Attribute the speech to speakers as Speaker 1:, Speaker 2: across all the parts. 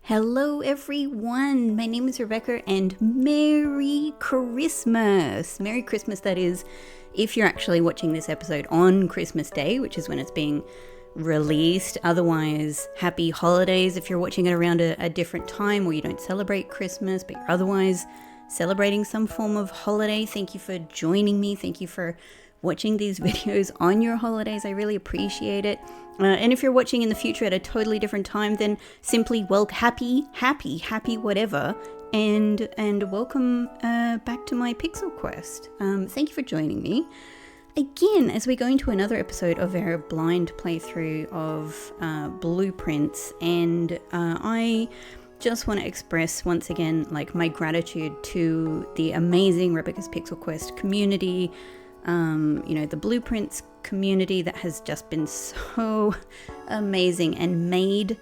Speaker 1: Hello everyone, my name is Rebecca and Merry Christmas! Merry Christmas, that is, if you're actually watching this episode on Christmas Day, which is when it's being released. Otherwise, happy holidays if you're watching it around a different time or you don't celebrate Christmas, but you're otherwise celebrating some form of holiday. Thank you for joining me. Thank you for watching these videos on your holidays. I really appreciate it. And if you're watching in the future at a totally different time, then simply happy whatever, and welcome back to my Pixel Quest. Thank you for joining me again as we go into another episode of our blind playthrough of Blueprints. And I just want to express once again my gratitude to the amazing Rebecca's Pixel Quest community. The Blueprints community that has just been so amazing and made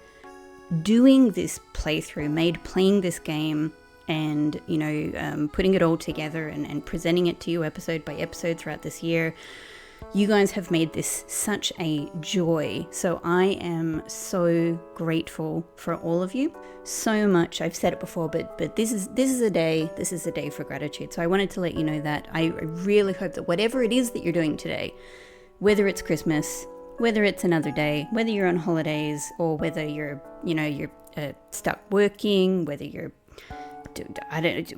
Speaker 1: doing this playthrough, made playing this game and, putting it all together and presenting it to you episode by episode throughout this year. You guys have made this such a joy. So I am so grateful for all of you so much. I've said it before, but this is a day for gratitude. So I wanted to let you know that I really hope that whatever it is that you're doing today, whether it's Christmas, whether it's another day, whether you're on holidays, or whether you're stuck working, whether you're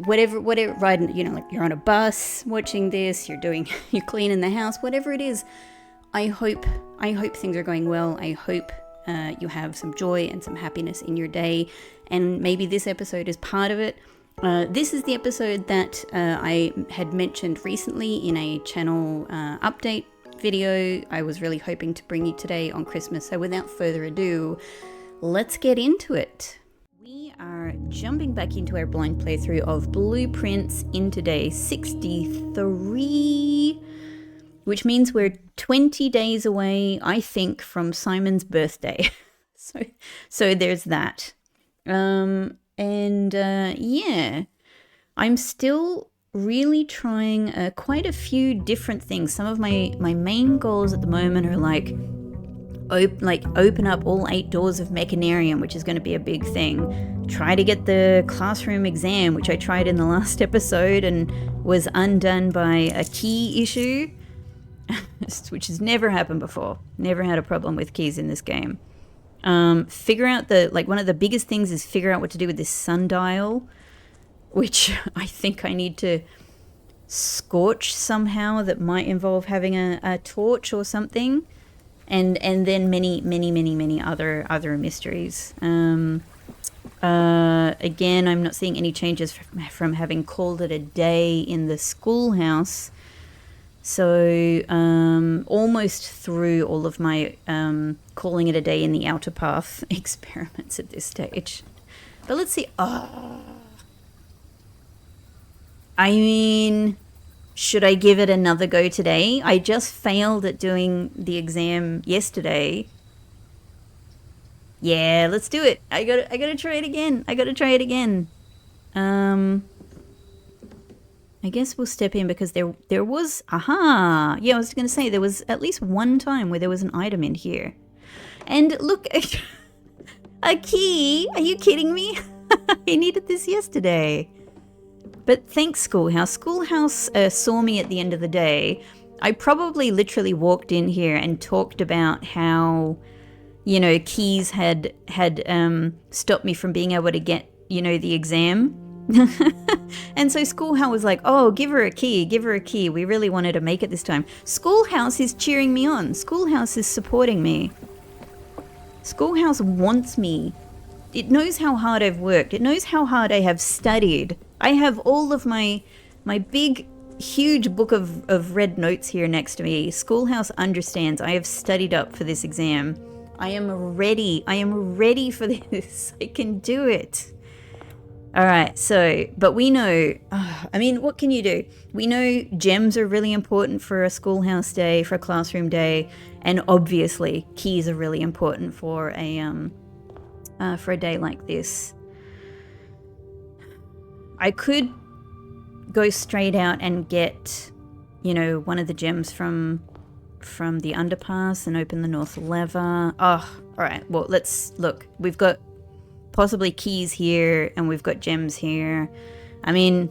Speaker 1: whatever riding, you're on a bus watching this, you're cleaning the house, whatever it is, I hope things are going well. I hope you have some joy and some happiness in your day, and maybe this episode is part of it. This is the episode that I had mentioned recently in a channel update video. I was really hoping to bring you today on Christmas, so without further ado, let's get into it. We are jumping back into our blind playthrough of Blueprints into day 63, which means we're 20 days away, I think, from Simon's birthday. So there's that. I'm still really trying quite a few different things. Some of my main goals at the moment are open up all 8 doors of Mechanarium, which is going to be a big thing. Try to get the classroom exam, which I tried in the last episode and was undone by a key issue, which has never happened before. Never had a problem with keys in this game. Figure out one of the biggest things is figure out what to do with this sundial, which I think I need to scorch somehow. That might involve having a torch or something. And then many other mysteries. Again, I'm not seeing any changes from having called it a day in the schoolhouse. So almost through all of my calling it a day in the outer path experiments at this stage. But let's see. Should I give it another go today? I just failed at doing the exam yesterday. Yeah, let's do it. I gotta try it again. I guess we'll step in because there was, I was gonna say there was at least one time where there was an item in here. And look, a key. Are you kidding me? I needed this yesterday. But thanks, Schoolhouse. Schoolhouse saw me at the end of the day. I probably literally walked in here and talked about how, keys had stopped me from being able to get, the exam. And so Schoolhouse was like, oh, give her a key. We really wanted to make it this time. Schoolhouse is cheering me on. Schoolhouse is supporting me. Schoolhouse wants me. It knows how hard I've worked. It knows how hard I have studied. I have all of my big, huge book of red notes here next to me. Schoolhouse understands. I have studied up for this exam. I am ready for this. I can do it. All right, but we know, what can you do? We know gems are really important for a schoolhouse day, for a classroom day, and obviously keys are really important for a day like this. I could go straight out and get, one of the gems from the underpass and open the north lever. Oh, all right. Well, let's look. We've got possibly keys here, and we've got gems here. I mean,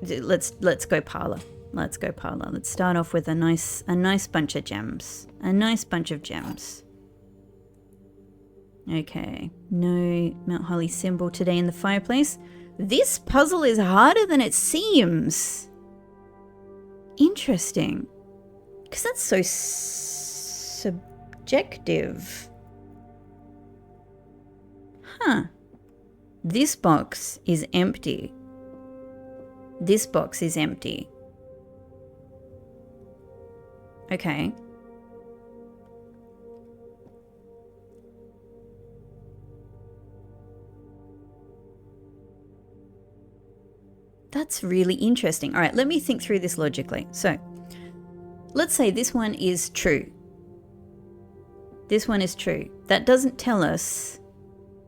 Speaker 1: let's go parlor. Let's go parlor. Let's start off with a nice bunch of gems. A nice bunch of gems. Okay, no Mount Holly symbol today in the fireplace. This puzzle is harder than it seems. Interesting. Because that's so subjective. Huh. This box is empty. This box is empty. Okay. That's really interesting. All right, let me think through this logically. So, let's say this one is true. This one is true. That doesn't tell us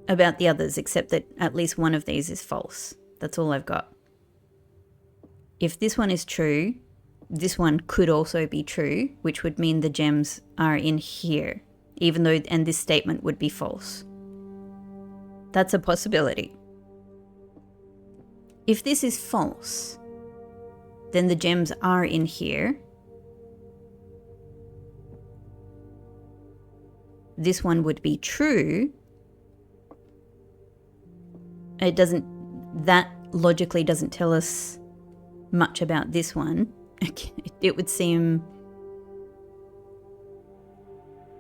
Speaker 1: about the others, except that at least one of these is false. That's all I've got. If this one is true, this one could also be true, which would mean the gems are in here, even though, and this statement would be false. That's a possibility. If this is false, then the gems are in here. This one would be true. That logically doesn't tell us much about this one. It would seem,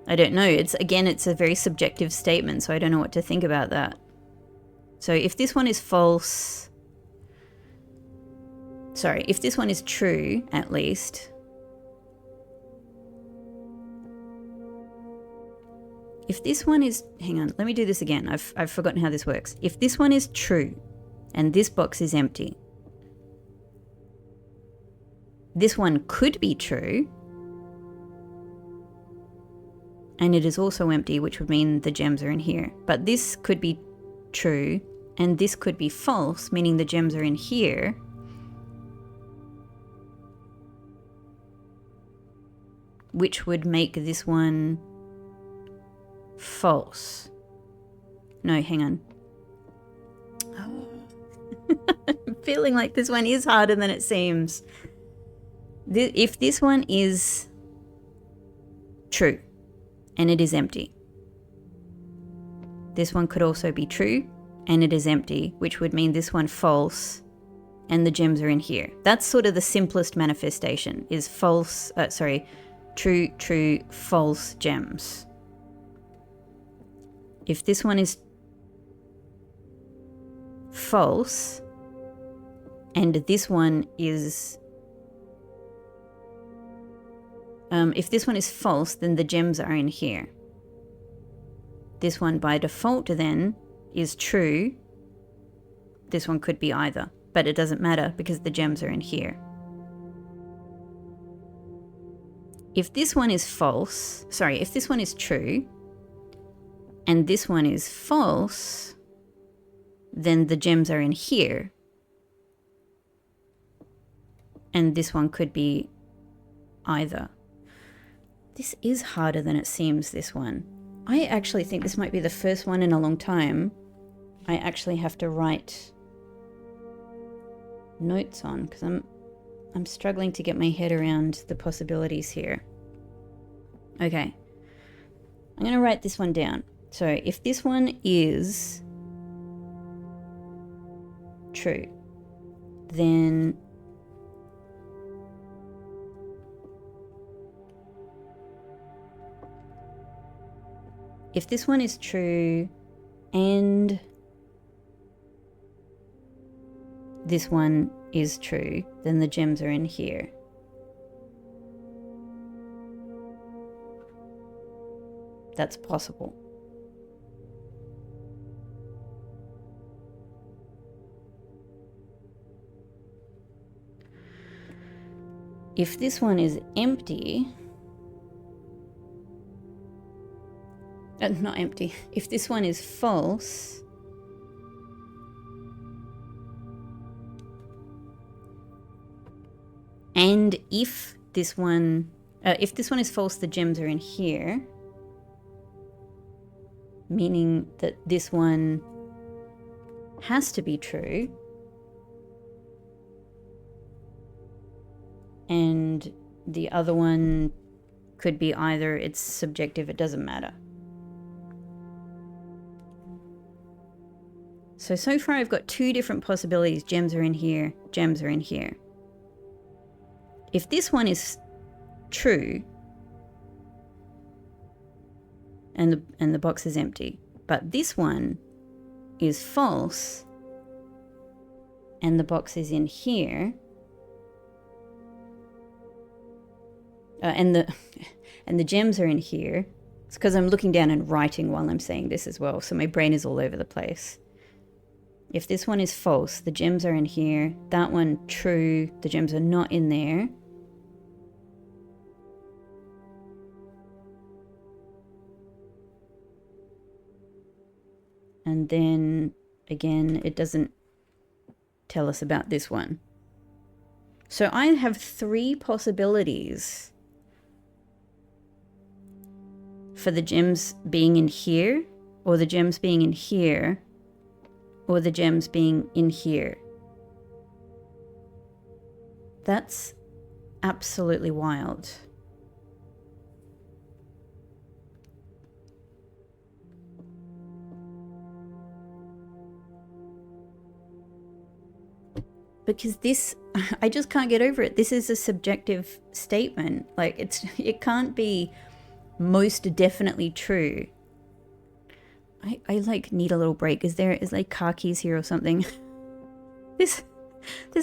Speaker 1: I don't know. It's a very subjective statement, so I don't know what to think about that. So if this one is false, if this one is true, at least. If this one is, hang on, let me do this again. I've forgotten how this works. If this one is true and this box is empty, this one could be true and it is also empty, which would mean the gems are in here. But this could be true and this could be false, meaning the gems are in here. Which would make this one false. No, hang on. Oh. I'm feeling like this one is harder than it seems. If this one is true and it is empty, this one could also be true and it is empty, which would mean this one false and the gems are in here. That's sort of the simplest manifestation, is false, true, true, false gems. If this one is false and this one is if this one is false, then the gems are in here. This one by default then is true. This one could be either, but it doesn't matter because the gems are in here. If this one is false, if this one is true and this one is false, then the gems are in here. And this one could be either. This is harder than it seems, this one. I actually think this might be the first one in a long time I actually have to write notes on, because I'm struggling to get my head around the possibilities here. Okay. I'm going to write this one down. So if this one is true, then if this one is true and this one is true, then the gems are in here. That's possible. If this one is empty, not empty, if this one is false, and if this one is false, the gems are in here, meaning that this one has to be true. And the other one could be either it's subjective, it doesn't matter. So far I've got two different possibilities. Gems are in here, gems are in here. If this one is true, and the box is empty, but this one is false, and the box is in here, and the gems are in here. It's because I'm looking down and writing while I'm saying this as well, so my brain is all over the place. If this one is false, the gems are in here. That one, true, the gems are not in there. And then, again, it doesn't tell us about this one. So I have three possibilities for the gems being in here, or the gems being in here, or the gems being in here. That's absolutely wild. Because this, I just can't get over it. This is a subjective statement. Like, it can't be most definitely true. I like need a little break. Is like car keys here or something? This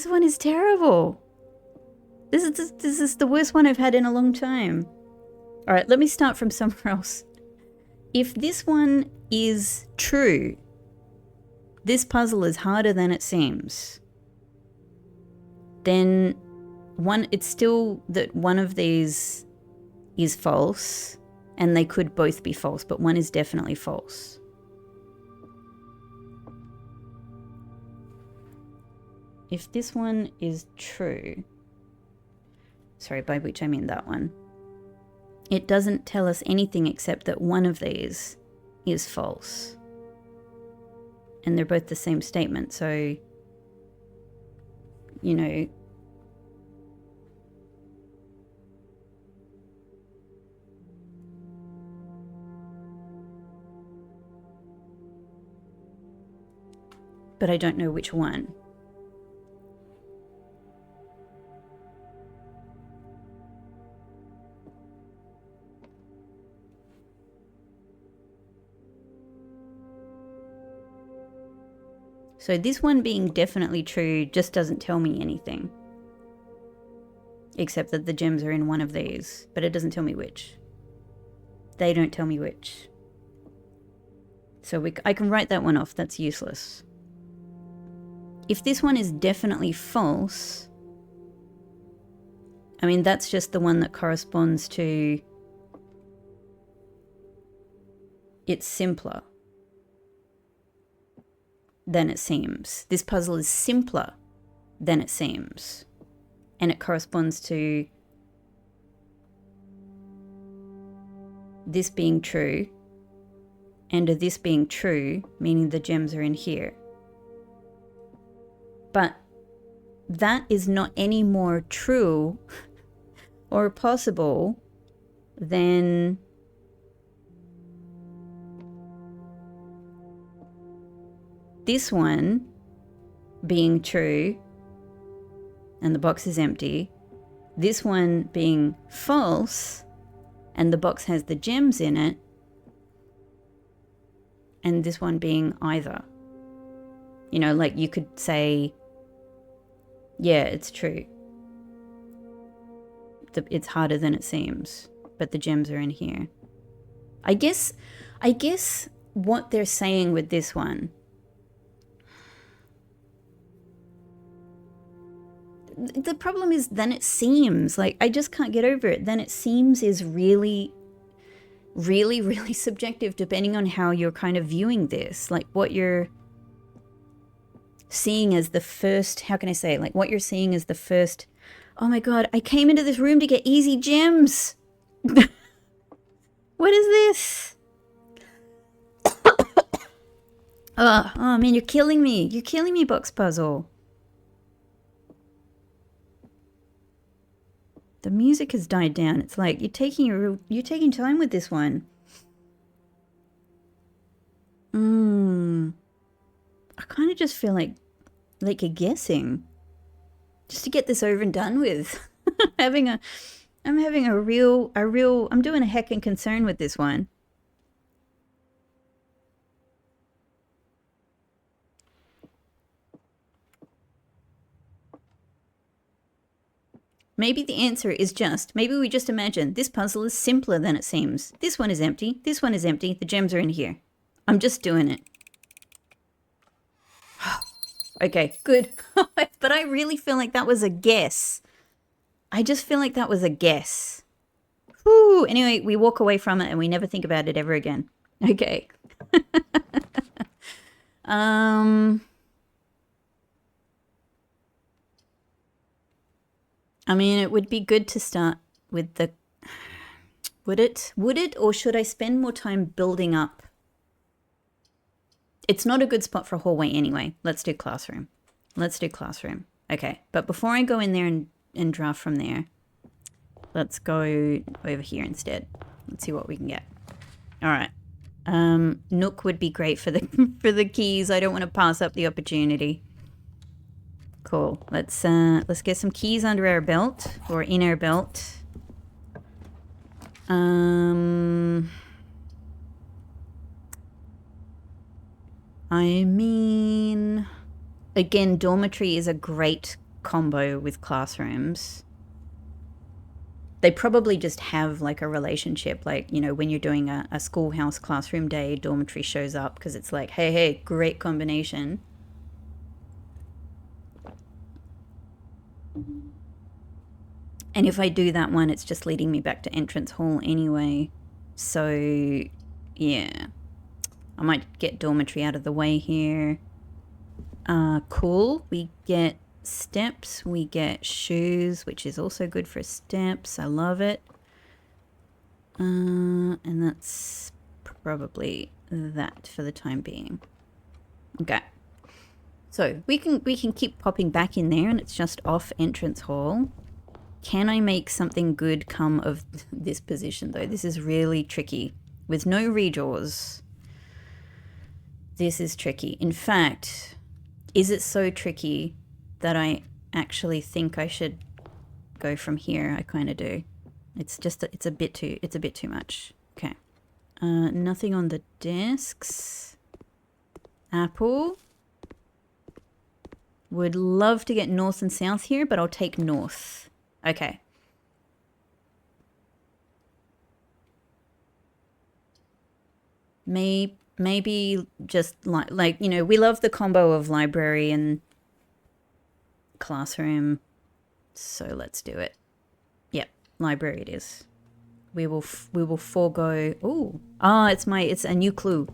Speaker 1: one is terrible. This is the worst one I've had in a long time. All right, let me start from somewhere else. If this one is true, this puzzle is harder than it seems. Then it's still that one of these is false, and they could both be false, but one is definitely false. If this one is true, sorry, by which I mean that one, it doesn't tell us anything except that one of these is false. And they're both the same statement, so, you know, but I don't know which one. So this one being definitely true just doesn't tell me anything. Except that the gems are in one of these, but it doesn't tell me which. They don't tell me which. So I can write that one off, that's useless. If this one is definitely false, I mean, that's just the one that corresponds to it's simpler than it seems. This puzzle is simpler than it seems. And it corresponds to this being true and this being true, meaning the gems are in here. But that is not any more true or possible than this one being true and the box is empty, this one being false and the box has the gems in it, and this one being either. You know, like you could say, yeah, it's true. It's harder than it seems, but the gems are in here. I guess what they're saying with this one, the problem is then it seems, like I just can't get over it. Then it seems is really, really, really subjective depending on how you're kind of viewing this. Like what you're seeing as the first, how can I say it? Like what you're seeing as the first, oh my God, I came into this room to get easy gems. What is this? Oh man, you're killing me. You're killing me, box puzzle. The music has died down. It's like you're taking time with this one. I kind of just feel like you're guessing. Just to get this over and done with. I'm doing a heckin' concern with this one. Maybe the answer is maybe we just imagine this puzzle is simpler than it seems. This one is empty. This one is empty. The gems are in here. I'm just doing it. Okay, good. But I really feel like that was a guess. I just feel like that was a guess. Whew. Anyway, we walk away from it and we never think about it ever again. Okay. I mean, it would be good to start with the... Would it? Or should I spend more time building up? It's not a good spot for a hallway anyway. Let's do classroom. Okay, but before I go in there and draft from there, let's go over here instead. Let's see what we can get. All right. Nook would be great for the for the keys. I don't want to pass up the opportunity. Cool. Let's get some keys under our belt or in our belt. I mean, again, dormitory is a great combo with classrooms. They probably just have like a relationship, like, you know, when you're doing a schoolhouse classroom day, dormitory shows up because it's like, hey, great combination. And if I do that one, it's just leading me back to entrance hall anyway. So, yeah. I might get dormitory out of the way here. Cool. We get steps. We get shoes, which is also good for steps. I love it. And that's probably that for the time being. Okay. So we can keep popping back in there, and it's just off entrance hall. Can I make something good come of this position, though? This is really tricky. With no redraws, this is tricky. In fact, is it so tricky that I actually think I should go from here? I kind of do. It's just, it's a bit too much. Okay. Nothing on the desks. Apple. Would love to get north and south here, but I'll take north. Okay. Maybe just like, you know, we love the combo of library and classroom. So let's do it. Yep, library it is. We will forego. It's a new clue,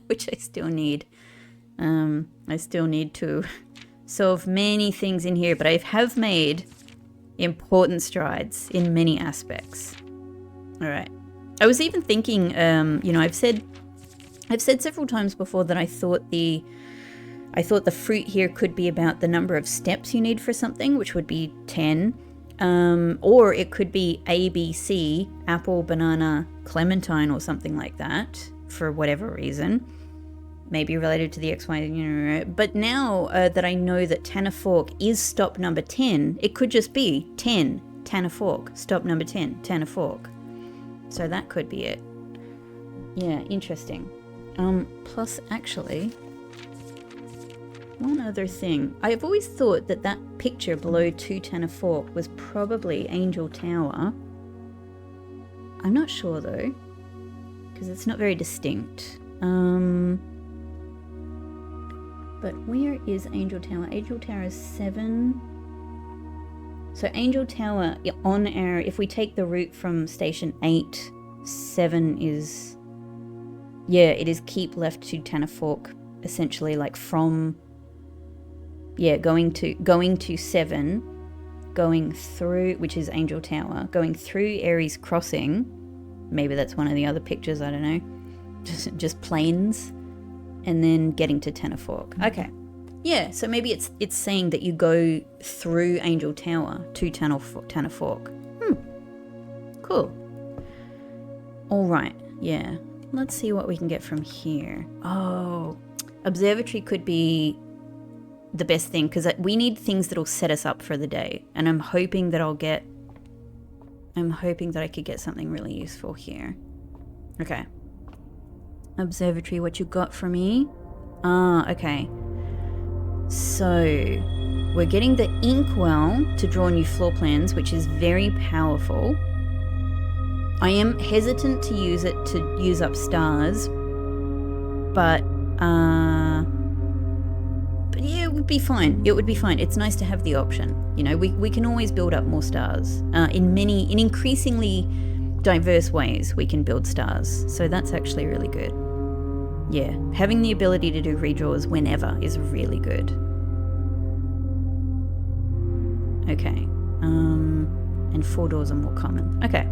Speaker 1: which I still need. I still need to solve many things in here, but I have made important strides in many aspects. All right. I was even thinking, you know, I've said several times before that I thought the fruit here could be about the number of steps you need for something, which would be 10. Or it could be A, B, C, apple, banana, clementine, or something like that, for whatever reason. Maybe related to the XY, you know. But now that I know that Tanner Fork is stop number 10, it could just be 10, Tanner Fork, stop number 10, Tanner Fork. So that could be it. Yeah, interesting. Plus, actually, one other thing. I've always thought that that picture below 2 Tanner Fork was probably Angel Tower. I'm not sure, though, because it's not very distinct. But where is Angel Tower? Angel Tower is 7. So Angel Tower on our, if we take the route from station 8, 7 is, yeah, it is keep left to Tanner Fork, essentially, like from, yeah, going to 7, going through, which is Angel Tower, going through Aries Crossing. Maybe that's one of the other pictures, I don't know. Just plains. and then getting to Ten of Fork. Okay. Yeah, so maybe it's saying that you go through Angel Tower to Ten of Fork. Cool. All right, yeah. Let's see what we can get from here. Oh, Observatory could be the best thing because we need things that'll set us up for the day. And I'm hoping that I could get something really useful here. Okay. Observatory, what you got for me? Okay. So, we're getting the Inkwell to draw new floor plans, which is very powerful. I am hesitant to use it to use up stars, but yeah, it would be fine. It would be fine. It's nice to have the option. You know, we can always build up more stars. In increasingly diverse ways, we can build stars. So that's actually really good. Yeah, having the ability to do redraws whenever is really good. Okay, and 4 doors are more common. Okay.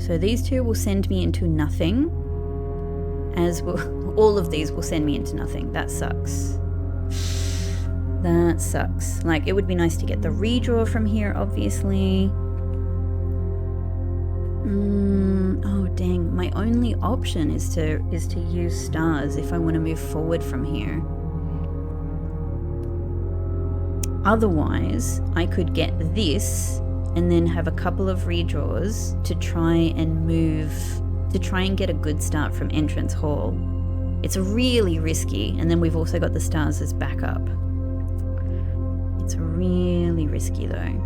Speaker 1: So these two will send me into nothing, as will all of these will send me into nothing. That sucks. That sucks. Like, it would be nice to get the redraw from here, obviously. Oh dang, my only option is to use stars if I want to move forward from here. Otherwise, I could get this and then have a couple of redraws to try and get a good start from Entrance Hall. It's really risky, and then we've also got the stars as backup. It's really risky though.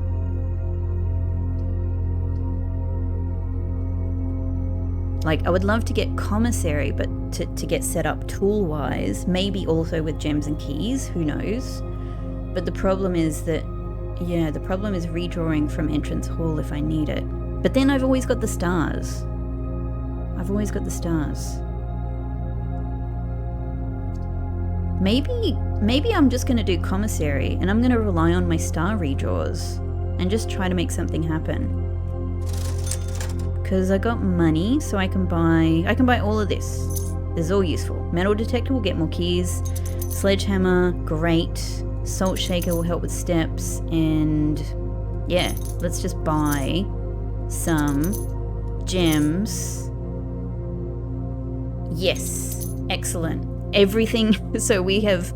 Speaker 1: Like, I would love to get Commissary, but to get set up tool-wise, maybe also with gems and keys, who knows? But the problem is that, yeah, the problem is redrawing from Entrance Hall if I need it. But then I've always got the stars. Maybe I'm just going to do Commissary, and I'm going to rely on my star redraws and just try to make something happen. Because I got money, so I can buy all of this. This is all useful. Metal detector will get more keys. Sledgehammer, great. Salt shaker will help with steps. And yeah, let's just buy some gems. Yes, excellent. Everything, so we have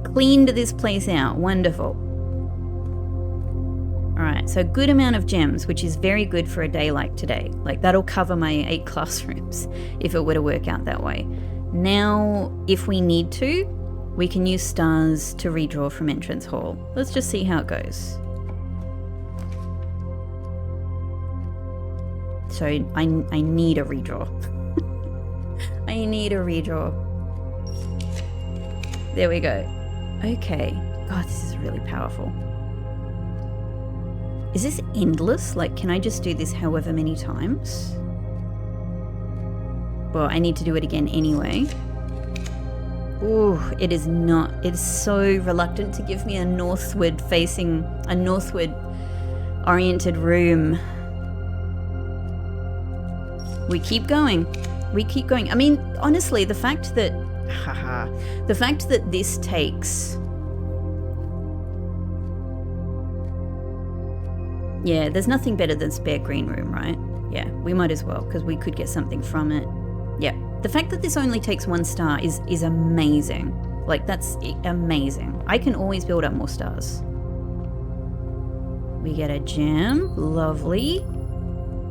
Speaker 1: cleaned this place out. Wonderful. Alright, so good amount of gems, which is very good for a day like today. Like, that'll cover my 8 classrooms if it were to work out that way. Now, if we need to, we can use stars to redraw from Entrance Hall. Let's just see how it goes. So, I need a redraw. I need a redraw. There we go. Okay. God, this is really powerful. Is this endless? Like, can I just do this however many times? Well, I need to do it again anyway. Ooh, it is not. It's so reluctant to give me a northward oriented room. We keep going. I mean, honestly, the fact that this takes... Yeah, there's nothing better than spare green room, right? Yeah, we might as well, because we could get something from it. Yeah, the fact that this only takes 1 star is amazing. Like, that's amazing. I can always build up more stars. We get a gem. Lovely.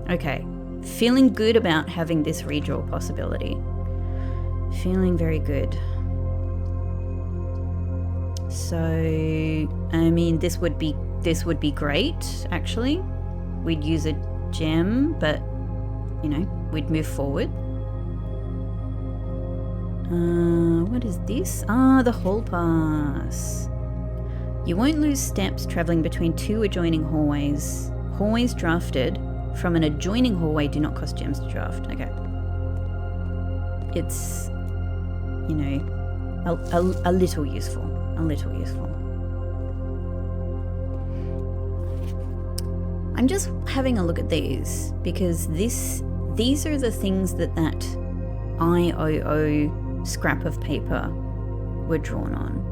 Speaker 1: Okay, feeling good about having this redraw possibility. Feeling very good. So, I mean, this would be great, actually. We'd use a gem, but, you know, we'd move forward. What is this? The hall pass. You won't lose steps traveling between 2 adjoining hallways. Hallways drafted from an adjoining hallway do not cost gems to draft. Okay. It's, you know, a little useful. A little useful. I'm just having a look at these because these are the things that IOO scrap of paper were drawn on.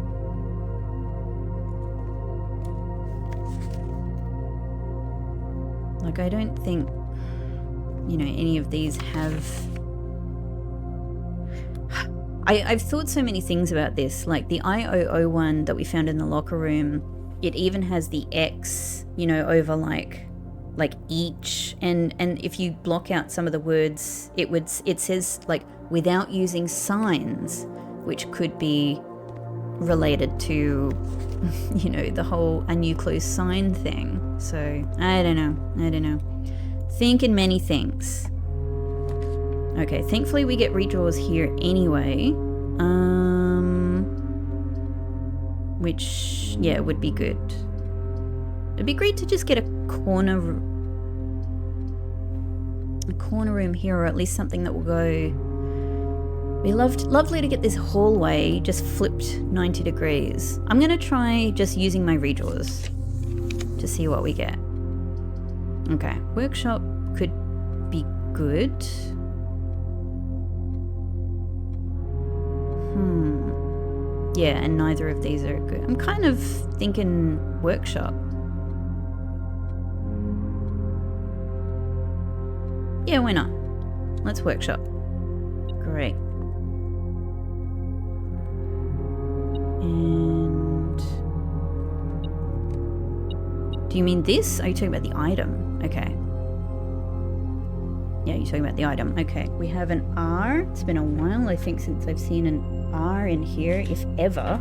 Speaker 1: Like, I don't think, you know, any of these have... I've thought so many things about this. Like the IOO one that we found in the locker room, it even has the X, you know, over like each, and if you block out some of the words, it says like without using signs, which could be related to, you know, the whole a new closed sign thing. So I don't know. Thinking many things. Okay, thankfully we get redraws here anyway, which, yeah, would be good. It'd be great to just get a corner room here, or at least something that will go... Be lovely to get this hallway just flipped 90 degrees. I'm going to try just using my redraws to see what we get. Okay, workshop could be good. Yeah, and neither of these are good. I'm kind of thinking workshop. Yeah, why not? Let's workshop. Great. And... do you mean this? Are you talking about the item? Okay. Yeah, you're talking about the item. Okay, we have an R. It's been a while, I think, since I've seen an R in here, if ever.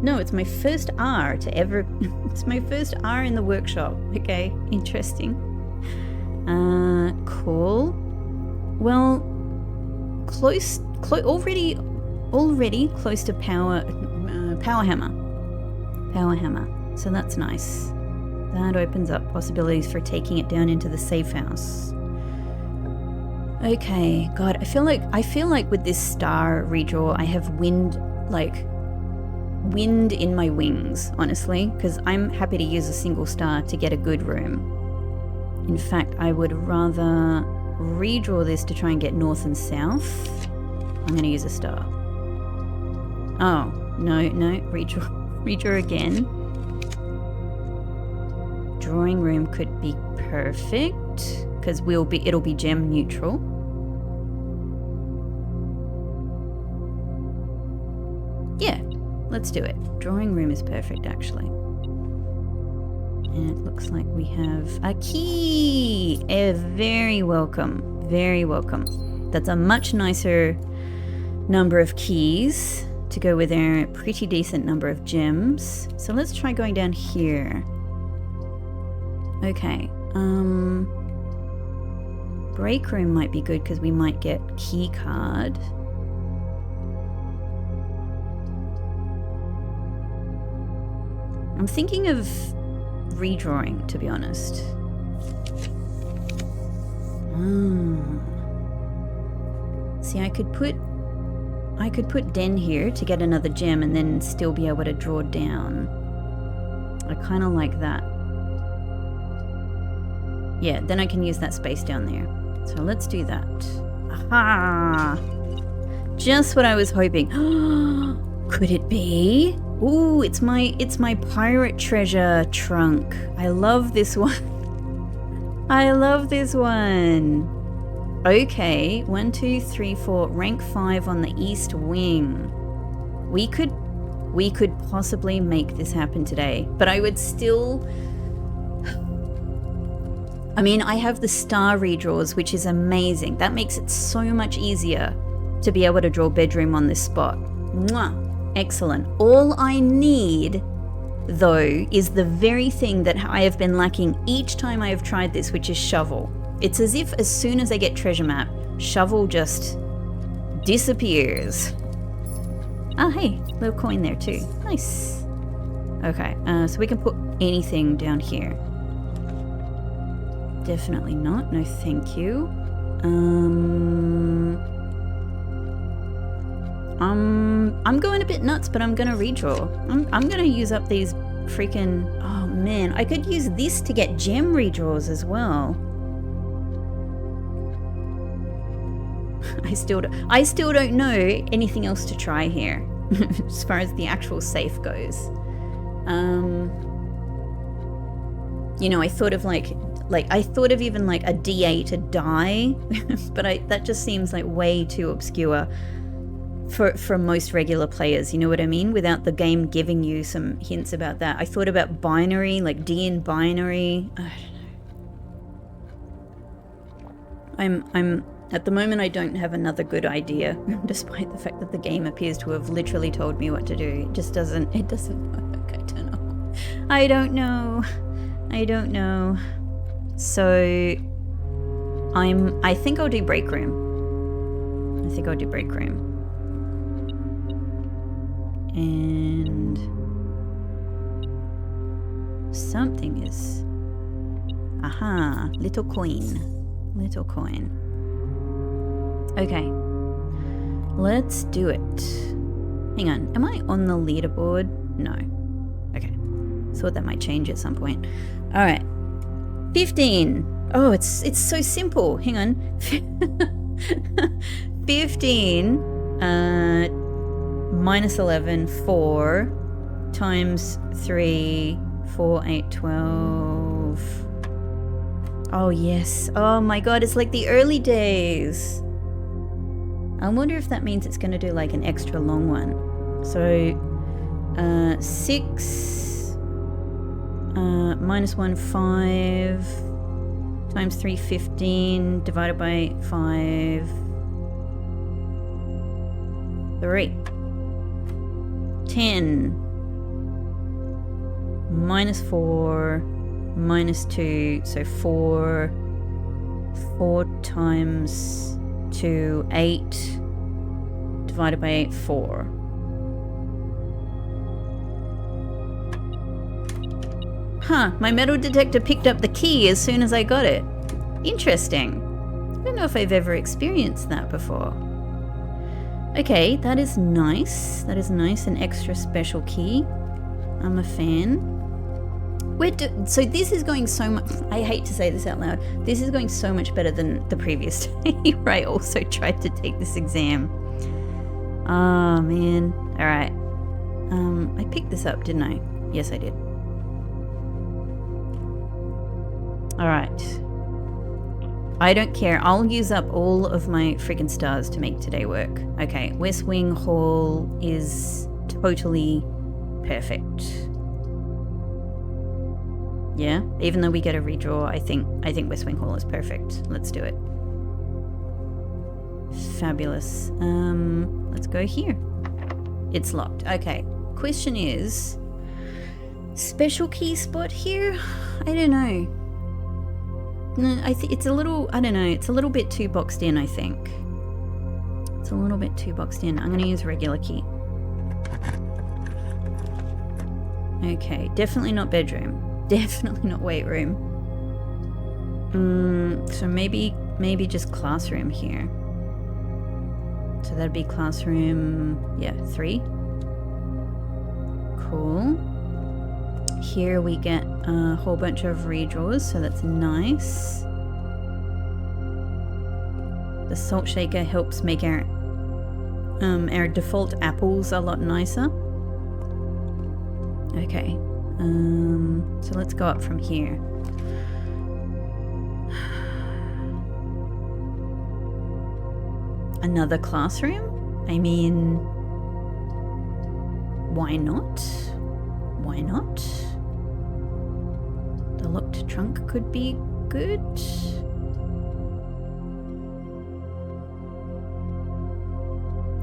Speaker 1: No, it's my first R to ever... it's my first R in the workshop. Okay, interesting. Cool. Well, already close to power hammer. Power hammer. So that's nice. That opens up possibilities for taking it down into the safe house. Okay, God, I feel like with this star redraw, I have wind in my wings, honestly, because I'm happy to use a single star to get a good room. In fact, I would rather redraw this to try and get north and south. I'm going to use a star. Oh, no, redraw again. Drawing room could be perfect because it'll be gem neutral. Yeah, let's do it. Drawing room is perfect, actually. And it looks like we have a key. Very welcome. Very welcome. That's a much nicer number of keys to go with our pretty decent number of gems. So let's try going down here. Okay. Break room might be good because we might get key card. I'm thinking of redrawing, to be honest. See, I could put Den here to get another gem and then still be able to draw down. I kind of like that. Yeah, then I can use that space down there. So let's do that. Aha! Just what I was hoping. Could it be? Ooh, it's my pirate treasure trunk. I love this one. I love this one. Okay, 1, 2, 3, 4, rank 5 on the east wing. We could possibly make this happen today, but I would still... I mean, I have the star redraws, which is amazing. That makes it so much easier to be able to draw bedroom on this spot. Mwah! Excellent. All I need, though, is the very thing that I have been lacking each time I have tried this, which is shovel. It's as if as soon as I get treasure map, shovel just disappears. Oh, hey, little coin there too. Nice. Okay, so we can put anything down here. Definitely not. No, thank you. I'm going a bit nuts, but I'm gonna redraw. I'm gonna use up these freaking... Oh man, I could use this to get gem redraws as well. I still don't know anything else to try here as far as the actual safe goes. You know, I thought of I thought of even like a DA to die, but that just seems like way too obscure for most regular players, you know what I mean? Without the game giving you some hints about that. I thought about binary, like D in binary. I don't know. I'm at the moment I don't have another good idea, despite the fact that the game appears to have literally told me what to do. It just doesn't work. I don't know. So I think I'll do break room. And something is, aha, little coin. Okay, let's do it. Hang on, am I on the leaderboard? No. Okay, thought that might change at some point. All right, 15. Oh, it's so simple. Hang on. 15 minus 11, 4 times 3, 4, 8, 12. Oh yes. Oh my god, it's like the early days. I wonder if that means it's going to do like an extra long one. So 6 minus 1, 5 times 3, 15 divided by 5, 3. 10 minus 4 minus 2, so 4 times 2, 8 divided by 8, 4. Huh, my metal detector picked up the key as soon as I got it. Interesting. I don't know if I've ever experienced that before. Okay, that is nice. An extra special key. I'm a fan. So this is going so much, I hate to say this out loud, this is going so much better than the previous day where I also tried to take this exam. Oh man. Alright. I picked this up, didn't I? Yes, I did. Alright. I don't care. I'll use up all of my friggin' stars to make today work. Okay, West Wing Hall is totally perfect. Yeah, even though we get a redraw, I think West Wing Hall is perfect. Let's do it. Fabulous. Let's go here. It's locked. Okay. Question is, special key spot here? I don't know. No, I think it's a little, I don't know, it's a little bit too boxed in, I think. It's a little bit too boxed in. I'm going to use regular key. Okay, definitely not bedroom. Definitely not weight room. So maybe just classroom here. So that'd be classroom, yeah, 3. Cool. Here we get a whole bunch of redraws, so that's nice. The salt shaker helps make our default apples a lot nicer. Okay, so let's go up from here. Another classroom? I mean, why not? Why not? The locked trunk could be good.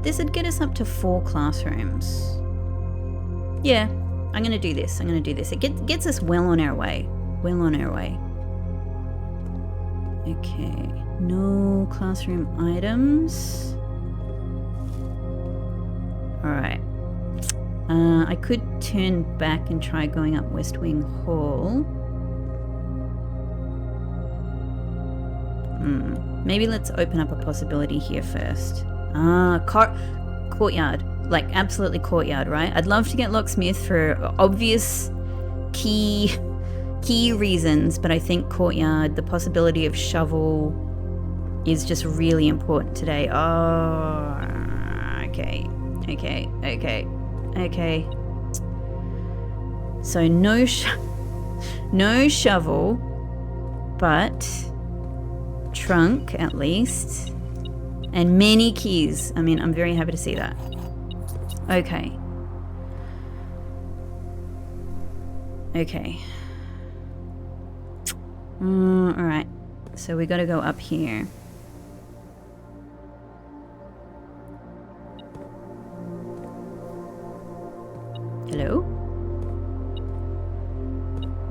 Speaker 1: This would get us up to 4 classrooms. Yeah, I'm gonna do this. It gets us well on our way. Okay, no classroom items. Alright. I could turn back and try going up West Wing Hall. Maybe let's open up a possibility here first. Courtyard. Like, absolutely courtyard, right? I'd love to get locksmith for obvious key reasons, but I think courtyard, the possibility of shovel, is just really important today. Oh, okay. So no shovel, but trunk at least, and many keys. I mean, I'm very happy to see that. Okay. All right. So we got to go up here. Hello?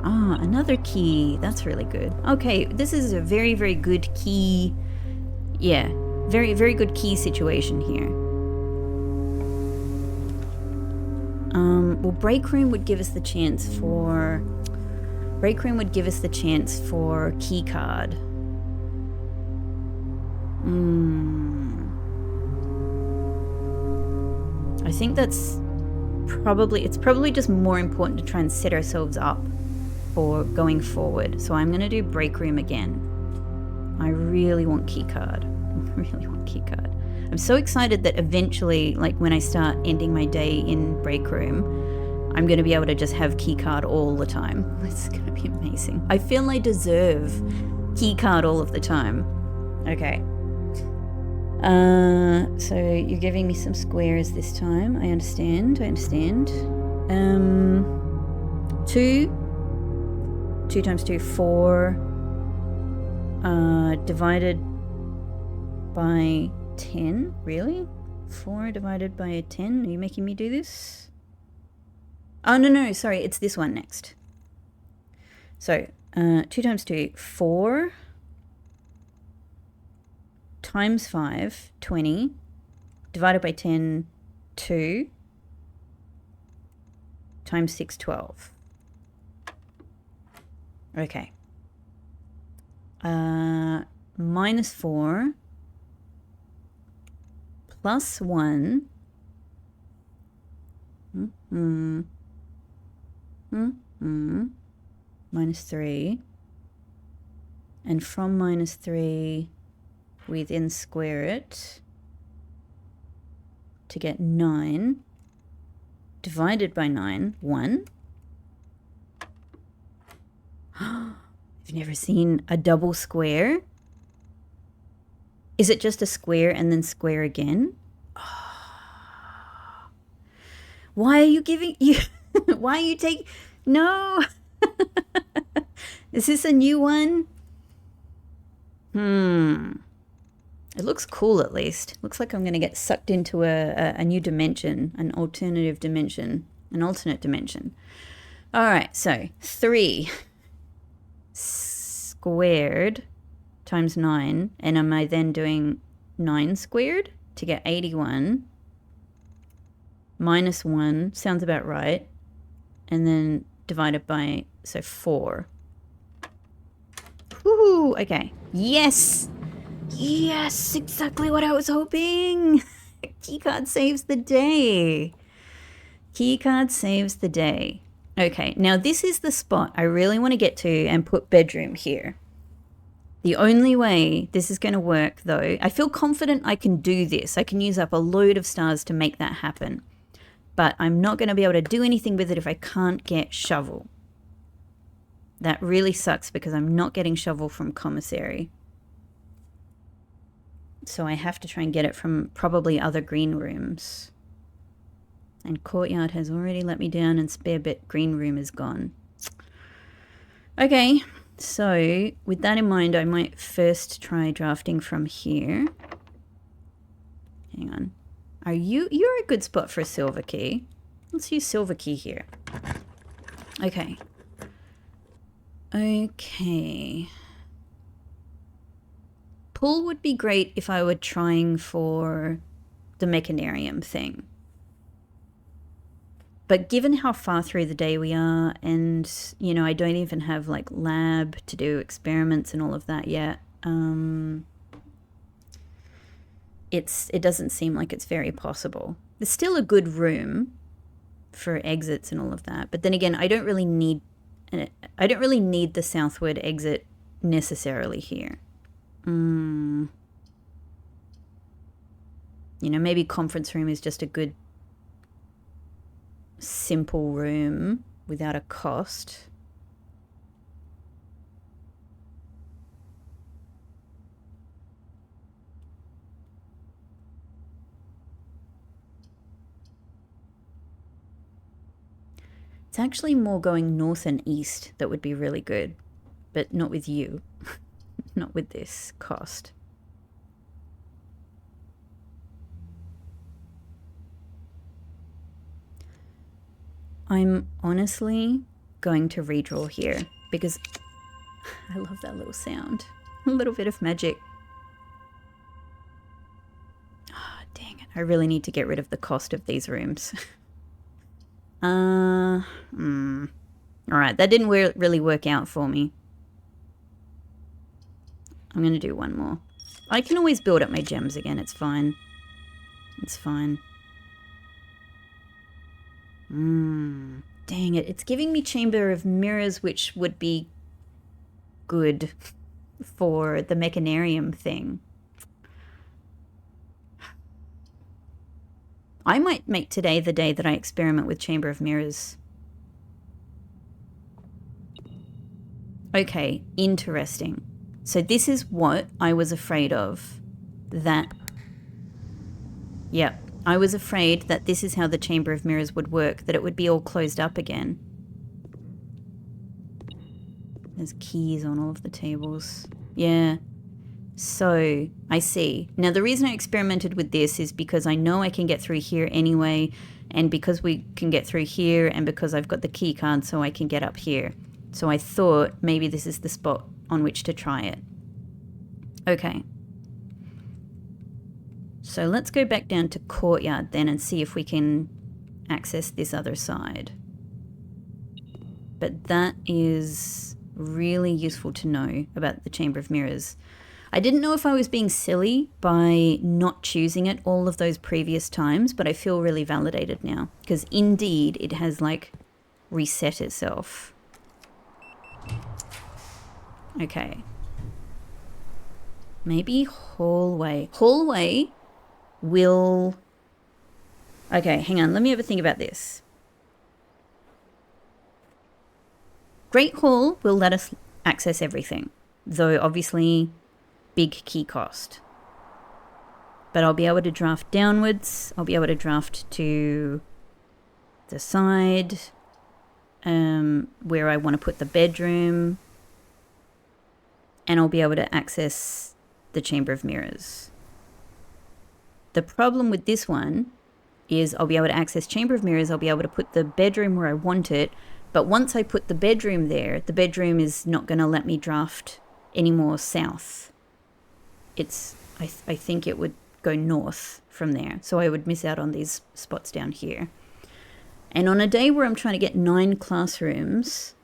Speaker 1: Ah, another key. That's really good. Okay, this is a very, very good key. Yeah, very, very good key situation here. Well, break room would give us the chance for... key card. I think that's it's probably just more important to try and set ourselves up for going forward. So I'm going to do break room again. I really want key card. I'm so excited that eventually, like when I start ending my day in break room, I'm going to be able to just have key card all the time. It's going to be amazing. I feel I deserve key card all of the time. Okay. So you're giving me some squares this time. I understand. 2 times 2, 4, divided by 10, really? 4 divided by 10? Are you making me do this? Oh, no, sorry, it's this one next. So, 2 times 2, 4 times 5, 20, divided by 10, 2, times 6, 12. Okay. Minus 4 plus 1 minus 3, and from minus 3 we then square it to get 9, divided by 9, 1. I've never seen a double square. Is it just a square and then square again? Oh. Why are you giving you? Why are you taking? No. Is this a new one? It looks cool, at least. Looks like I'm going to get sucked into a new dimension, an alternate dimension. All right, so 3 squared times 9, and am I then doing 9 squared to get 81? Minus 1, sounds about right. And then divided by, so 4. Woohoo, okay. Yes! Yes, exactly what I was hoping! Keycard saves the day. Okay, now this is the spot I really want to get to and put bedroom here. The only way this is going to work, though, I feel confident I can do this. I can use up a load of stars to make that happen. But I'm not going to be able to do anything with it if I can't get shovel. That really sucks because I'm not getting shovel from commissary. So I have to try and get it from probably other green rooms. And courtyard has already let me down, and spare bit green room is gone. Okay, so with that in mind, I might first try drafting from here. Hang on. You're a good spot for a silver key. Let's use silver key here. Okay. Pool would be great if I were trying for the mechanarium thing. But given how far through the day we are, and, you know, I don't even have, like, lab to do experiments and all of that yet, it doesn't seem like it's very possible. There's still a good room for exits and all of that, but then again, I don't really need the southward exit necessarily here. You know, maybe conference room is just a good, simple room without a cost. It's actually more going north and east that would be really good, but not with you. Not with this cost. I'm honestly going to redraw here because I love that little sound. A little bit of magic. Ah, oh, dang it. I really need to get rid of the cost of these rooms. Alright, that didn't really work out for me. I'm going to do one more. I can always build up my gems again. It's fine. It's fine. Dang it. It's giving me Chamber of Mirrors, which would be good for the mechanarium thing. I might make today the day that I experiment with Chamber of Mirrors. Okay, interesting. So this is what I was afraid of. Yep, I was afraid that this is how the Chamber of Mirrors would work, that it would be all closed up again. There's keys on all of the tables. Yeah. So, I see. Now, the reason I experimented with this is because I know I can get through here anyway, and because we can get through here, and because I've got the key card so I can get up here. So I thought maybe this is the spot on which to try it. Okay. So let's go back down to courtyard then and see if we can access this other side. But that is really useful to know about the Chamber of Mirrors. I didn't know if I was being silly by not choosing it all of those previous times, but I feel really validated now because indeed it has like reset itself. Okay. Maybe hallway. Hallway will... Okay, hang on. Let me have a think about this. Great Hall will let us access everything, though obviously big key cost. But I'll be able to draft downwards. I'll be able to draft to the side, where I want to put the bedroom. And I'll be able to access the Chamber of Mirrors. The problem with this one is I'll be able to access Chamber of Mirrors, I'll be able to put the bedroom where I want it, but once I put the bedroom there, the bedroom is not going to let me draft any more south. I think it would go north from there, so I would miss out on these spots down here. And on a day where I'm trying to get 9 classrooms,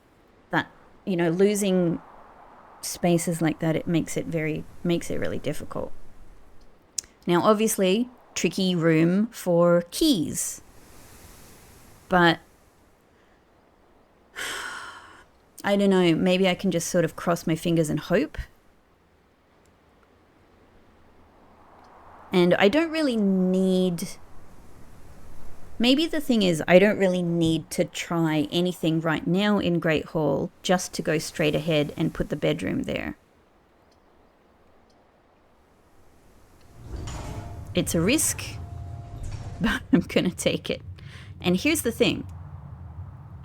Speaker 1: that, you know, losing spaces like that, it makes it really difficult. Now obviously tricky room for keys, but I don't know, maybe I can just sort of cross my fingers and hope. And I don't really need... Maybe the thing is, I don't really need to try anything right now in Great Hall just to go straight ahead and put the bedroom there. It's a risk, but I'm going to take it. And here's the thing.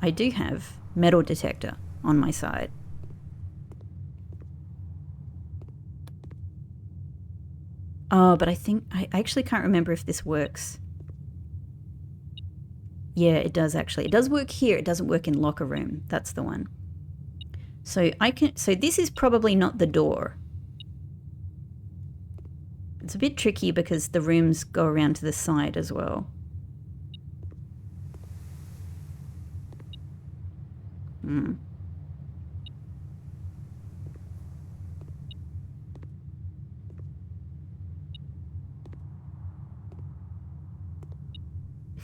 Speaker 1: I do have metal detector on my side. Oh, but I actually can't remember if this works. Yeah, it does actually. It does work here. It doesn't work in locker room. That's the one. So this is probably not the door. It's a bit tricky because the rooms go around to the side as well.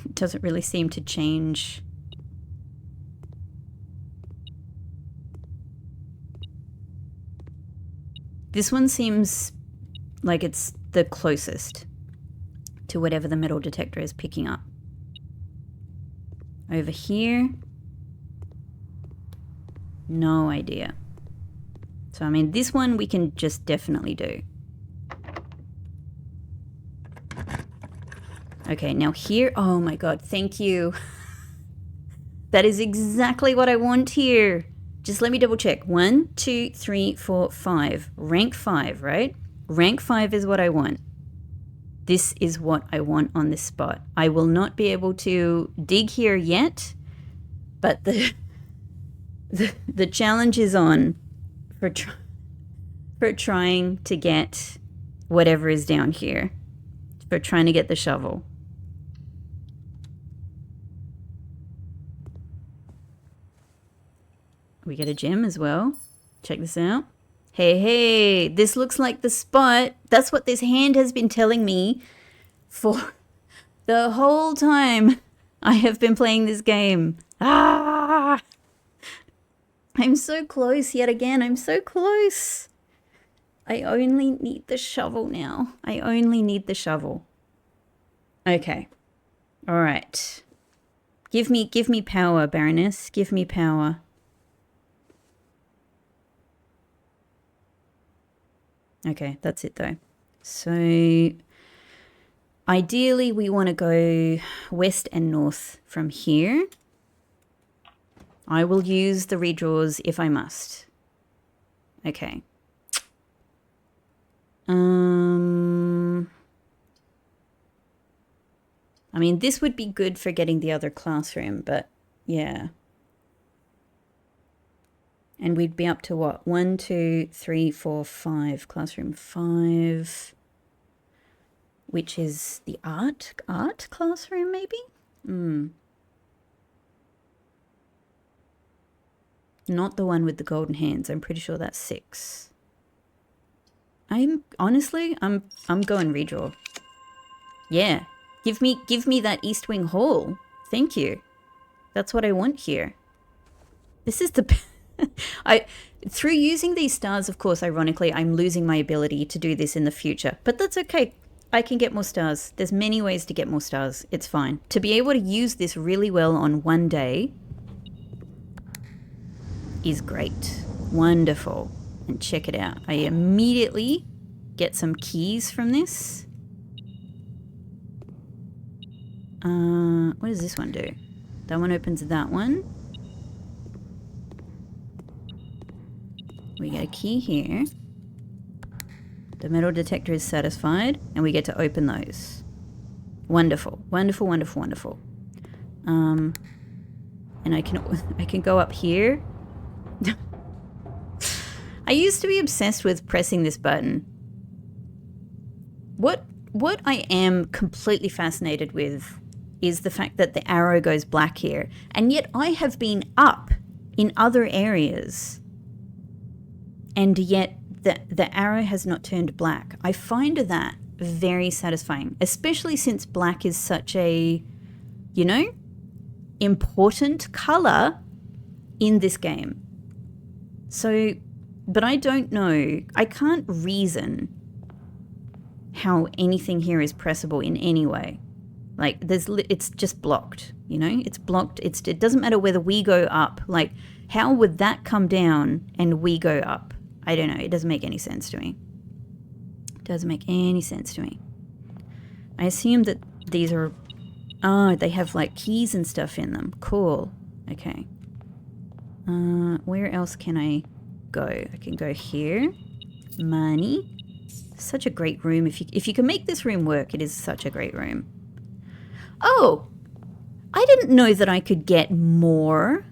Speaker 1: It doesn't really seem to change. This one seems like it's the closest to whatever the metal detector is picking up. Over here, no idea. So, I mean, this one we can just definitely do. Okay, now here, oh my god, thank you. That is exactly what I want here. Just let me double check. 1, 2, 3, 4, 5. Rank 5, right? Rank 5 is what I want. This is what I want on this spot. I will not be able to dig here yet, but the challenge is on for trying to get whatever is down here. For trying to get the shovel. We get a gem as well. Check this out. Hey, hey, this looks like the spot. That's what this hand has been telling me for the whole time I have been playing this game. Ah! I'm so close yet again. I'm so close. I only need the shovel now. I only need the shovel. Okay. All right. Give me power, Baroness. Give me power. Okay, that's it though. So ideally we want to go west and north from here. I will use the redraws if I must. Okay. I mean, this would be good for getting the other classroom, but yeah. And we'd be up to what? 1, 2, 3, 4, 5. Classroom 5. Which is the art classroom, maybe? Not the one with the golden hands. I'm pretty sure that's 6. I'm going redraw. Yeah. Give me that East Wing Hall. Thank you. That's what I want here. This is the through using these stars, of course, ironically, I'm losing my ability to do this in the future. But that's okay. I can get more stars. There's many ways to get more stars. It's fine. To be able to use this really well on one day is great. Wonderful. And check it out. I immediately get some keys from this. What does this one do? That one opens that one. We get a key here. The metal detector is satisfied, and we get to open those. Wonderful, wonderful, wonderful, wonderful. And I can go up here. I used to be obsessed with pressing this button. What I am completely fascinated with is the fact that the arrow goes black here, and yet I have been up in other areas. And yet the arrow has not turned black. I find that very satisfying, especially since black is such a, you know, important color in this game. So, but I don't know, I can't reason how anything here is pressable in any way. Like, it's just blocked, you know? It's blocked. It doesn't matter whether we go up. Like, how would that come down and we go up? I don't know. It doesn't make any sense to me. It doesn't make any sense to me. I assume that these are... Oh, they have, like, keys and stuff in them. Cool. Okay. Where else can I go? I can go here. Money. Such a great room. If you can make this room work, it is such a great room. Oh! I didn't know that I could get more.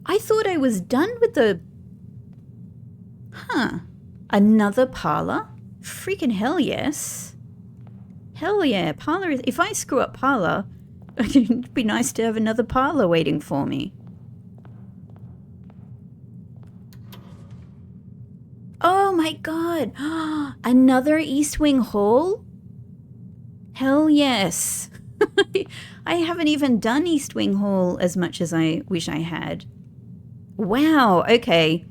Speaker 1: I thought I was done with the... Huh. Another parlor? Freaking hell yes. Hell yeah. Parlor is... If I screw up parlor, it'd be nice to have another parlor waiting for me. Oh my god. Another East Wing Hall? Hell yes. I haven't even done East Wing Hall as much as I wish I had. Wow, okay.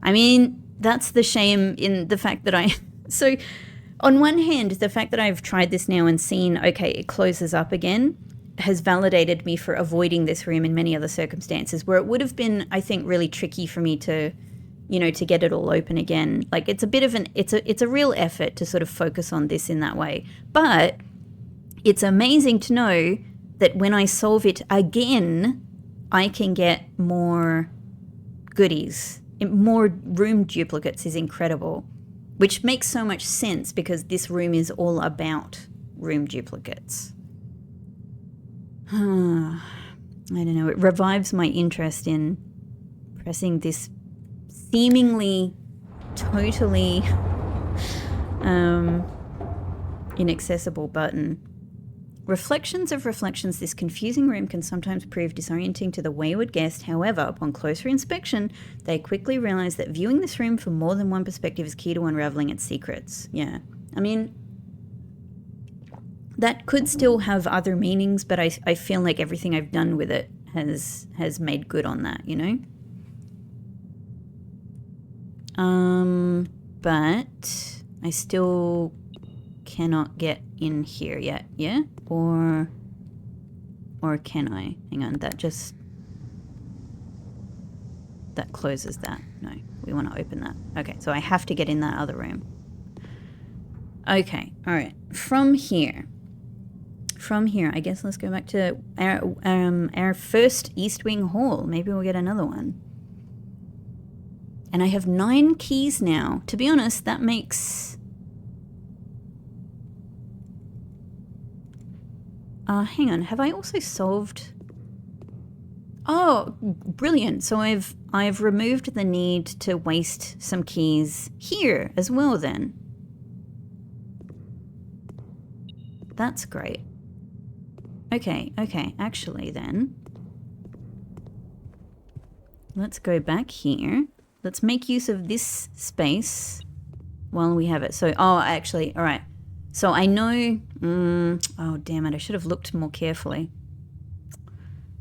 Speaker 1: I mean, that's the shame in the fact that So, On one hand, the fact that I've tried this now and seen, okay, it closes up again, has validated me for avoiding this room in many other circumstances where it would have been, I think, really tricky for me to, you know, to get it all open again. Like, it's a bit of it's a real effort to sort of focus on this in that way. But it's amazing to know that when I solve it again, I can get more goodies. More room duplicates is incredible, which makes so much sense because this room is all about room duplicates. I don't know. It revives my interest in pressing this seemingly totally inaccessible button. Reflections of reflections, this confusing room can sometimes prove disorienting to the wayward guest. However, upon closer inspection, they quickly realize that viewing this room from more than one perspective is key to unraveling its secrets. Yeah. I mean, that could still have other meanings, but I feel like everything I've done with it has made good on that, you know? But I still cannot get in here yet, yeah? Or can I? Hang on, that closes that. No, we want to open that. Okay, so I have to get in that other room. Okay, all right. From here, I guess let's go back to our first East Wing Hall. Maybe we'll get another one. And I have 9 keys now. To be honest, that makes... hang on, have I also solved... Oh, brilliant. So I've removed the need to waste some keys here as well then. That's great. Okay, actually then. Let's go back here. Let's make use of this space while we have it. So, oh, actually, all right. So I know, oh damn it, I should have looked more carefully.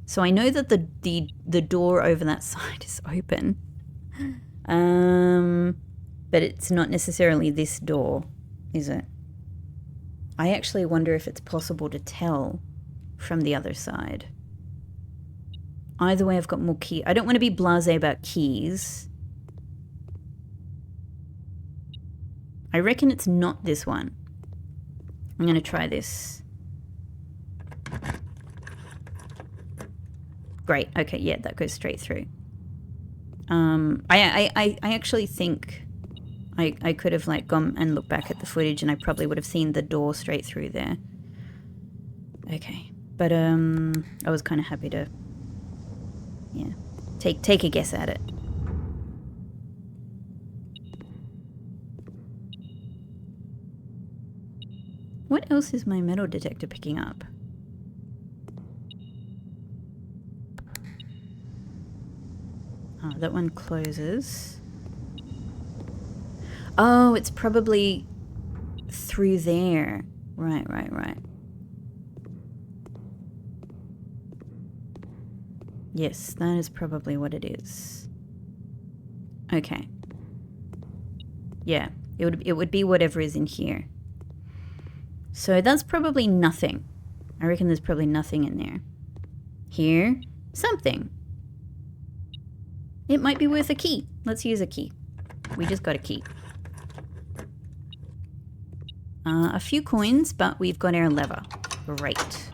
Speaker 1: So I know that the door over that side is open. But it's not necessarily this door, is it? I actually wonder if it's possible to tell from the other side. Either way, I've got more key. I don't want to be blasé about keys. I reckon it's not this one. I'm going to try this. Great. Okay, yeah, that goes straight through. I actually think I could have like gone and looked back at the footage and I probably would have seen the door straight through there. Okay. But I was kind of happy to, yeah, take a guess at it. What else is my metal detector picking up? Oh, that one closes. Oh, it's probably through there. Right. Yes, that is probably what it is. Okay. Yeah, it would be whatever is in here. So that's probably nothing. I reckon there's probably nothing in there. Here, something. It might be worth a key. Let's use a key. We just got a key. A few coins, but we've got our lever. Great.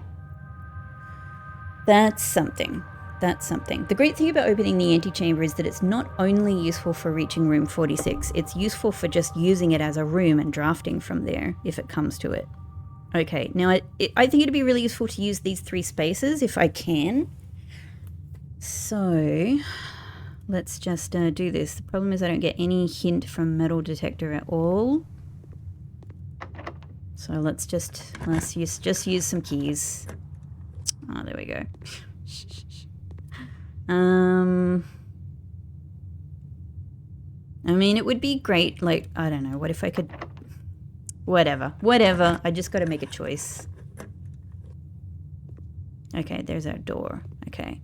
Speaker 1: That's something. That's something. The great thing about opening the antechamber is that it's not only useful for reaching room 46, it's useful for just using it as a room and drafting from there if it comes to it. Okay, now I think it'd be really useful to use these 3 spaces if I can. So let's just do this. The problem is I don't get any hint from metal detector at all. So let's just use some keys. Oh, there we go. I mean, it would be great, like, I don't know, what if I could... Whatever. I just got to make a choice. Okay, there's our door. Okay.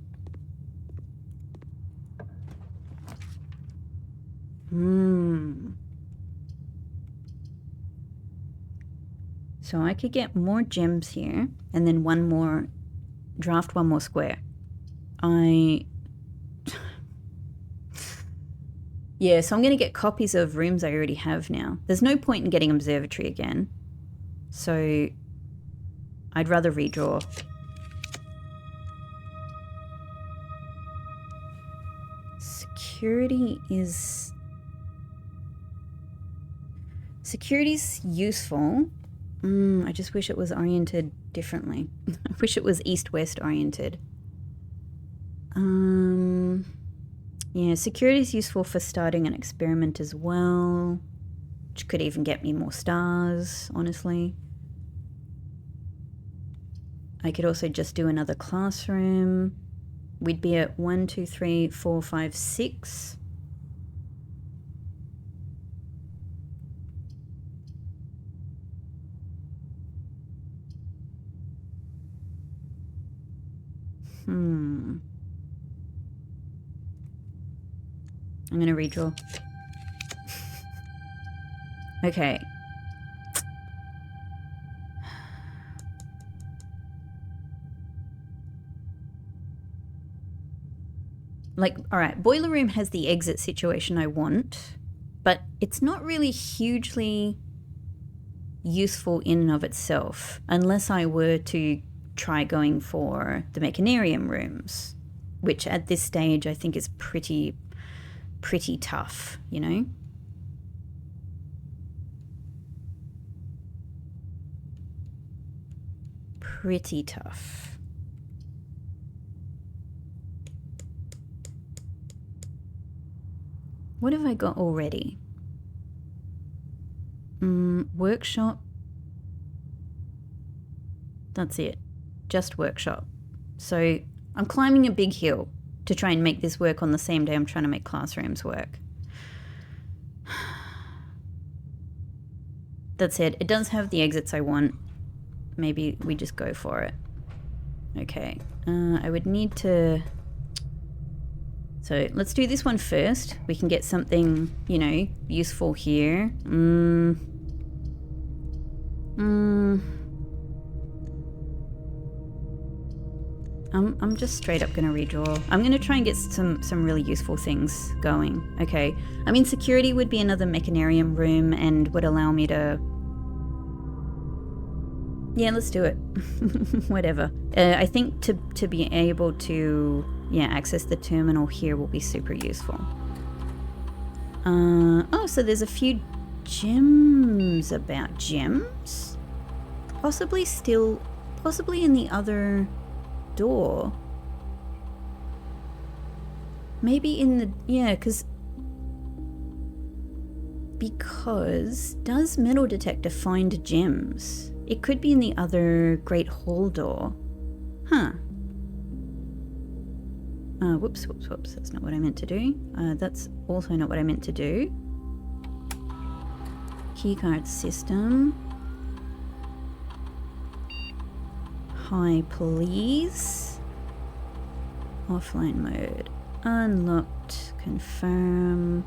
Speaker 1: So I could get more gems here and then draft one more square. Yeah, so I'm going to get copies of rooms I already have now. There's no point in getting observatory again. So I'd rather redraw. Security's useful. I just wish it was oriented differently. I wish it was east-west oriented. Yeah, security's useful for starting an experiment as well, which could even get me more stars, honestly. I could also just do another classroom. We'd be at 1, 2, 3, 4, 5, 6. I'm going to redraw. Okay. Like, alright, boiler room has the exit situation I want, but it's not really hugely useful in and of itself, unless I were to try going for the mechanarium rooms, which at this stage I think is pretty tough, you know? Pretty tough. What have I got already? Workshop. That's it. Just workshop. So I'm climbing a big hill to try and make this work on the same day I'm trying to make classrooms work. That said, it does have the exits I want. Maybe we just go for it. Okay. I would need to... So let's do this one first. We can get something, you know, useful here. I'm just straight up gonna redraw. I'm gonna try and get some really useful things going. Okay. I mean, security would be another mechanarium room and would allow me to... Yeah, let's do it. Whatever. I think to be able to, yeah, access the terminal here will be super useful. Oh, so there's a few gems about gems? Possibly in the other door. Maybe in the, yeah, because does metal detector find gems? It could be in the other Great Hall door. Huh. Whoops. That's not what I meant to do. That's also not what I meant to do. Keycard system. Hi, please. Offline mode. Unlocked. Confirm.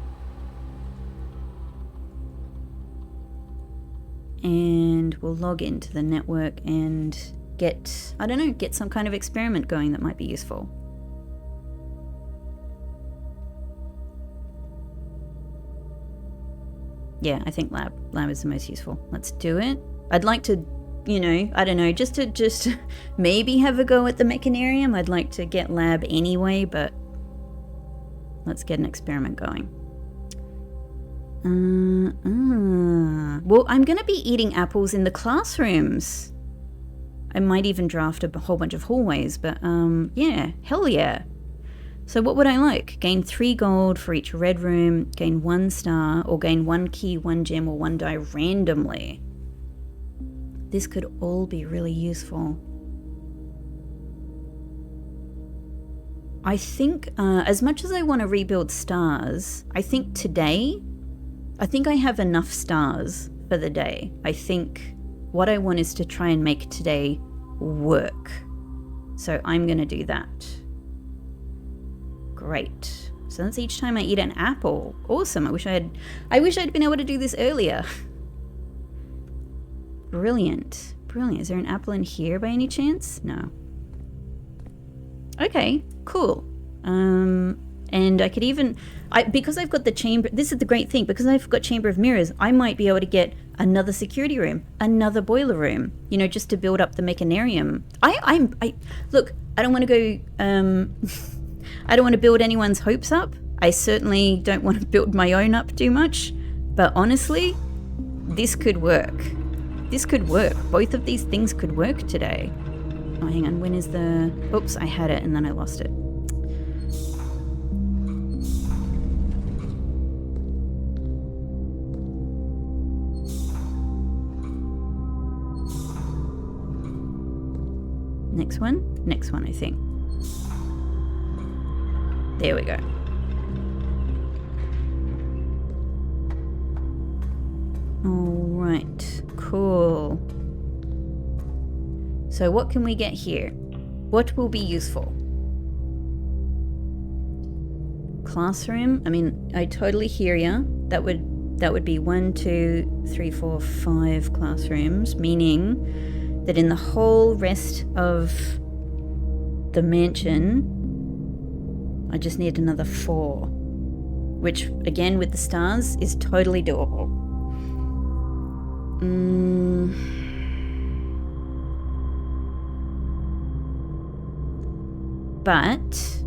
Speaker 1: And we'll log into the network and get, I don't know, get some kind of experiment going that might be useful. Yeah, I think lab is the most useful. Let's do it. I'd like to, you know, I don't know, just maybe have a go at the mechanarium. I'd like to get lab anyway, but let's get an experiment going. Well, I'm going to be eating apples in the classrooms. I might even draft a whole bunch of hallways, but yeah, hell yeah. So what would I like? Gain 3 gold for each red room, gain 1 star, or gain 1 key, 1 gem, or 1 die randomly. This could all be really useful. I think, as much as I want to rebuild stars, I think I have enough stars for the day. I think what I want is to try and make today work. So I'm going to do that. Great. So that's each time I eat an apple. Awesome. I wish I'd been able to do this earlier. Brilliant. Brilliant. Is there an apple in here by any chance? No. Okay, cool. And I could even, because I've got the chamber, this is the great thing, because I've got Chamber of Mirrors, I might be able to get another security room, another boiler room, you know, just to build up the mechanarium. Look, I don't want to go, I don't want to build anyone's hopes up. I certainly don't want to build my own up too much, but honestly, this could work. This could work. Both of these things could work today. Oh, hang on, when is the, oops, I had it and then I lost it. Next one, I think. There we go. All right, cool. So what can we get here? What will be useful? Classroom. I mean, I totally hear ya. That would be 1, 2, 3, 4, 5 classrooms, meaning that in the whole rest of the mansion, I just need another 4, which again with the stars is totally doable. But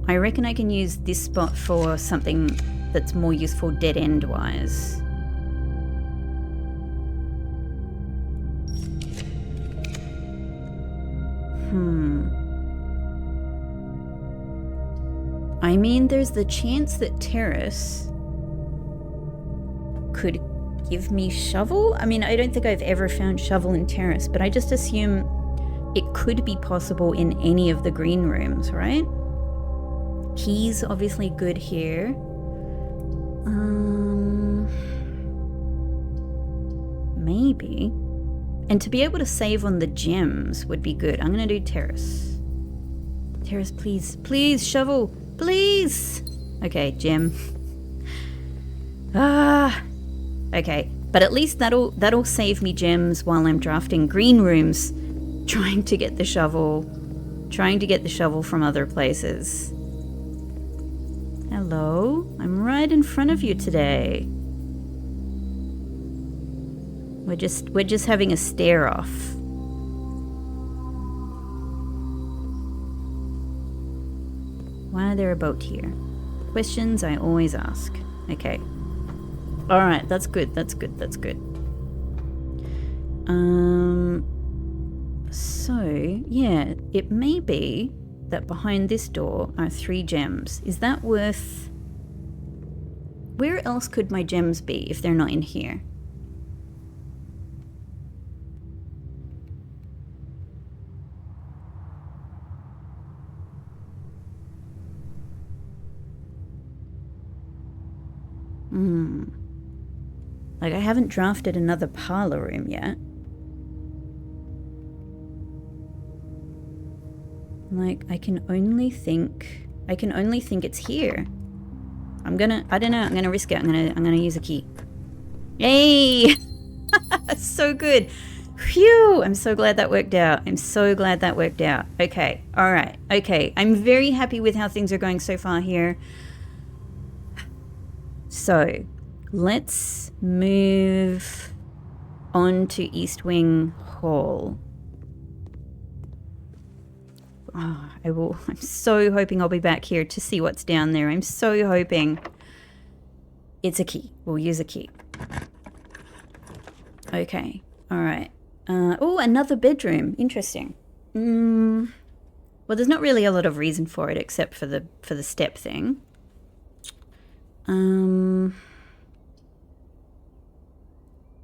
Speaker 1: I reckon I can use this spot for something that's more useful dead end wise. I mean, there's the chance that terrace could give me shovel. I mean, I don't think I've ever found shovel in terrace, but I just assume it could be possible in any of the green rooms, right? Keys obviously good here. Maybe. And to be able to save on the gems would be good. I'm gonna do terrace. Terrace, please. Please, shovel. Please. Okay, gem. Okay. But at least that'll save me gems while I'm drafting green rooms, trying to get the shovel from other places. Hello? I'm right in front of you today. We're just having a stare off. Why are there a boat here? Questions I always ask. Okay. Alright, that's good. So, yeah, it may be that behind this door are 3 gems. Is that worth... Where else could my gems be if they're not in here? Like, I haven't drafted another parlor room yet. Like, I can only think it's here. I don't know, I'm gonna risk it. I'm gonna use a key. Yay! So good. Phew! I'm so glad that worked out. Okay, alright, okay. I'm very happy with how things are going so far here. So, let's move on to East Wing Hall. Oh, I'm so hoping I'll be back here to see what's down there. I'm so hoping. It's a key. We'll use a key. Okay. All right. Oh, another bedroom. Interesting. Well, there's not really a lot of reason for it except for the step thing.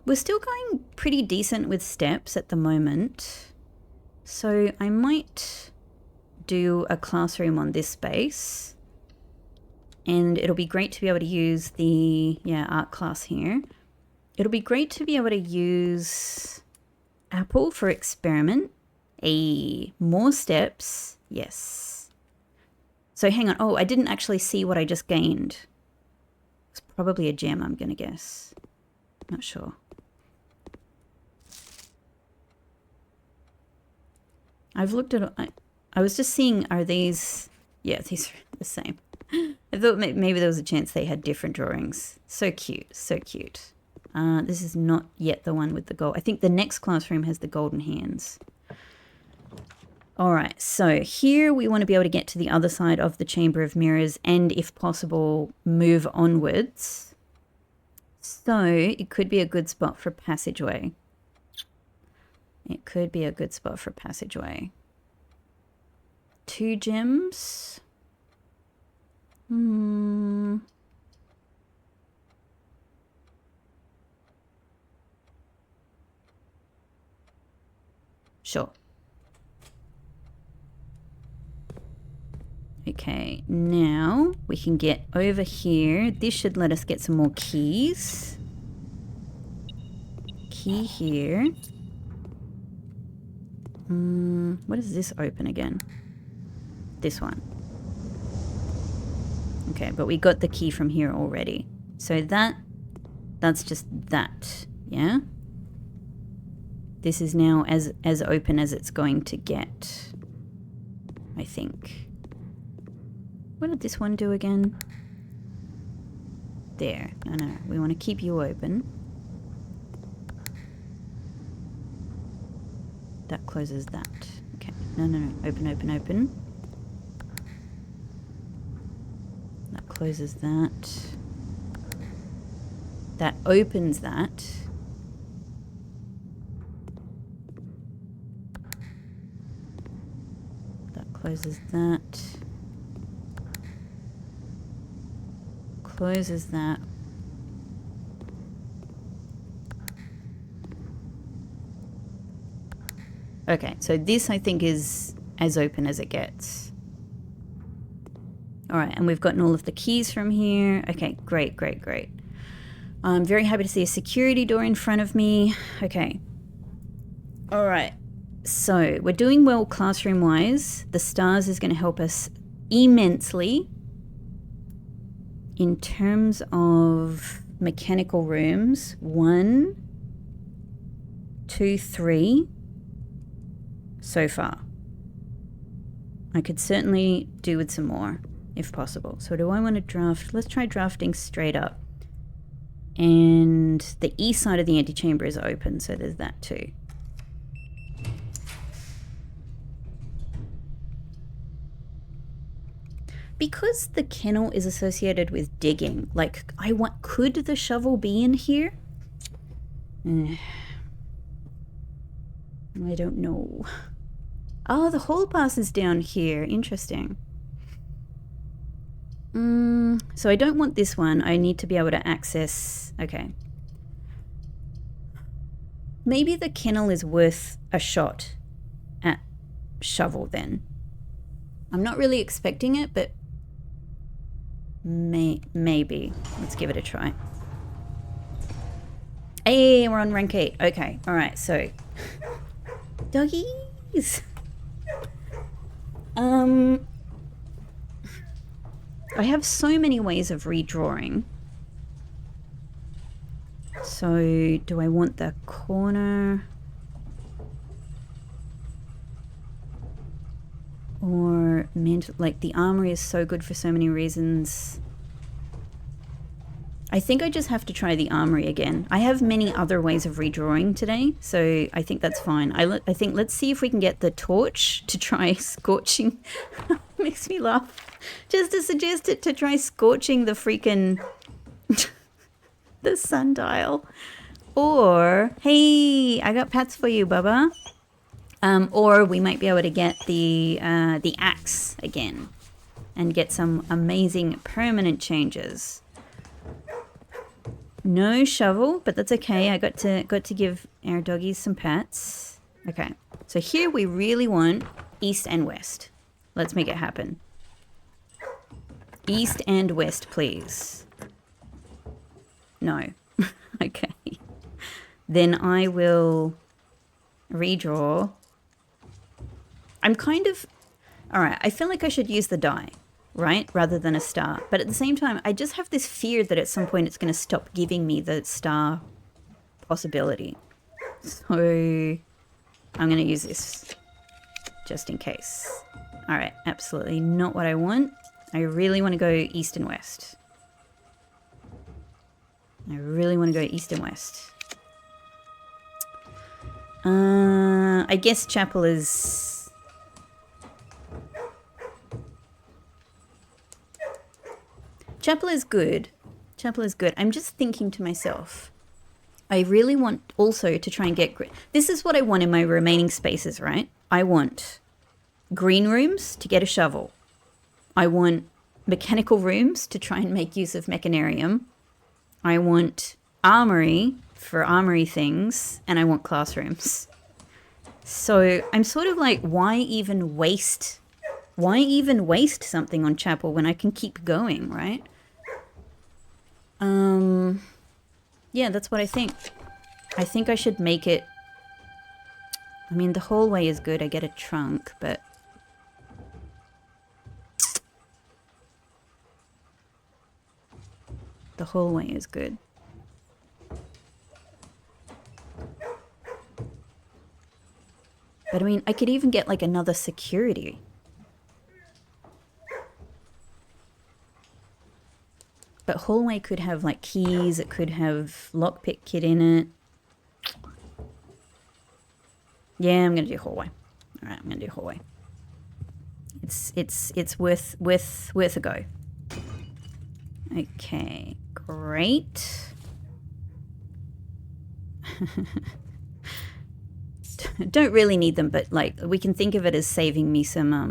Speaker 1: We're still going pretty decent with steps at the moment. So I might do a classroom on this space. And it'll be great to be able to use the, art class here. It'll be great to be able to use Apple for experiment. More steps. Yes. So hang on. Oh, I didn't actually see what I just gained. It's probably a gem, I'm going to guess. Not sure. I've looked at... I was just seeing, are these... Yeah, these are the same. I thought maybe there was a chance they had different drawings. So cute, so cute. This is not yet the one with the gold. I think the next classroom has the golden hands. All right, so here we want to be able to get to the other side of the Chamber of Mirrors and, if possible, move onwards. So it could be a good spot for passageway. It could be a good spot for passageway. 2 gems. Sure. Okay, now we can get over here. This should let us get some more keys. Key here. What does this open again? This one. Okay, but we got the key from here already. So that's just that, yeah? This is now as open as it's going to get, I think. What did this one do again? There. No, we want to keep you open. That closes that. Okay. No. Open. That closes that. That opens that. That closes that. Closes that. Okay, so this I think is as open as it gets. All right, and we've gotten all of the keys from here. Okay, great. I'm very happy to see a security door in front of me. Okay. All right, so we're doing well classroom-wise. The stars is going to help us immensely. In terms of mechanical rooms, 1, 2, 3 so far. I could certainly do with some more, if possible. So do I want to draft? Let's try drafting straight up. And the east side of the antechamber is open, so there's that too. Because the kennel is associated with digging, like, could the shovel be in here? I don't know. Oh, the hall pass is down here. Interesting. So I don't want this one. I need to be able to access... Okay. Maybe the kennel is worth a shot at shovel then. I'm not really expecting it, but... Maybe. Let's give it a try. Hey, we're on rank 8. Okay, alright, so... Doggies! I have so many ways of redrawing. So, do I want the corner? Or, like, the armory is so good for so many reasons. I think I just have to try the armory again. I have many other ways of redrawing today, so I think that's fine. I think let's see if we can get the torch to try scorching. Makes me laugh. Just to suggest it to try scorching the freaking the sundial. Or, hey, I got pats for you, Bubba. Or we might be able to get the axe again and get some amazing permanent changes. No shovel, but that's okay. I got to give our doggies some pats. Okay, so here we really want east and west. Let's make it happen. East and west, please. No. Okay. Then I will redraw. I'm kind of... Alright, I feel like I should use the die, right? Rather than a star. But at the same time, I just have this fear that at some point it's going to stop giving me the star possibility. So I'm going to use this. just in case. All right, absolutely not what I want. I really want to go east and west. I really want to go east and west. I guess chapel is... Chapel is good. Chapel is good. I'm just thinking to myself, I really want also to try and get... This is what I want in my remaining spaces, right? I want green rooms to get a shovel. I want mechanical rooms to try and make use of mechanarium. I want armory for armory things, and I want classrooms. So I'm sort of like, why even waste something on chapel when I can keep going, right? Yeah, that's what I think. I think I should make it... I mean, the hallway is good. I get a trunk, but... The hallway is good. But I mean, I could even get like another security. But hallway could have like keys, it could have lockpick kit in it. Yeah, I'm gonna do hallway. Alright, I'm gonna do hallway. It's worth a go. Okay, great. Don't really need them, but like we can think of it as saving me some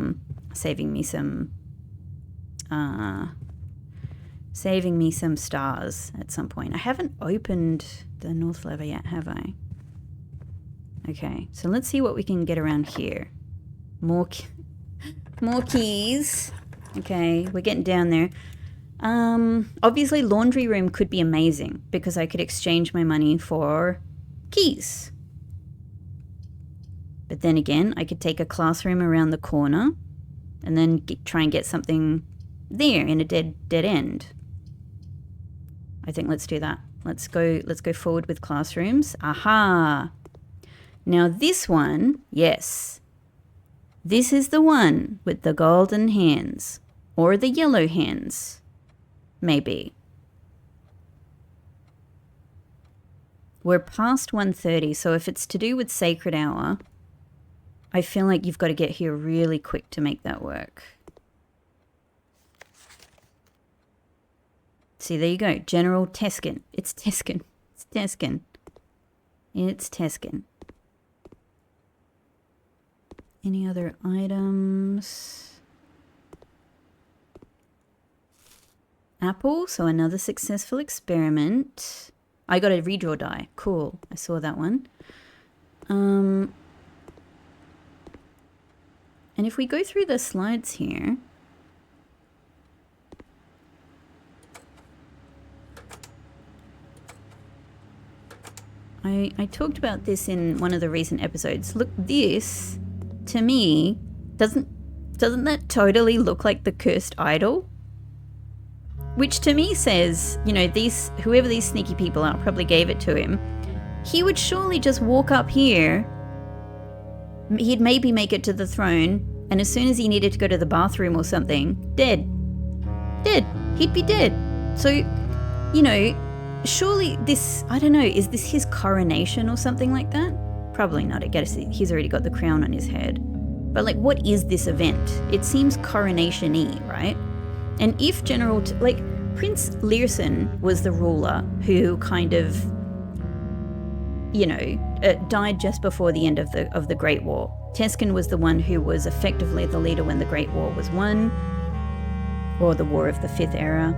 Speaker 1: stars at some point. I haven't opened the north lever yet, have I? Okay, so let's see what we can get around here. More keys. Okay, we're getting down there. Obviously laundry room could be amazing because I could exchange my money for keys. But then again, I could take a classroom around the corner and then try and get something there in a dead end. I think let's do that. Let's go forward with classrooms. Aha! Now this one, yes. This is the one with the golden hands. Or the yellow hands. Maybe. We're past 1:30, so if it's to do with sacred hour... I feel like you've got to get here really quick to make that work. See, there you go. General Teskin. It's Teskin. It's Teskin. It's Teskin. Any other items? Apple. So another successful experiment. I got a redraw die. Cool. I saw that one. And if we go through the slides here, I talked about this in one of the recent episodes. Look, this, to me, doesn't that totally look like the cursed idol? Which to me says, you know, whoever these sneaky people are probably gave it to him. He would surely just walk up here. He'd maybe make it to the throne, and as soon as he needed to go to the bathroom or something, dead. He'd be dead. So, you know, surely this, I don't know, is this his coronation or something like that? Probably not. I guess he's already got the crown on his head. But like, what is this event? It seems coronation-y, right? And if Prince Learson was the ruler who kind of, you know, died just before the end of the Great War. Teskin was the one who was effectively the leader when the Great War was won, or the War of the Fifth Era.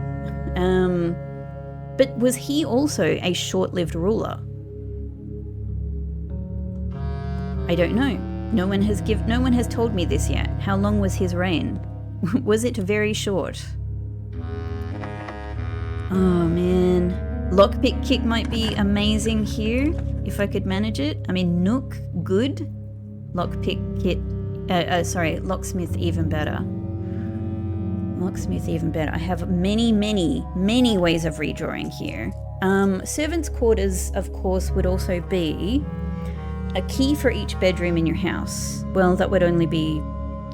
Speaker 1: But was he also a short-lived ruler? I don't know. No one has told me this yet. How long was his reign? Was it very short? Oh man. Lockpick kick might be amazing here if I could manage it. I mean, Nook, good. Lockpick kit, locksmith even better. Locksmith even better. I have many ways of redrawing here. Servants' quarters, of course, would also be a key for each bedroom in your house. Well, that would only be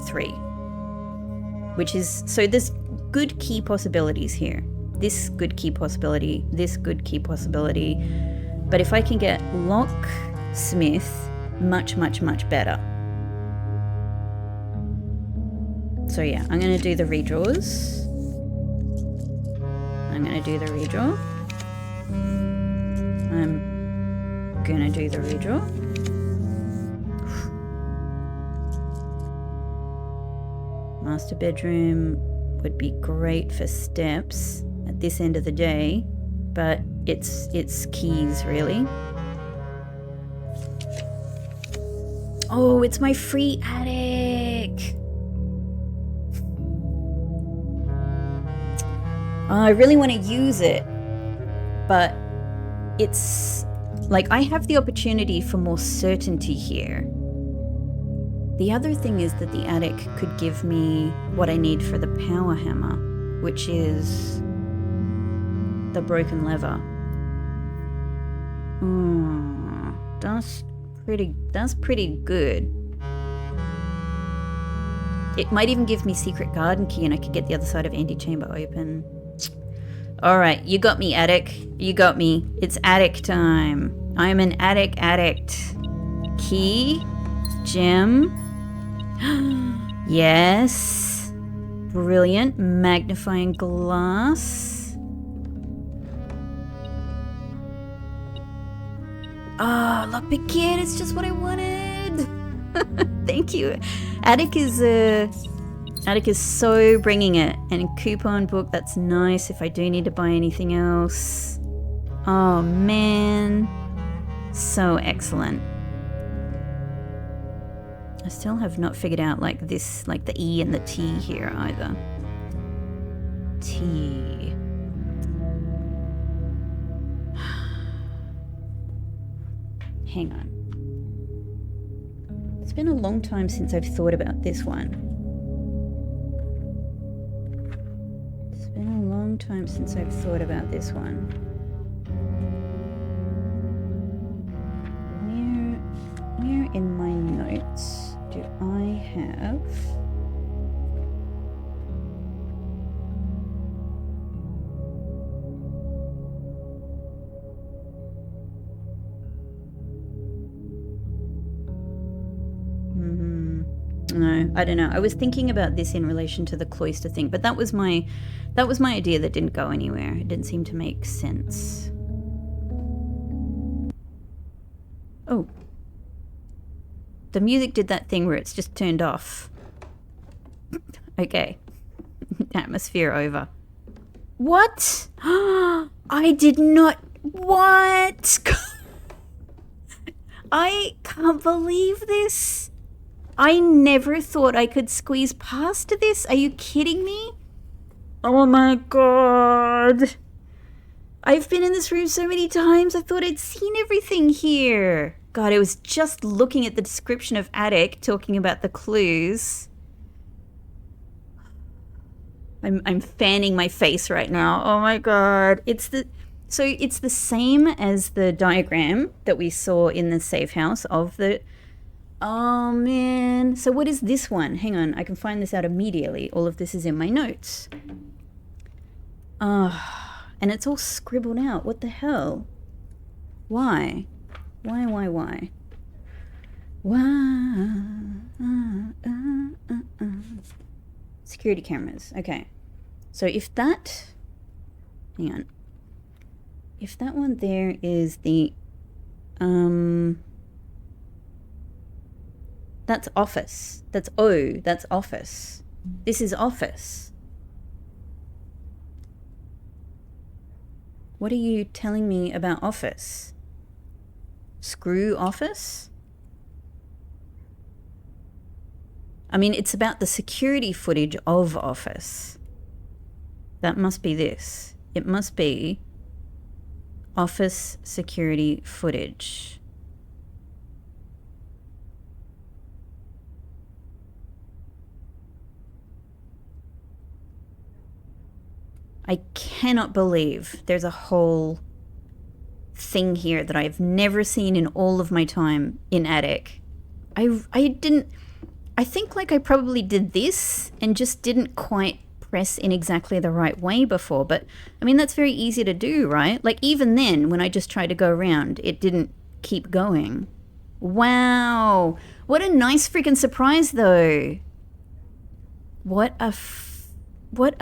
Speaker 1: 3. Which is, so there's good key possibilities here. This good key possibility, this good key possibility. But if I can get locksmith, much, much, much better. So yeah, I'm going to do the redraws. I'm going to do the redraw. I'm going to do the redraw. Master bedroom would be great for steps at this end of the day, but it's keys really. Oh, it's my free attic. I really want to use it, but it's like I have the opportunity for more certainty here. The other thing is that the attic could give me what I need for the power hammer, which is the broken lever. That's pretty good. It might even give me secret garden key and I could get the other side of antechamber open. Alright, you got me, attic. You got me. It's attic time. I'm an attic addict. Key. Gem. Yes. Brilliant. Magnifying glass. Oh, lockpick kit. It's just what I wanted. Thank you. Attic is so bringing it. And coupon book, that's nice if I do need to buy anything else. Oh man, so excellent. I still have not figured out like this, like the E and the T here either. T. Hang on. It's been a long time since I've thought about this one. Time since I've thought about this one. Where in my notes do I have No, I don't know. I was thinking about this in relation to the cloister thing, but that was my idea that didn't go anywhere. It didn't seem to make sense. Oh. The music did that thing where it's just turned off. Okay. Atmosphere over. What? I did not... What? I can't believe this. I never thought I could squeeze past this. Are you kidding me? Oh my god. I've been in this room so many times. I thought I'd seen everything here. God, I was just looking at the description of attic, talking about the clues. I'm fanning my face right now. Oh my god. It's the same as the diagram that we saw in the safe house of the... Oh man. So what is this one? Hang on, I can find this out immediately. All of this is in my notes. And it's all scribbled out. What the hell? Why? Why? Security cameras. Okay. So if that... Hang on. If that one there is the... That's office. That's O. That's office. This is office. What are you telling me about office? Screw office? I mean, it's about the security footage of office. That must be this. It must be office security footage. I cannot believe there's a whole thing here that I've never seen in all of my time in attic. I think like I probably did this and just didn't quite press in exactly the right way before, but I mean that's very easy to do, right? Like even then when I just tried to go around, it didn't keep going. Wow, what a nice freaking surprise though. What a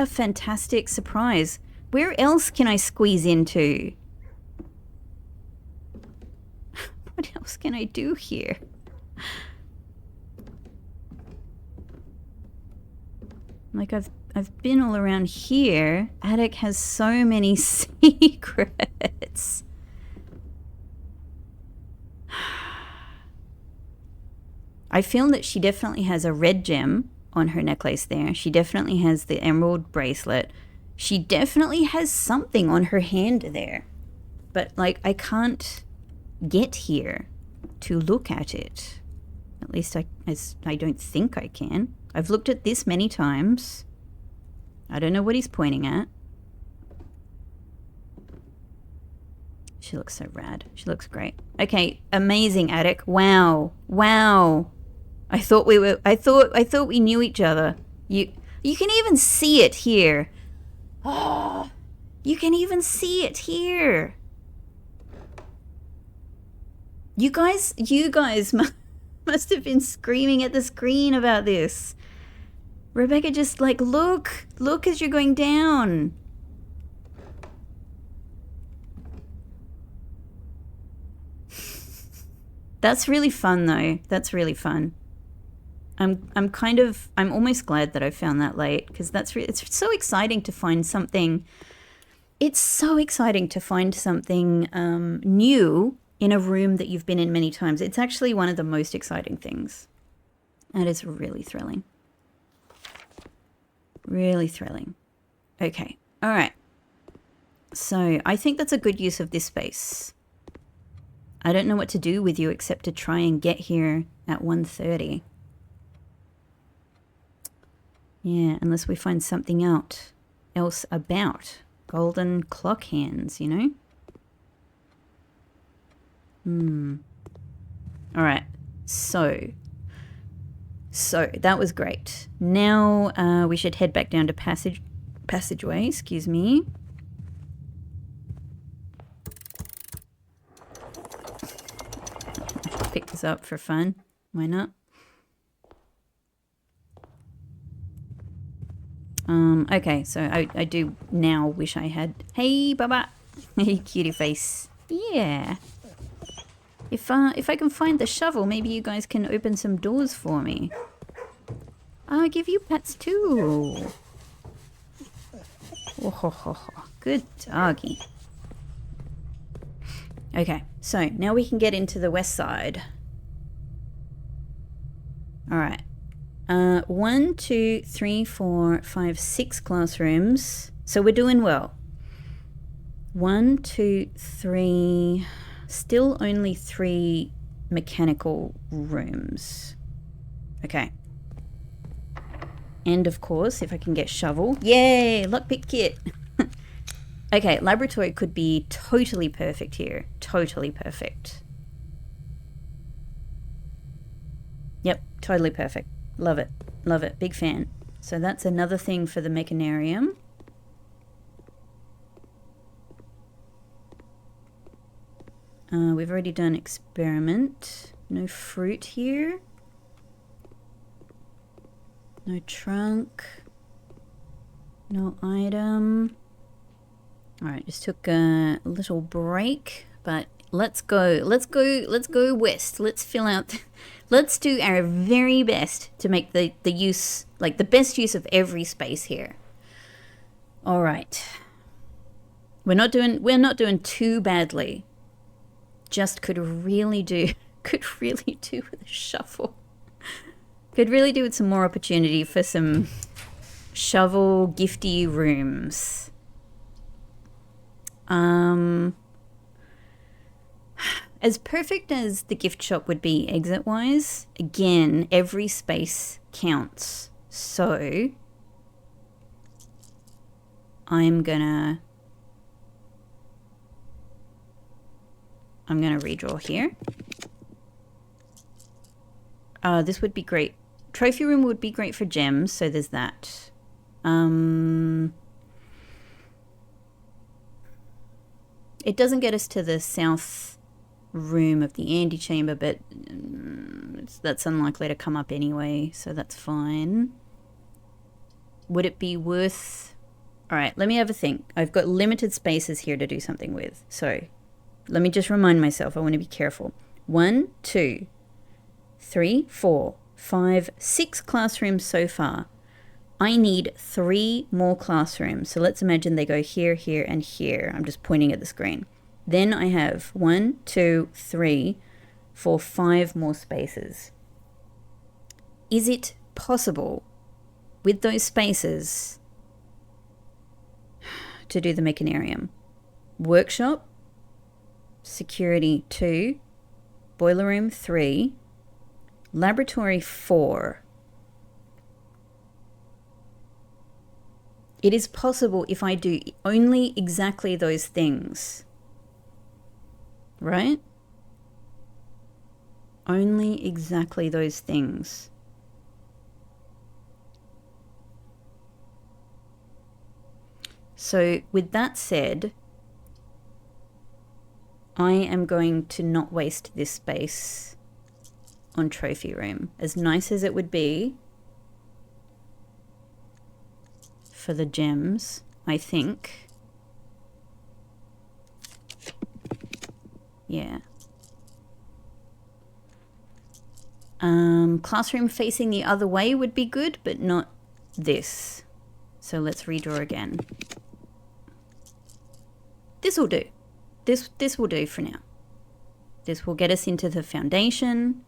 Speaker 1: fantastic surprise. Where else can I squeeze into? What else can I do here? Like I've been all around here. Attic has so many secrets. I feel that she definitely has a red gem on her necklace there. She definitely has the emerald bracelet. She definitely has something on her hand there. But like I can't get here to look at it. At least I don't think I can. I've looked at this many times. I don't know what he's pointing at. She looks so rad. She looks great. Okay, amazing attic. Wow. Wow. I thought we knew each other. You can even see it here. Oh, you can even see it here. You guys must have been screaming at the screen about this. Rebecca, just like, look as you're going down. That's really fun though. That's really fun. I'm almost glad that I found that late because it's so exciting to find something. It's so exciting to find something new in a room that you've been in many times. It's actually one of the most exciting things. And it's really thrilling. Really thrilling. Okay. All right. So I think that's a good use of this space. I don't know what to do with you except to try and get here at 1:30. Yeah, unless we find something else about. Golden clock hands, you know? All right. So that was great. Now we should head back down to passageway, excuse me. Pick this up for fun. Why not? Okay, so I do now wish I had... Hey, Baba! Hey, cutie face. Yeah. If I can find the shovel, maybe you guys can open some doors for me. I'll give you pets too. Oh, good doggy. Okay, so now we can get into the west side. All right. 1, 2, 3, 4, 5, 6 classrooms. So we're doing well. 1, 2, 3... Still only 3 mechanical rooms. Okay. And of course, if I can get shovel. Yay! Lockpick kit! Okay, laboratory could be totally perfect here. Totally perfect. Yep, totally perfect. Love it. Love it. Big fan. So that's another thing for the mechanarium. We've already done experiment. No fruit here. No trunk. No item. Alright, just took a little break, but let's go west. Let's fill out, let's do our very best to make the use, like the best use of every space here. Alright. We're not doing too badly. Just could really do with a shuffle. Could really do with some more opportunity for some shovel gifty rooms. As perfect as the gift shop would be exit wise, again, every space counts. So I'm gonna I'm going to redraw here. This would be great. Trophy room would be great for gems, so there's that. It doesn't get us to the south room of the antechamber, but that's unlikely to come up anyway, so that's fine. Would it be worth... Alright, let me have a think. I've got limited spaces here to do something with, so let me just remind myself. I want to be careful. 1, 2, 3, 4, 5, 6 classrooms so far. I need 3 more classrooms. So let's imagine they go here, here, and here. I'm just pointing at the screen. Then I have 1, 2, 3, 4, 5 more spaces. Is it possible with those spaces to do the mechanarium? Workshop, security 2, boiler room 3, laboratory 4. It is possible if I do only exactly those things, right? Only exactly those things. So with that said, I am going to not waste this space on trophy room. As nice as it would be for the gems, I think. Yeah. Classroom facing the other way would be good, but not this. So let's redraw again. This will do. This will do for now. This will get us into the foundation.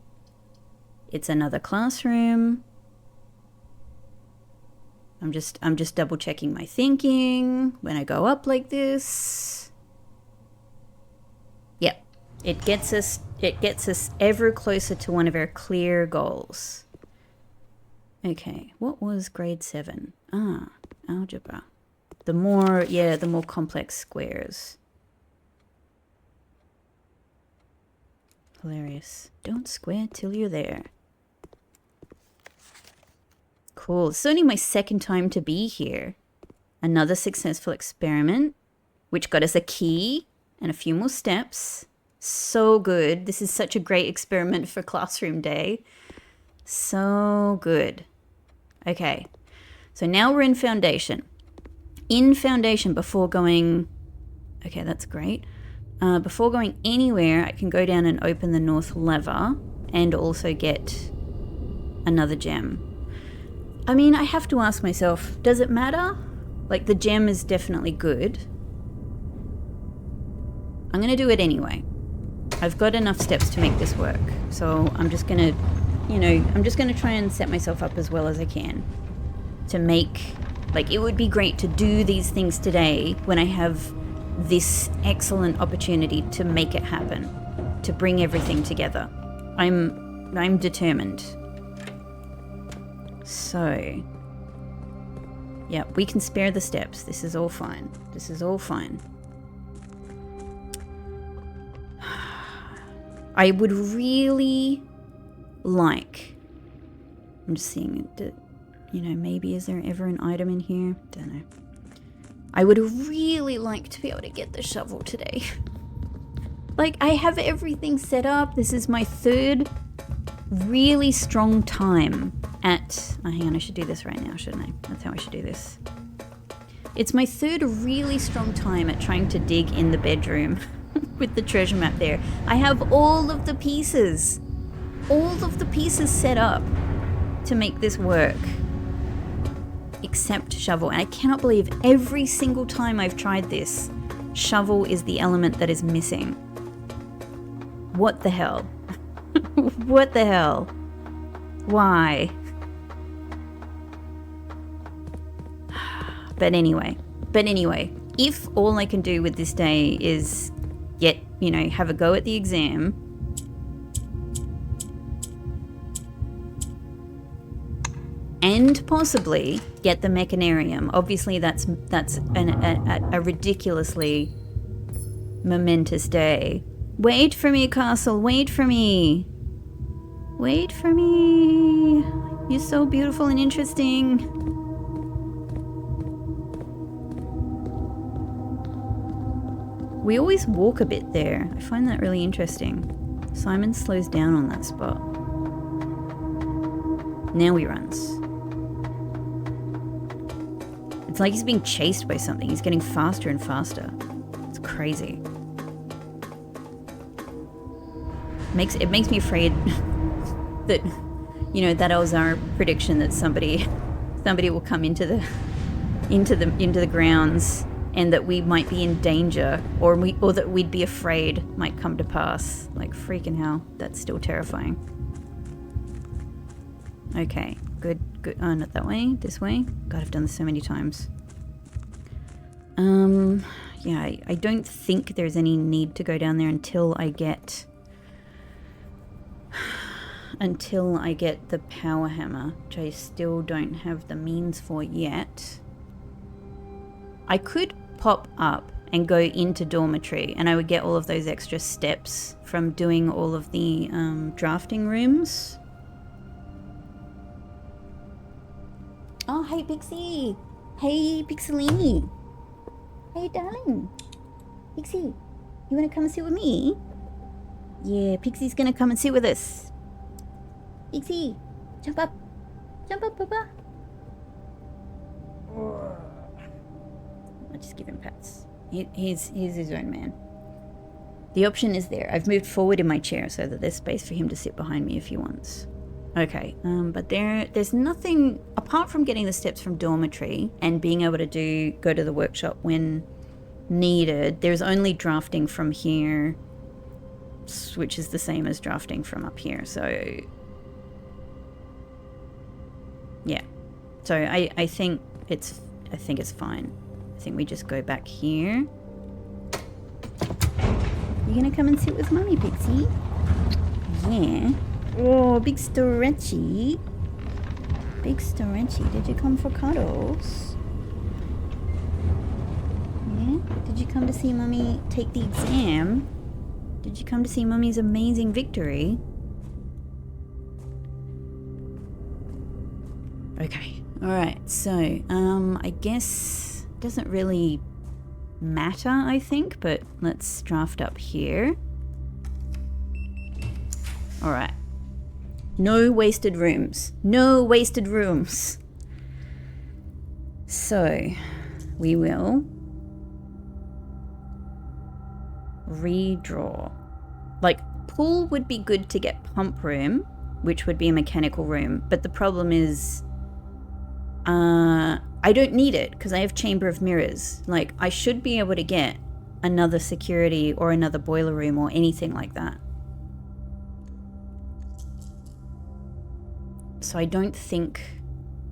Speaker 1: It's another classroom. I'm just double checking my thinking when I go up like this. Yep. It gets us ever closer to one of our clear goals. Okay, what was grade 7? Algebra. The more complex squares. Hilarious. Don't square till you're there. Cool. It's only my second time to be here. Another successful experiment, which got us a key and a few more steps. So good. This is such a great experiment for classroom day. So good. Okay. So now we're in foundation. In foundation, before going... Okay, that's great. Before going anywhere, I can go down and open the north lever and also get another gem. I mean, I have to ask myself, does it matter? Like, the gem is definitely good. I'm going to do it anyway. I've got enough steps to make this work. So I'm just going to, I'm just going to try and set myself up as well as I can to make, like, it would be great to do these things today when I have this excellent opportunity to make it happen, to bring everything together. I'm determined. So, yeah, we can spare the steps. This is all fine. This is all fine. I would really like... I'm just seeing, maybe is there ever an item in here? Don't know. I would really like to be able to get the shovel today. Like, I have everything set up. This is my third really strong time at... Oh, hang on, I should do this right now, shouldn't I? That's how I should do this. It's my third really strong time at trying to dig in the bedroom with the treasure map there. I have all of the pieces set up to make this work. Except shovel. And I cannot believe every single time I've tried this, shovel is the element that is missing. What the hell? What the hell? Why? But anyway, if all I can do with this day is get, have a go at the exam, and possibly get the mechanarium. Obviously, that's a ridiculously momentous day. Wait for me, castle. Wait for me. Wait for me. You're so beautiful and interesting. We always walk a bit there. I find that really interesting. Simon slows down on that spot. Now he runs. It's like he's being chased by something. He's getting faster and faster. It's crazy. It makes me afraid that, you know, that was our prediction that somebody will come into the grounds and that we might be in danger, or that we'd be afraid might come to pass. Like, freaking hell, that's still terrifying. Okay, good. Oh, not that way, this way. God, I've done this so many times. Yeah, I don't think there's any need to go down there until I get the power hammer, which I still don't have the means for yet. I could pop up and go into dormitory, and I would get all of those extra steps from doing all of the drafting rooms. Oh, hey Pixie! Hey Pixelini! Hey darling! Pixie, you wanna come and sit with me? Yeah, Pixie's gonna come and sit with us. Pixie, jump up! Jump up, Papa! I'll just give him pats. He's his own man. The option is there. I've moved forward in my chair so that there's space for him to sit behind me if he wants. Okay, but there's nothing apart from getting the steps from dormitory and being able to go to the workshop when needed. There's only drafting from here, which is the same as drafting from up here. So yeah, so I think it's fine. I think we just go back here. You gonna come and sit with Mummy, Pixie? Yeah. Oh, big stretchy. Big stretchy. Did you come for cuddles? Yeah? Did you come to see Mummy take the exam? Did you come to see Mummy's amazing victory? Okay. Alright, so, I guess it doesn't really matter, I think, but let's draft up here. Alright. No wasted rooms. No wasted rooms. So, we will redraw. Like, pool would be good to get pump room, which would be a mechanical room, but the problem is I don't need it because I have Chamber of Mirrors. Like, I should be able to get another security or another boiler room or anything like that. So I don't think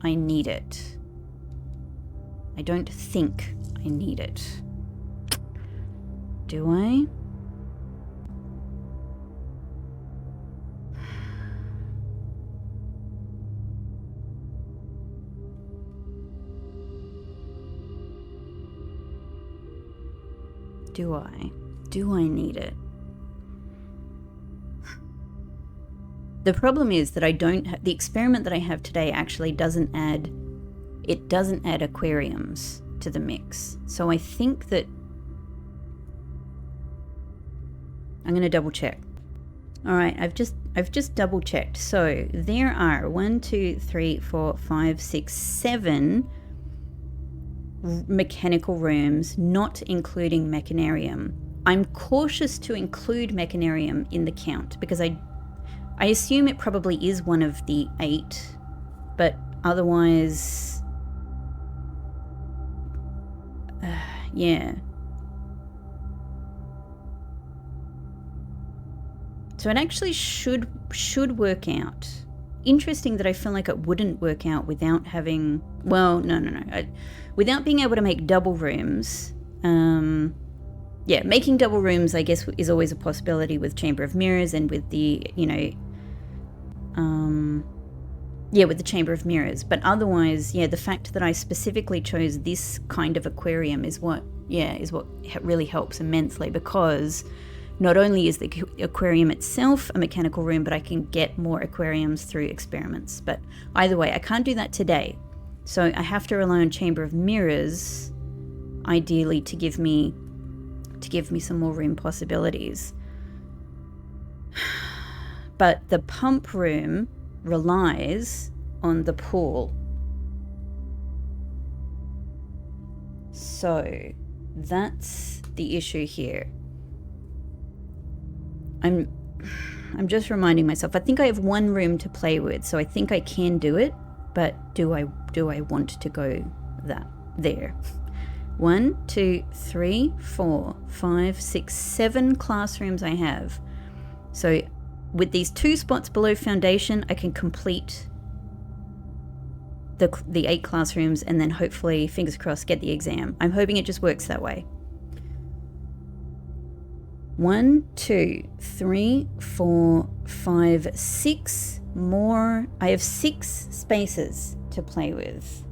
Speaker 1: I need it. I don't think I need it. Do I? Do I? Do I need it? The problem is that I don't the experiment that I have today actually doesn't add aquariums to the mix. So I think that I'm going to double check. All right, I've just double checked. So there are 1, 2, 3, 4, 5, 6, 7 mechanical rooms, not including mechanarium. I'm cautious to include mechanarium in the count because I assume it probably is one of the 8, but otherwise, yeah. So it actually should work out. Interesting that I feel like it wouldn't work out without having, well, no. Without being able to make double rooms, yeah, making double rooms, I guess, is always a possibility with Chamber of Mirrors and with the, you know, yeah, with the Chamber of Mirrors. But otherwise, yeah, the fact that I specifically chose this kind of aquarium is what really helps immensely, because not only is the aquarium itself a mechanical room, but I can get more aquariums through experiments. But either way, I can't do that today. So I have to rely on Chamber of Mirrors, ideally, to give me some more room possibilities. But the pump room relies on the pool. So that's the issue here. I'm just reminding myself, I think I have one room to play with, so I think I can do it, but do I want to go there? 1, 2, 3, 4, 5, 6, 7 classrooms I have. So with these 2 spots below foundation, I can complete the 8 classrooms and then hopefully, fingers crossed, get the exam. I'm hoping it just works that way. 1, 2, 3, 4, 5, 6 more. I have 6 spaces to play with.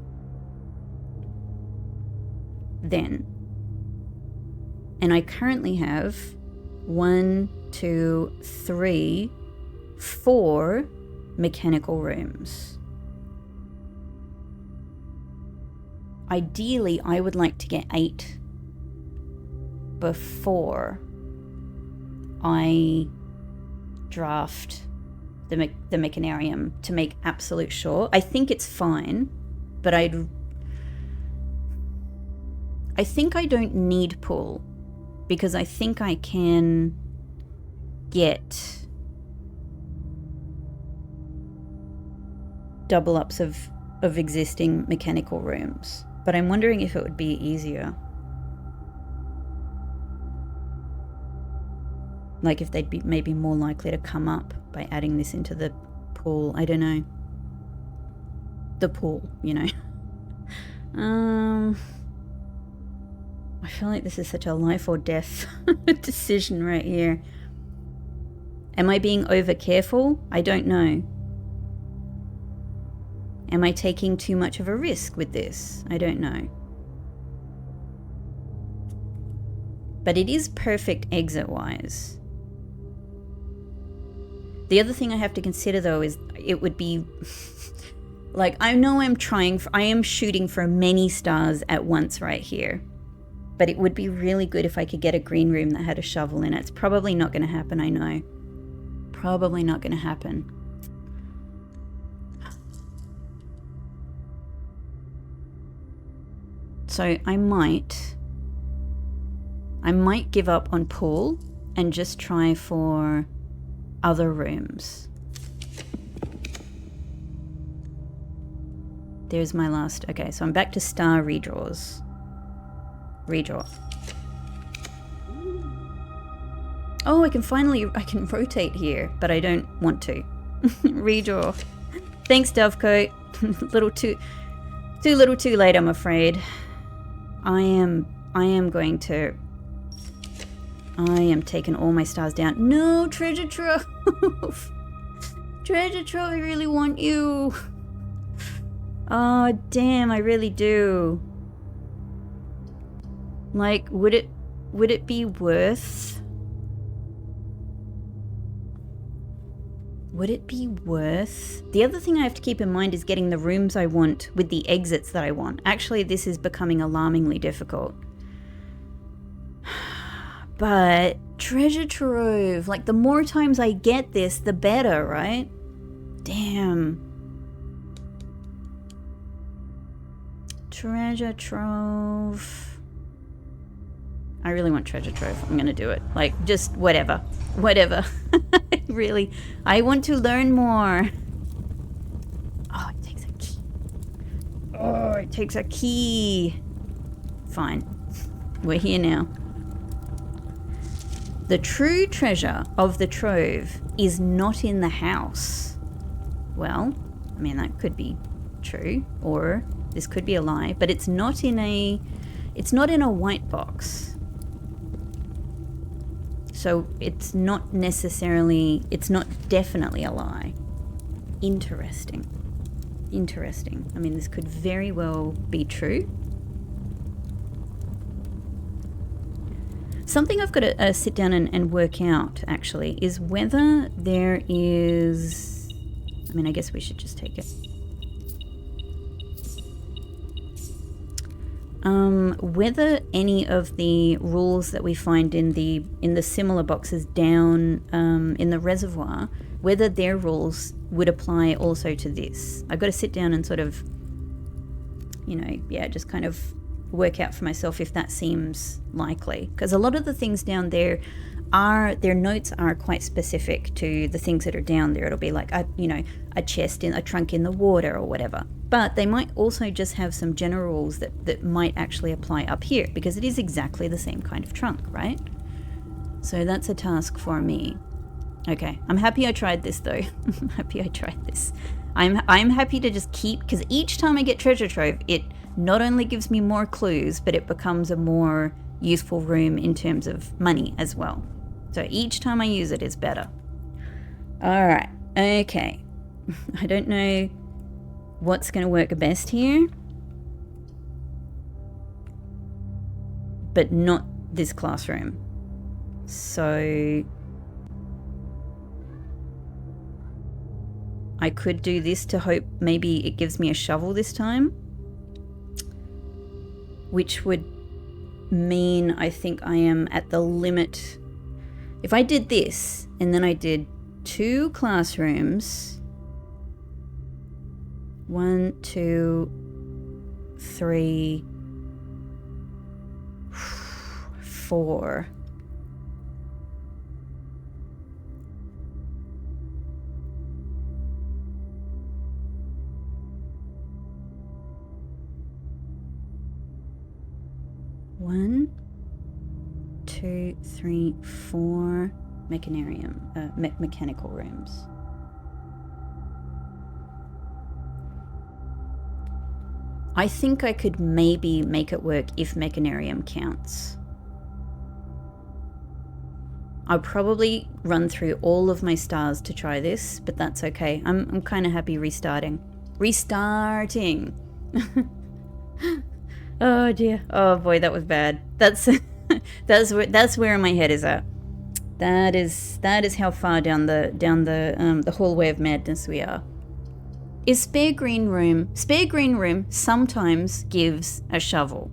Speaker 1: Then. And I currently have 1, 2, 3, 4 mechanical rooms. Ideally, I would like to get 8 before I draft the mechanarium to make absolute sure. I think it's fine, but I think I don't need pool because I think I can get double ups of existing mechanical rooms. But I'm wondering if it would be easier. Like if they'd be maybe more likely to come up by adding this into the pool. I don't know. The pool, you know. I feel like this is such a life or death decision right here. Am I being over careful? I don't know. Am I taking too much of a risk with this? I don't know. But it is perfect exit-wise. The other thing I have to consider though is it would be like, I know I am shooting for many stars at once right here. But it would be really good if I could get a green room that had a shovel in it. It's probably not going to happen, I know. Probably not going to happen. So I might give up on pool and just try for other rooms. There's my last. Okay, so I'm back to star redraws. Redraw. Oh, I can rotate here, but I don't want to. Redraw. Thanks, Dovecoat. Too little too late, I'm afraid. I am taking all my stars down. No, treasure trove. Treasure trove, I really want you. Oh, damn, I really do. Like, would it be worth? Would it be worth? The other thing I have to keep in mind is getting the rooms I want with the exits that I want. Actually, this is becoming alarmingly difficult. But treasure trove, like the more times I get this, the better, right? Damn. Treasure trove. I really want treasure trove. I'm gonna do it. Like, just whatever. Whatever. I want to learn more. Oh, it takes a key. Oh, it takes a key. Fine. We're here now. The true treasure of the trove is not in the house. Well, I mean, that could be true, or this could be a lie, but it's not in a white box. So it's not definitely a lie. Interesting. I mean, this could very well be true. Something I've got to sit down and work out, actually, is whether there is... I mean, I guess we should just take it. Whether any of the rules that we find in the similar boxes down in the reservoir, whether their rules would apply also to this. I've got to sit down and sort of, you know, yeah, just kind of work out for myself if that seems likely. Because a lot of the things down there their notes are quite specific to the things that are down there. It'll be like, a chest in a trunk in the water or whatever. But they might also just have some general rules that might actually apply up here, because it is exactly the same kind of trunk, right? So that's a task for me. Okay, I'm happy I tried this though. I'm happy I tried this. I'm happy to just keep, because each time I get treasure trove, it not only gives me more clues, but it becomes a more useful room in terms of money as well. So each time I use it is better. All right, okay. I don't know what's going to work best here, but not this classroom. So I could do this to hope maybe it gives me a shovel this time, which would mean I think I am at the limit. If I did this and then I did 2 classrooms, 1, 2, 3, 4. One, 2, 3, 4 mechanical rooms. I think I could maybe make it work if mechanarium counts. I'll probably run through all of my stars to try this, but that's okay. I'm kind of happy restarting. Oh dear. Oh boy, that was bad. That's where my head is at. That is how far down the hallway of madness we are. Is spare green room sometimes gives a shovel.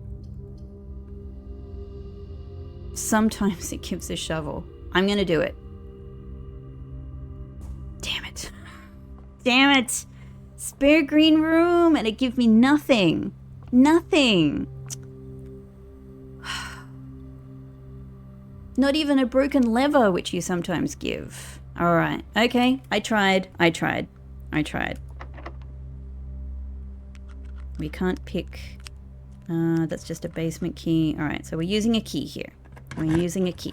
Speaker 1: Sometimes it gives a shovel. I'm gonna do it. Damn it. Damn it. Spare green room and it gives me nothing. Nothing. Not even a broken lever, which you sometimes give. All right. Okay. I tried. We can't pick. That's just a basement key. All right. So we're using a key here. We're using a key.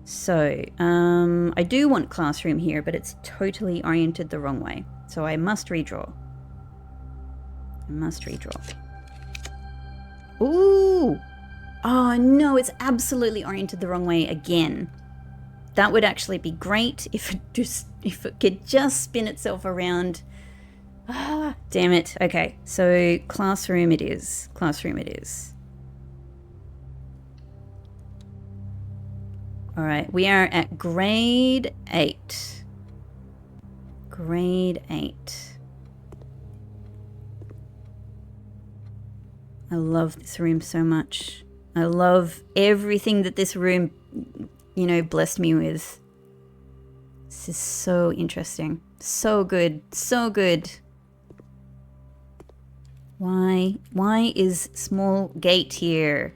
Speaker 1: So I do want classroom here, but it's totally oriented the wrong way. So I must redraw. Ooh. Oh no, it's absolutely oriented the wrong way again. That would actually be great if it could just spin itself around. Ah, damn it. Okay, so classroom it is. All right, we are at grade 8. Grade 8. I love this room so much. I love everything that this room, blessed me with. This is so interesting. So good. So good. Why is small gate here?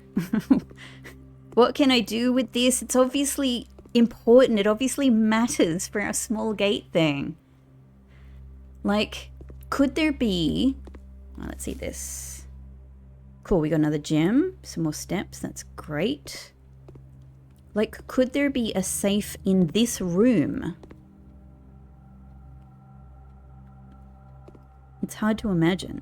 Speaker 1: What can I do with this? It's obviously important. It obviously matters for our small gate thing. Like, could there be... Oh, let's see this. Cool, we got another gem. Some more steps. That's great. Like, could there be a safe in this room? It's hard to imagine.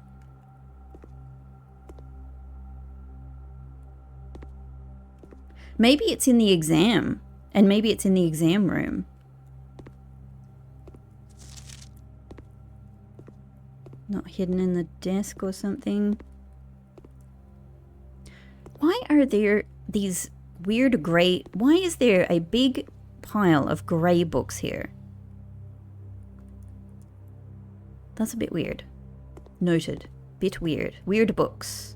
Speaker 1: Maybe it's in the exam, and maybe it's in the exam room. Not hidden in the desk or something. Why are there these weird grey... Why is there a big pile of grey books here? That's a bit weird. Noted. Bit weird. Weird books.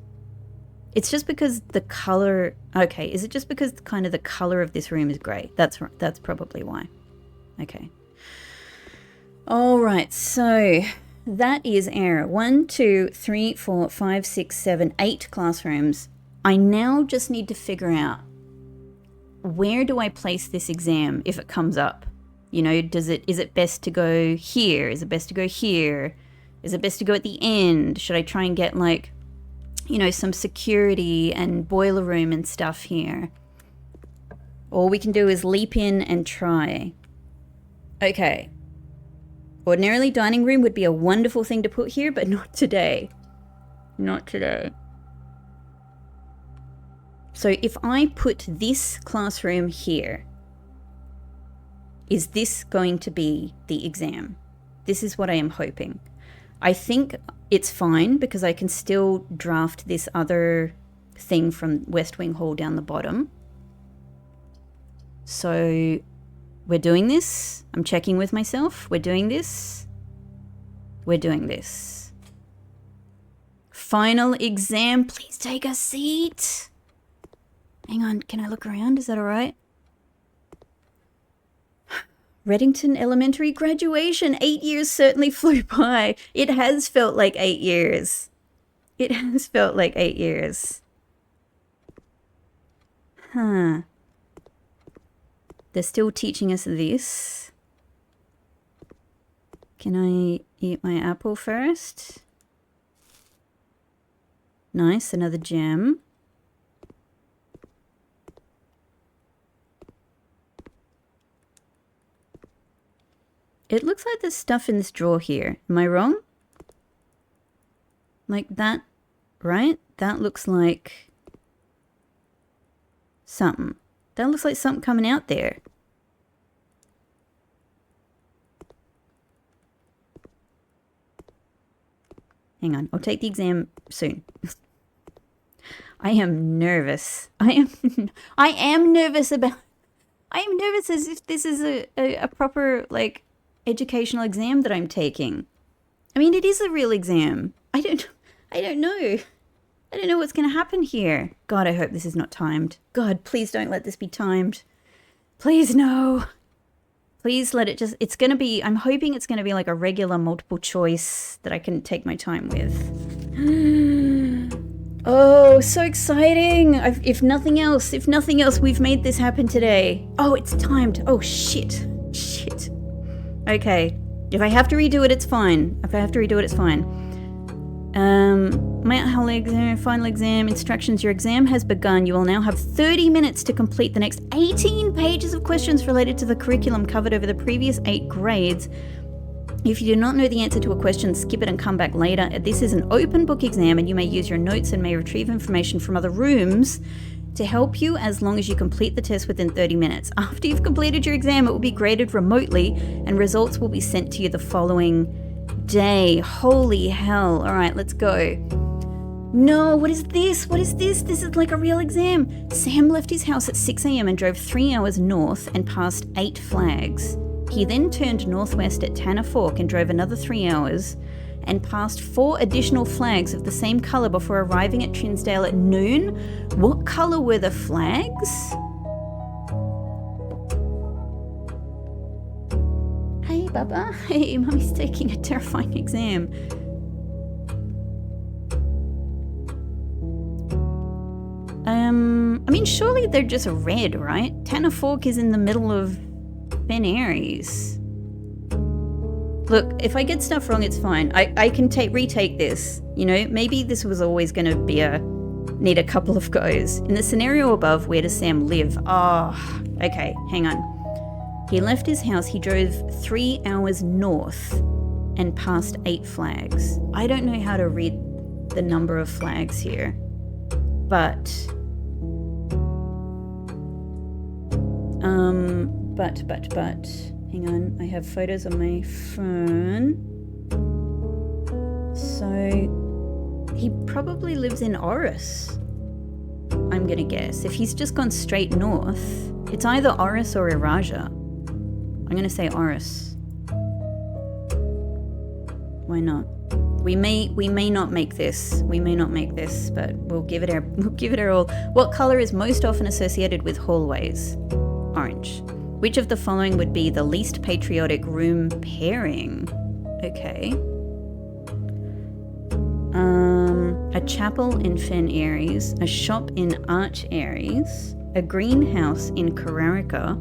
Speaker 1: It's just because the colour... Okay, is it just because kind of the colour of this room is grey? That's probably why. Okay. Alright, so that is our 1, 2, 3, 4, 5, 6, 7, 8 classrooms. I now just need to figure out, where do I place this exam if it comes up? You know, is it best to go here? Is it best to go here? Is it best to go at the end? Should I try and get, like, you know, some security and boiler room and stuff here? All we can do is leap in and try. Okay. Ordinarily, dining room would be a wonderful thing to put here, but not today. Not today. So if I put this classroom here, is this going to be the exam? This is what I am hoping. I think it's fine because I can still draft this other thing from West Wing Hall down the bottom. So we're doing this. I'm checking with myself. We're doing this. We're doing this. Final exam. Please take a seat. Hang on. Can I look around? Is that all right? Reddington Elementary graduation. 8 years certainly flew by. It has felt like 8 years. It has felt like 8 years. Huh. They're still teaching us this. Can I eat my apple first? Nice, another gem. It looks like there's stuff in this drawer here. Am I wrong? Like that, right? That looks like something. That looks like something coming out there. Hang on, I'll take the exam soon. I am nervous. I am nervous as if this is a proper, like, educational exam that I'm taking. I mean, it is a real exam. I don't know. I don't know what's going to happen here. God, I hope this is not timed. God, please don't let this be timed. Please, no. Please let it just... It's going to be... I'm hoping it's going to be like a regular multiple choice that I can take my time with. Oh, so exciting. If nothing else, we've made this happen today. Oh, it's timed. Oh, shit. Shit. Okay. If I have to redo it, it's fine. Mount Holly exam, final exam, instructions. Your exam has begun. You will now have 30 minutes to complete the next 18 pages of questions related to the curriculum covered over the previous 8 grades. If you do not know the answer to a question, skip it and come back later. This is an open book exam and you may use your notes and may retrieve information from other rooms to help you as long as you complete the test within 30 minutes. After you've completed your exam, it will be graded remotely and results will be sent to you the following day. Holy hell. All right, let's go. No, what is this? What is this? This is like a real exam. Sam left his house at 6 a.m. and drove 3 hours north and passed 8 flags. He then turned northwest at Tanner Fork and drove another 3 hours and passed 4 additional flags of the same colour before arriving at Trinsdale at noon. What colour were the flags? Hey, Baba. Hey, Mummy's taking a terrifying exam. I mean, surely they're just red, right? Tanner Fork is in the middle of Ben Aries. Look, if I get stuff wrong, it's fine. I can retake this. You know, maybe this was always going to be need a couple of goes. In the scenario above, where does Sam live? Oh, okay, hang on. He left his house, he drove 3 hours north and passed 8 flags. I don't know how to read the number of flags here, but hang on, I have photos on my phone. So he probably lives in Oris. I'm gonna guess. If he's just gone straight north, it's either Oris or Iraja. I'm gonna say Oris. Why not? We may not make this. We may not make this, but we'll give it our all. What color is most often associated with hallways? Orange. Which of the following would be the least patriotic room pairing? Okay. A chapel in Fen Aries, a shop in Arch Aries, a greenhouse in Kararika,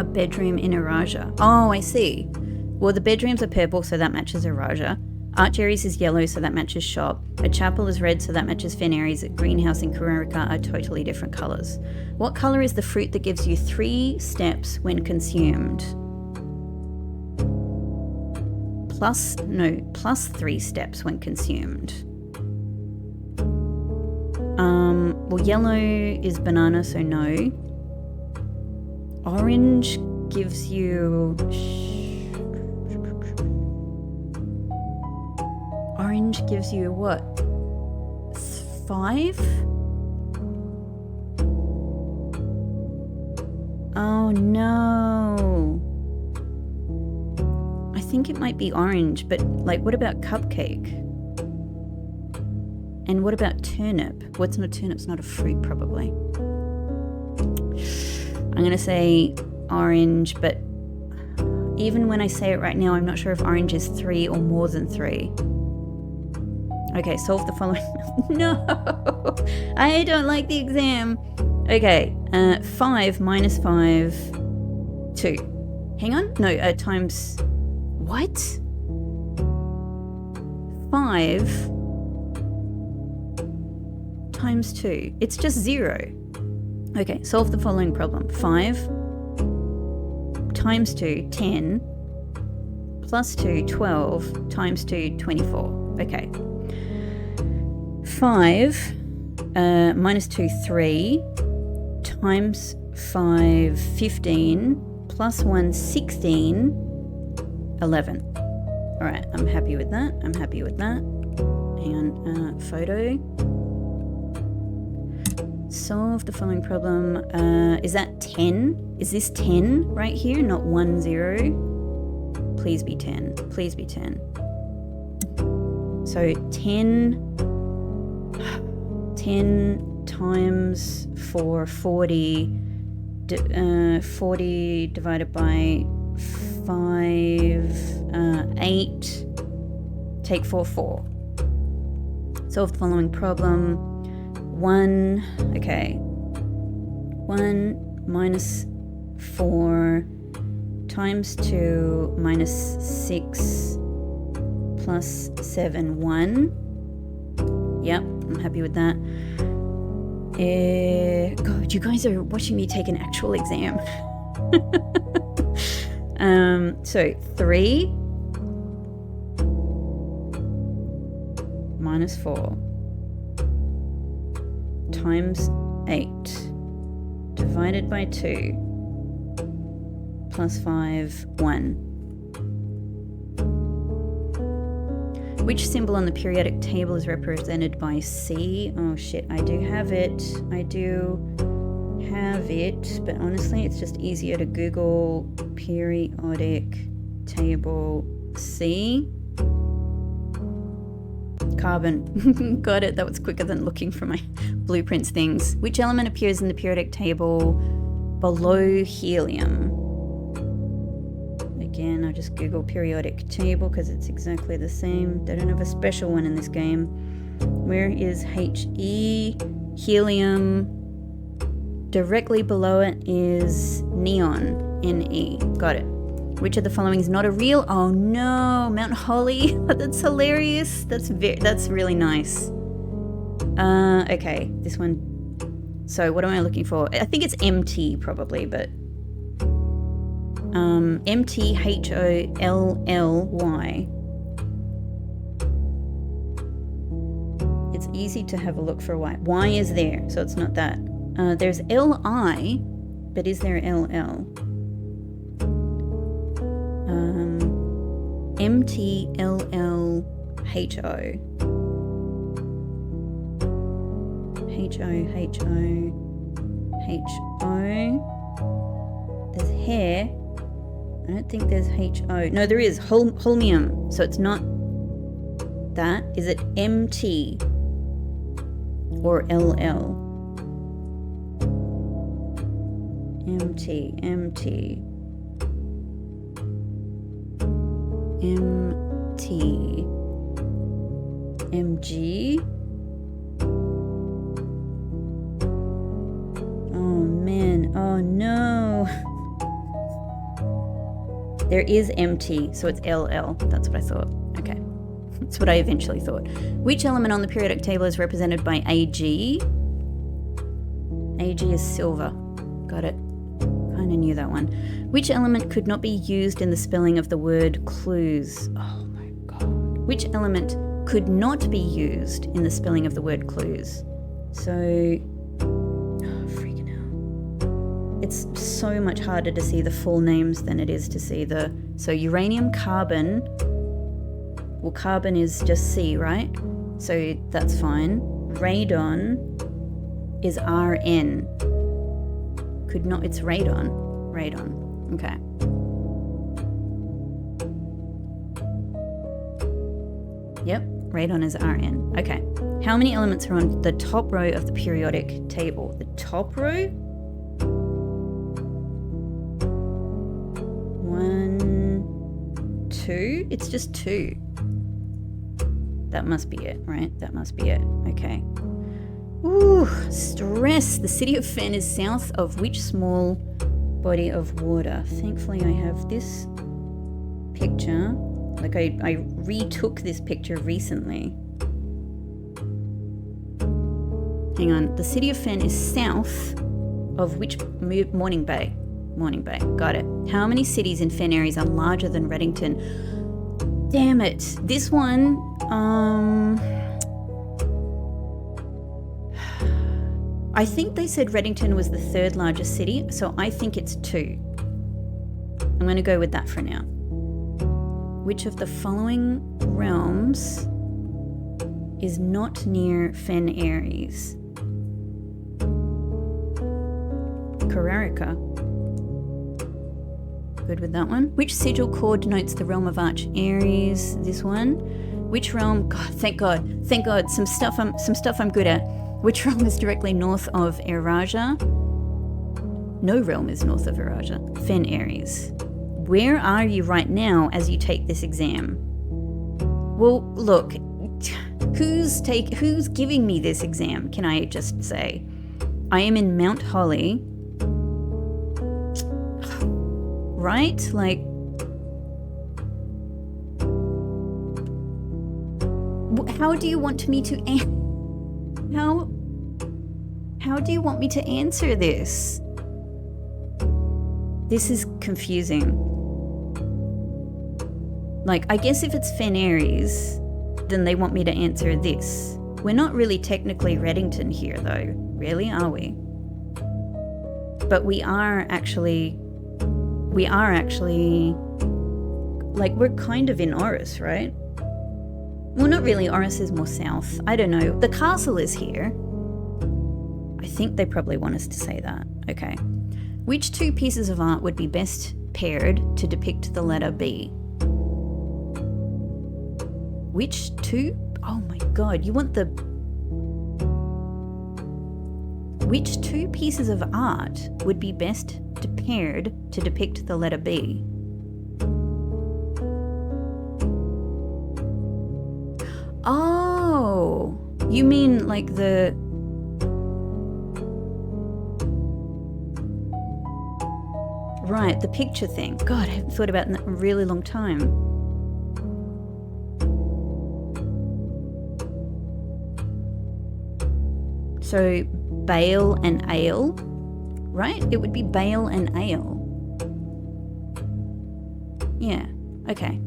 Speaker 1: a bedroom in Iraja. Oh, I see. Well, the bedrooms are purple, so that matches Iraja. Arch Aries is yellow, so that matches shop. A chapel is red, so that matches Fen Aries. A greenhouse and Kararika are totally different colours. What colour is the fruit that gives you 3 steps when consumed? Plus 3 steps when consumed. Well, yellow is banana, so no. Orange gives you... Orange gives you what? 5? Oh no. I think it might be orange, but like, what about cupcake? And what about turnip? What's not turnip's not a fruit, probably. I'm gonna say orange, but even when I say it right now, I'm not sure if orange is 3 or more than 3. Okay, solve the following. No, I don't like the exam. Okay, 5 minus 5, 2. Hang on, no, times, what? 5 times 2, it's just 0. Okay, solve the following problem. 5 times 2, 10, plus 2, 12, times 2, 24. Okay. 5 minus 2, 3, times 5, 15, plus 1, 16, 11. All right, I'm happy with that. I'm happy with that. Hang on, photo. Solve the following problem. Is that 10? Is this 10 right here? Not 1, 0. Please be 10. Please be 10. So 10 times 4, 40. 40 divided by 5, 8. Take 4, 4. Solve the following problem. 1, okay. 1 minus 4 times 2 minus 6 plus 7, 1. Yep, I'm happy with that. God, you guys are watching me take an actual exam. So 3 minus 4 times 8 divided by 2 plus 5, 1. Which symbol on the periodic table is represented by C? Oh shit, I do have it. I do have it, but honestly it's just easier to Google periodic table C. Carbon. Got it. That was quicker than looking for my blueprints things. Which element appears in the periodic table below helium? Again, I'll just Google periodic table because it's exactly the same. They don't have a special one in this game. Where is He? Helium. Directly below it is neon. Ne. Got it. Which of the following is not a real? Oh no, Mount Holly. That's hilarious. That's really nice. Okay, this one. So what am I looking for? I think it's MT probably, but MTHOLLY. It's easy to have a look for Y. Y is there, so it's not that. There's LI, but is there LL? MTLLHO. H-O. There's hair. I don't think there's H-O. No, there is. Holmium. So it's not that. Is it M-T or L-L? M-T. M-T. M-T. M-G. Oh, man. Oh, no. There is MT, so it's LL. That's what I thought. Okay. That's what I eventually thought. Which element on the periodic table is represented by AG? AG is silver. Got it. Kind of knew that one. Which element could not be used in the spelling of the word clues? Oh my god. Which element could not be used in the spelling of the word clues? So, freaking hell. It's so much harder to see the full names than it is to see the... So uranium, carbon. Well, carbon is just C, right? So that's fine. Radon is RN. Could not... It's radon. Radon. Okay. Yep, radon is Rn. Okay. How many elements are on the top row of the periodic table? The top row? 1, 2. It's just 2. That must be it, right? That must be it. Okay. Ooh, stress. The city of Fen is south of which small body of water? Thankfully, I have this picture. Like I retook this picture recently. Hang on. The city of Fen is south of which Morning Bay? Morning Bay. Got it. How many cities in Fen Areas are larger than Reddington? Damn it. This one, I think they said Reddington was the 3rd largest city, so I think it's 2. I'm going to go with that for now. Which of the following realms is not near Fen Aries? Kararika. Good with that one. Which sigil core denotes the realm of Arch Aries? This one. Which realm? God, thank God. Thank God. Some stuff I'm good at. Which realm is directly north of Eraja? No realm is north of Eraja. Fen Aries. Where are you right now as you take this exam? Well, look, who's giving me this exam? Can I just say? I am in Mount Holly. Right? Like, how do you want me to how do you want me to answer this? This is confusing. Like, I guess if it's Fen Aries, then they want me to answer this. We're not really technically Reddington here, though. Really, are we? But we are actually, like, we're kind of in Oris, right? Well, not really. Oris is more south. I don't know. The castle is here. I think they probably want us to say that. Okay. Which 2 pieces of art would be best paired to depict the letter B? Which 2? Oh my god, you want the... Which 2 pieces of art would be best paired to depict the letter B? Oh, you mean like the... Right, the picture thing. God, I haven't thought about it in a really long time. So, bale and ale, right? It would be bale and ale. Yeah, okay.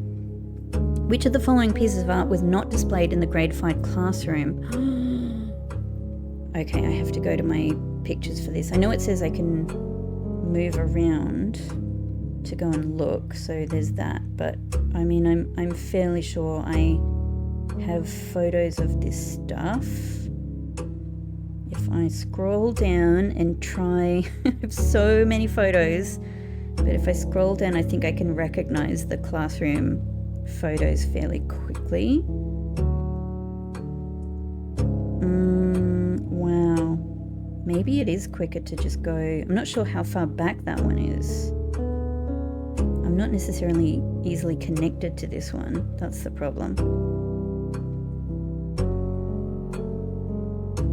Speaker 1: Which of the following pieces of art was not displayed in the grade 5 classroom? Okay, I have to go to my pictures for this. I know it says I can move around to go and look, so there's that, but I mean, I'm fairly sure I have photos of this stuff. If if I scroll down and try, I have so many photos, but if I scroll down, I think I can recognize the classroom photos fairly quickly. Wow. Maybe it is quicker to just go. I'm not sure how far back that one is. I'm not necessarily easily connected to this one. That's the problem.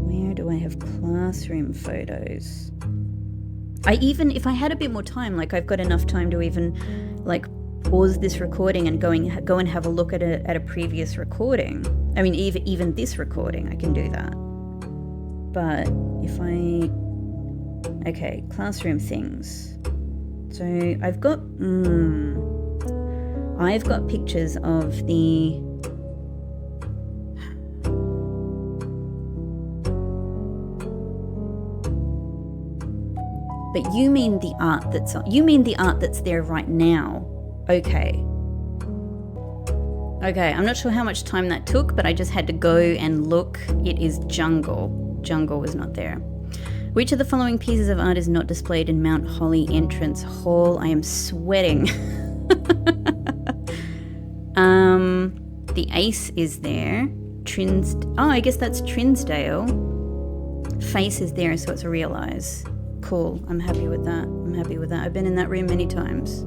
Speaker 1: Where do I have classroom photos? If I had a bit more time, like I've got enough time to even like pause this recording and go and have a look at a previous recording. I mean, even this recording, I can do that. But if okay, classroom things. So I've got pictures of the But you mean the art that's there right now. Okay. Okay, I'm not sure how much time that took, but I just had to go and look. It is jungle. Jungle was not there. Which of the following pieces of art is not displayed in Mount Holly Entrance Hall? I am sweating. The ace is there. I guess that's Trinsdale. Face is there, so it's a real eyes. Cool, I'm happy with that. I've been in that room many times.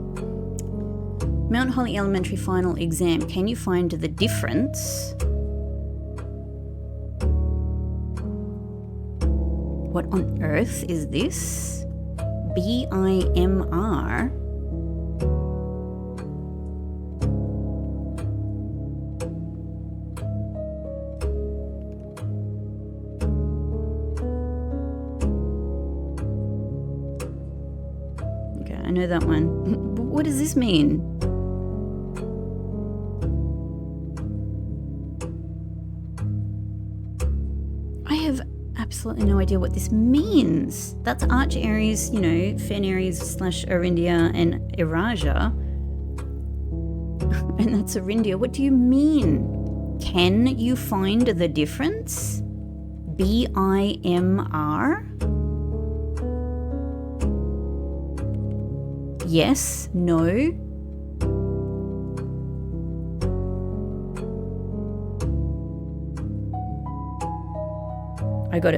Speaker 1: Mount Holly Elementary Final Exam. Can you find the difference? What on earth is this? BIMR? Okay, I know that one. What does this mean? I have absolutely no idea what this means. That's Arch Aries, Fen Aries / Arindia and Iraja. And that's Arindia. What do you mean? Can you find the difference? BIMR? Yes? No?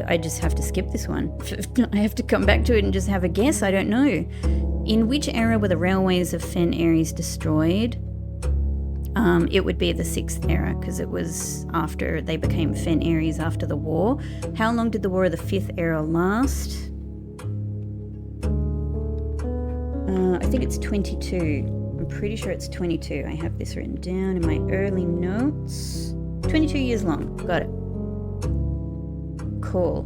Speaker 1: I just have to skip this one. I have to come back to it and just have a guess. I don't know. In which era were the railways of Fen Aries destroyed? It would be the 6th era, because it was after they became Fen Aries after the war. How long did the War of the 5th era last? I think it's 22. I'm pretty sure it's 22. I have this written down in my early notes. 22 years long. Got it. Cool.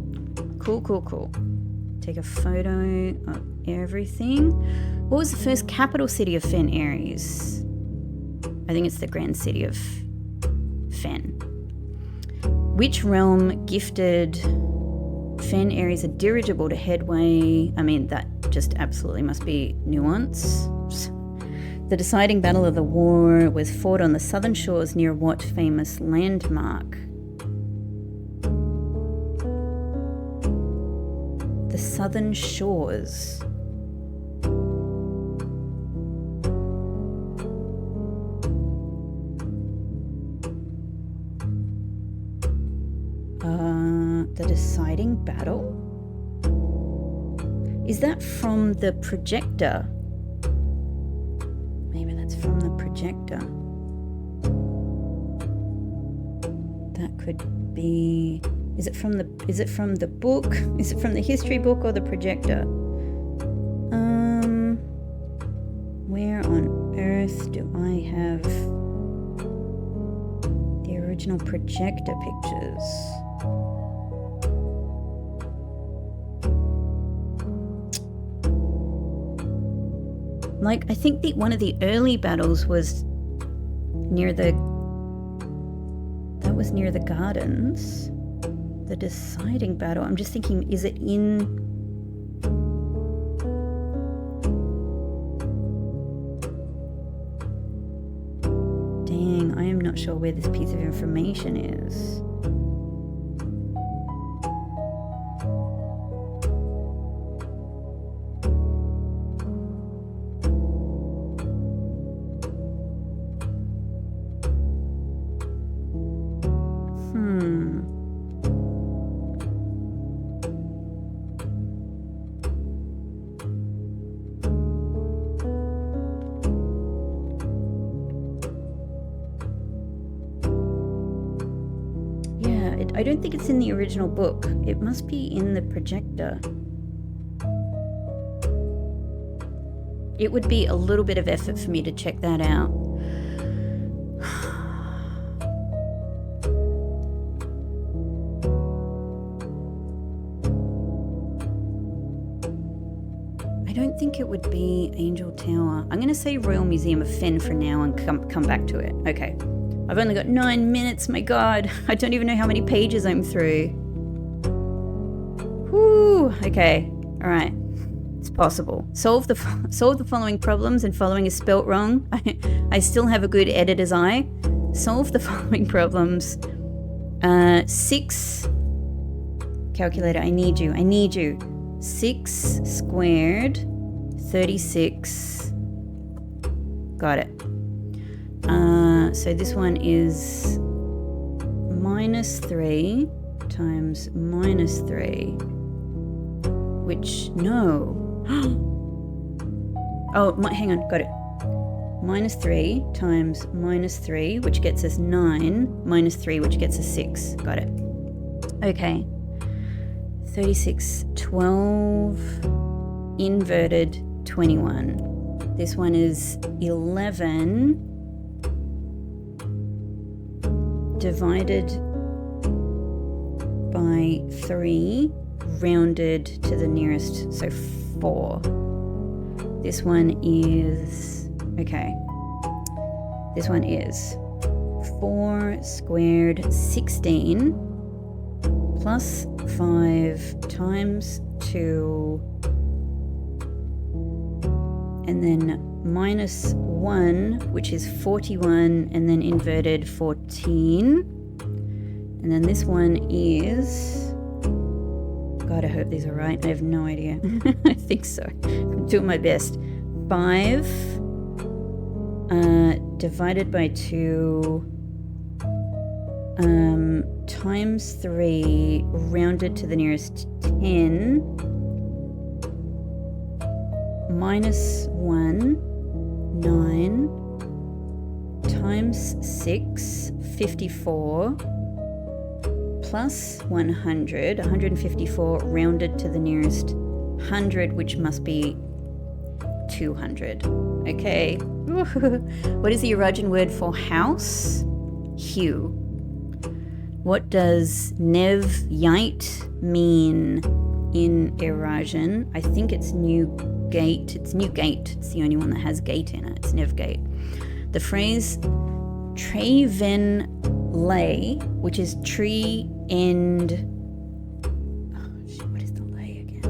Speaker 1: Take a photo of everything. What was the first capital city of Fen Aries? I think it's the Grand City of Fen. Which realm gifted Fen Aries a dirigible to headway? I mean, that just absolutely must be nuance. The deciding battle of the war was fought on the southern shores near what famous landmark? The southern shores. The deciding battle? Is that from the projector? Maybe that's from the projector. That could be... Is it from the book? Is it from the history book or the projector? Where on earth do I have the original projector pictures? Like, I think one of the early battles was near the gardens. The deciding battle. I'm just thinking, is it in... Dang, I am not sure where this piece of information is. I don't think it's in the original book. It must be in the projector. It would be a little bit of effort for me to check that out. I don't think it would be Angel Tower. I'm going to say Royal Museum of Fen for now and come back to it. Okay. I've only got 9 minutes, my god. I don't even know how many pages I'm through. Whew. Okay. Alright. It's possible. Solve the following problems, and following is spelt wrong. I still have a good editor's eye. Solve the following problems. 6... Calculator, I need you. 6 squared, 36. Got it. So this one is -3 times -3, which, no. Oh, hang on, got it. -3 times -3, which gets us 9, -3, which gets us 6. Got it. Okay. 36, 12, inverted 21. This one is 11 divided by 3, rounded to the nearest, so 4. This one is, okay, this one is 4 squared 16 plus 5 times 2, and then -1, which is 41, and then inverted 14. And then this one is, God, I hope these are right. I have no idea. I think so. I'm doing my best. 5 divided by 2 times 3, rounded to the nearest 10, -1, 9, times 6, 54, plus 100, 154, rounded to the nearest 100, which must be 200. Okay. What is the Eurasian word for house? Hue. What does nev-yite mean in Eurasian? I think it's new gate. It's new gate. It's the only one that has gate in it. It's nev-gate. The phrase tre ven lay, which is tree end. Oh, shit, what is the lay again?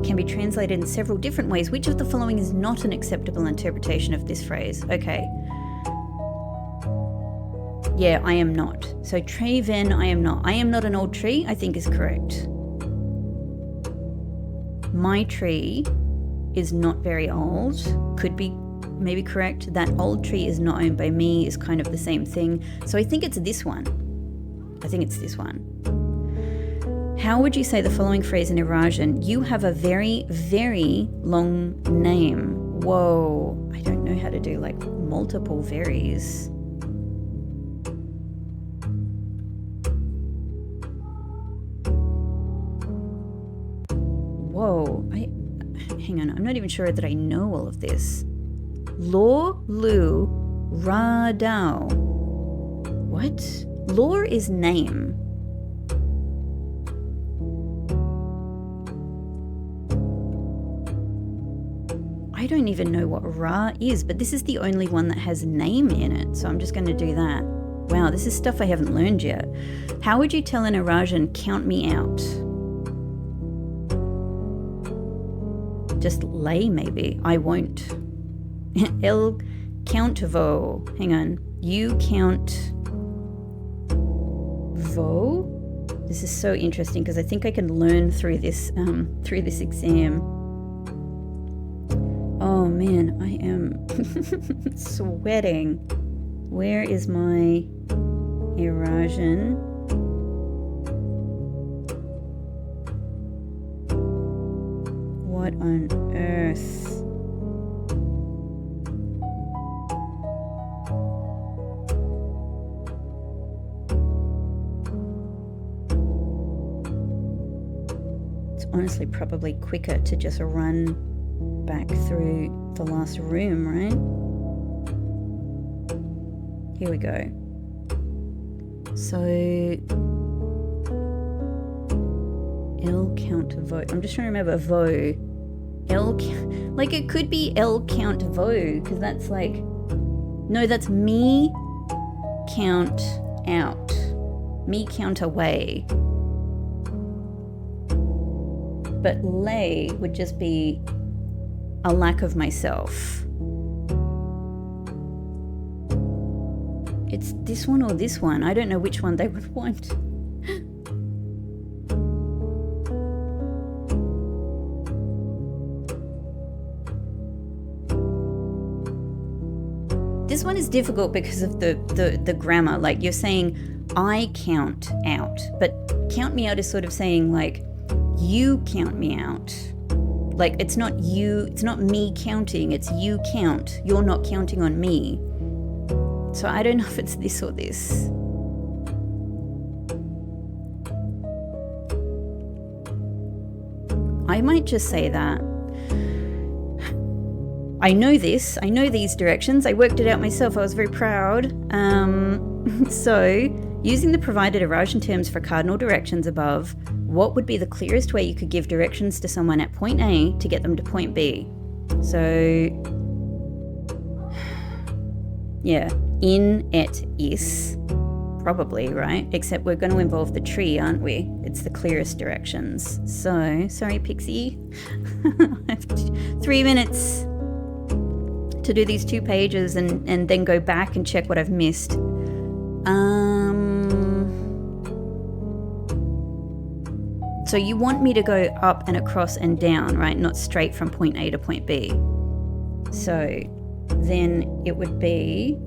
Speaker 1: Can be translated in several different ways. Which of the following is not an acceptable interpretation of this phrase? Okay. Yeah, I am not. So tre ven, I am not. I am not an old tree, I think is correct. My tree is not very old. Could be maybe correct. That old tree is not owned by me is kind of the same thing. So I think it's this one. I think it's this one. How would you say the following phrase in Eurasian? You have a very, very long name. Whoa. I don't know how to do like multiple varies. Whoa, hang on, I'm not even sure that I know all of this. Lor, lu, ra, dao. What? Lor is name. I don't even know what ra is, but this is the only one that has name in it, so I'm just going to do that. Wow, this is stuff I haven't learned yet. How would you tell an Eurasian, count me out? Just lay, maybe. I won't. El count vo. Hang on. You count vo? This is so interesting because I think I can learn through this exam. Oh man, I am sweating. Where is my Eurasian? What on earth? honestly probably quicker to just run back through the last room, right? Here we go. So L count vote. I'm just trying to remember vote. Like it could be L count vote because that's like, no, that's me count out, me count away. But lay would just be a lack of myself. It's this one or this one. I don't know which one they would want. This one is difficult because of the grammar. Like you're saying, I count out. But count me out is sort of saying like, you count me out. Like it's not you, it's not me counting, it's you count. You're not counting on me. So I don't know if it's this or this. I might just say that. I know this, I know these directions, I worked it out myself, I was very proud. So, using the provided Eurasian terms for cardinal directions above, what would be the clearest way you could give directions to someone at point A to get them to point B? So, yeah, in et is, probably, right? Except we're going to involve the tree, aren't we? It's the clearest directions. So, sorry Pixie, I have 3 minutes to do these 2 pages and then go back and check what I've missed. So you want me to go up and across and down, right? Not straight from point A to point B. So then it would be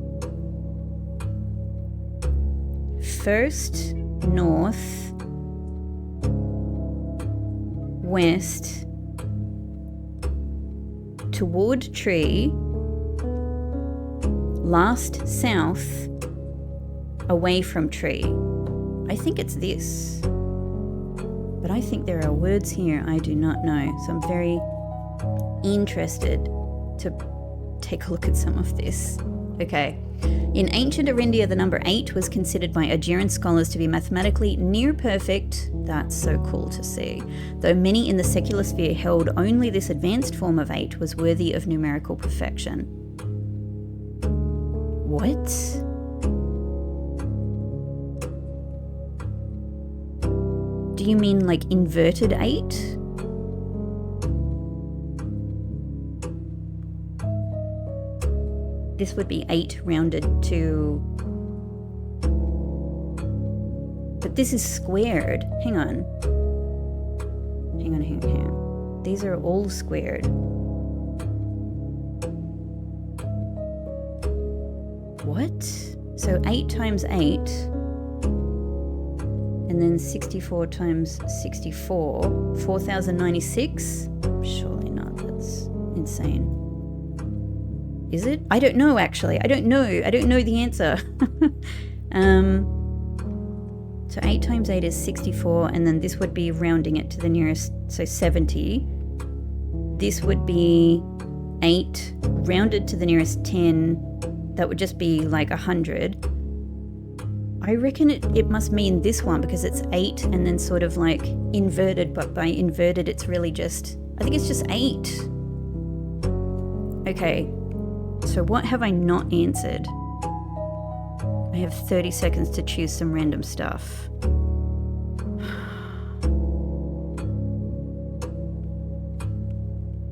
Speaker 1: first north, west, toward tree, last south, away from tree. I think it's this. But I think there are words here I do not know. So I'm very interested to take a look at some of this. Okay. In ancient Arindia, the number 8 was considered by Aegean scholars to be mathematically near perfect. That's so cool to see. Though many in the secular sphere held only this advanced form of 8 was worthy of numerical perfection. What? Do you mean like inverted 8? This would be 8 rounded to... But this is squared. Hang on. Hang on. These are all squared. What? So 8 times 8, and then 64 times 64, 4,096? Surely not, that's insane. Is it? I don't know, actually. I don't know the answer. So 8 times 8 is 64, and then this would be rounding it to the nearest, so 70. This would be 8 rounded to the nearest 10. That would just be like 100. I reckon it must mean this one because it's 8 and then sort of like inverted, but by inverted it's really just, I think it's just 8. Okay, so what have I not answered? I have 30 seconds to choose some random stuff.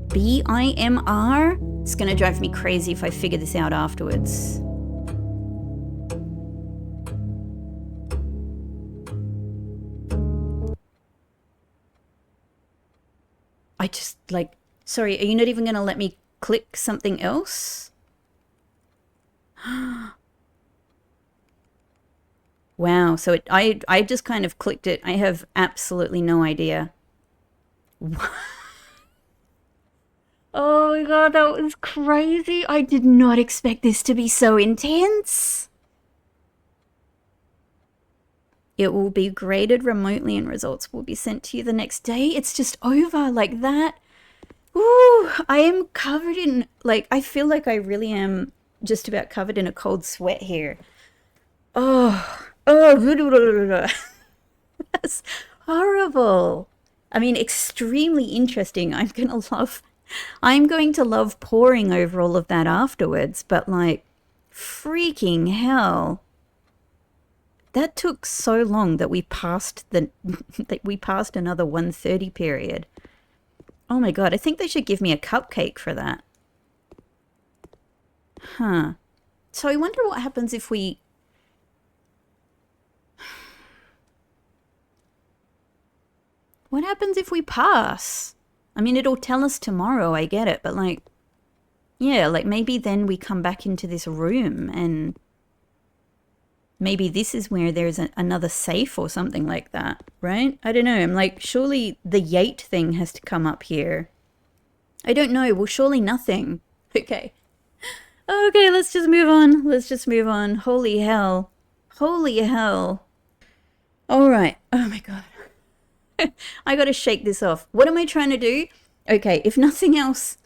Speaker 1: BIMR? It's gonna drive me crazy if I figure this out afterwards. I just like, sorry, are you not even gonna let me click something else? Wow, so I just kind of clicked it. I have absolutely no idea. Oh my god, that was crazy. I did not expect this to be so intense. It will be graded remotely and results will be sent to you the next day. It's just over like that. Ooh, I am covered in, like, I feel like I really am just about covered in a cold sweat here. Oh, that's horrible. I mean, extremely interesting. I'm going to love poring over all of that afterwards, but like, freaking hell. That took so long that we passed another 1:30 period. Oh my god, I think they should give me a cupcake for that. Huh. So I wonder what happens if we... What happens if we pass? I mean, it'll tell us tomorrow, I get it, but like... Yeah, like maybe then we come back into this room and... Maybe this is where there's another safe or something like that, right? I don't know. I'm like, surely the Yate thing has to come up here. I don't know. Well, surely nothing. Okay. Okay, let's just move on. Let's just move on. Holy hell. Holy hell. All right. Oh my god. I gotta shake this off. What am I trying to do? Okay, if nothing else,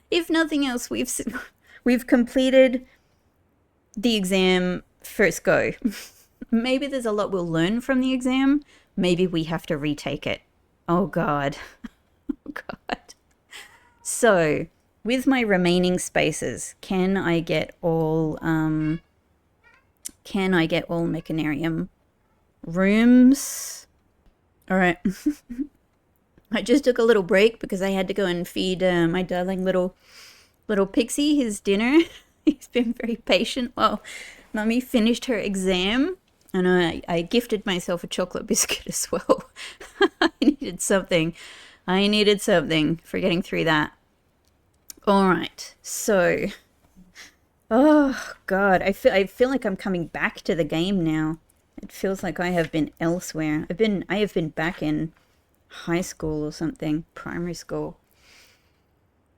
Speaker 1: we've completed the exam first go. Maybe there's a lot we'll learn from the exam. Maybe we have to retake it. Oh god. Oh god. So, with my remaining spaces, can I get all Mechanarium rooms? All right. I just took a little break because I had to go and feed my darling little pixie his dinner. He's been very patient while Mummy finished her exam, and I gifted myself a chocolate biscuit as well. I needed something for getting through that. All right, so, oh god, I feel like I'm coming back to the game now. It feels like I have been elsewhere. I have been back in high school or something, primary school.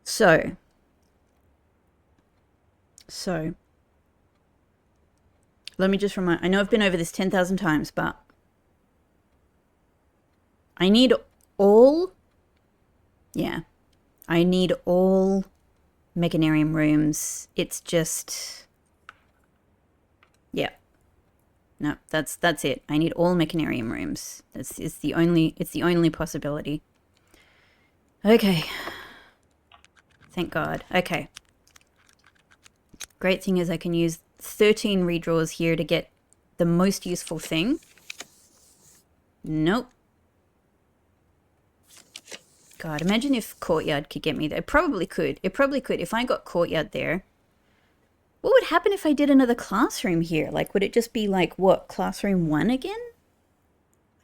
Speaker 1: So, let me just remind, I know I've been over this 10,000 times, but I need all Mechanarium rooms. It's just, yeah. No, that's it. I need all Mechanarium rooms. It's the only possibility. Okay. Thank God. Okay. Great thing is I can use 13 redraws here to get the most useful thing. Nope. God, imagine if Courtyard could get me there. It probably could. It probably could. If I got Courtyard there. What would happen if I did another classroom here? Like, would it just be like, what, classroom 1 again?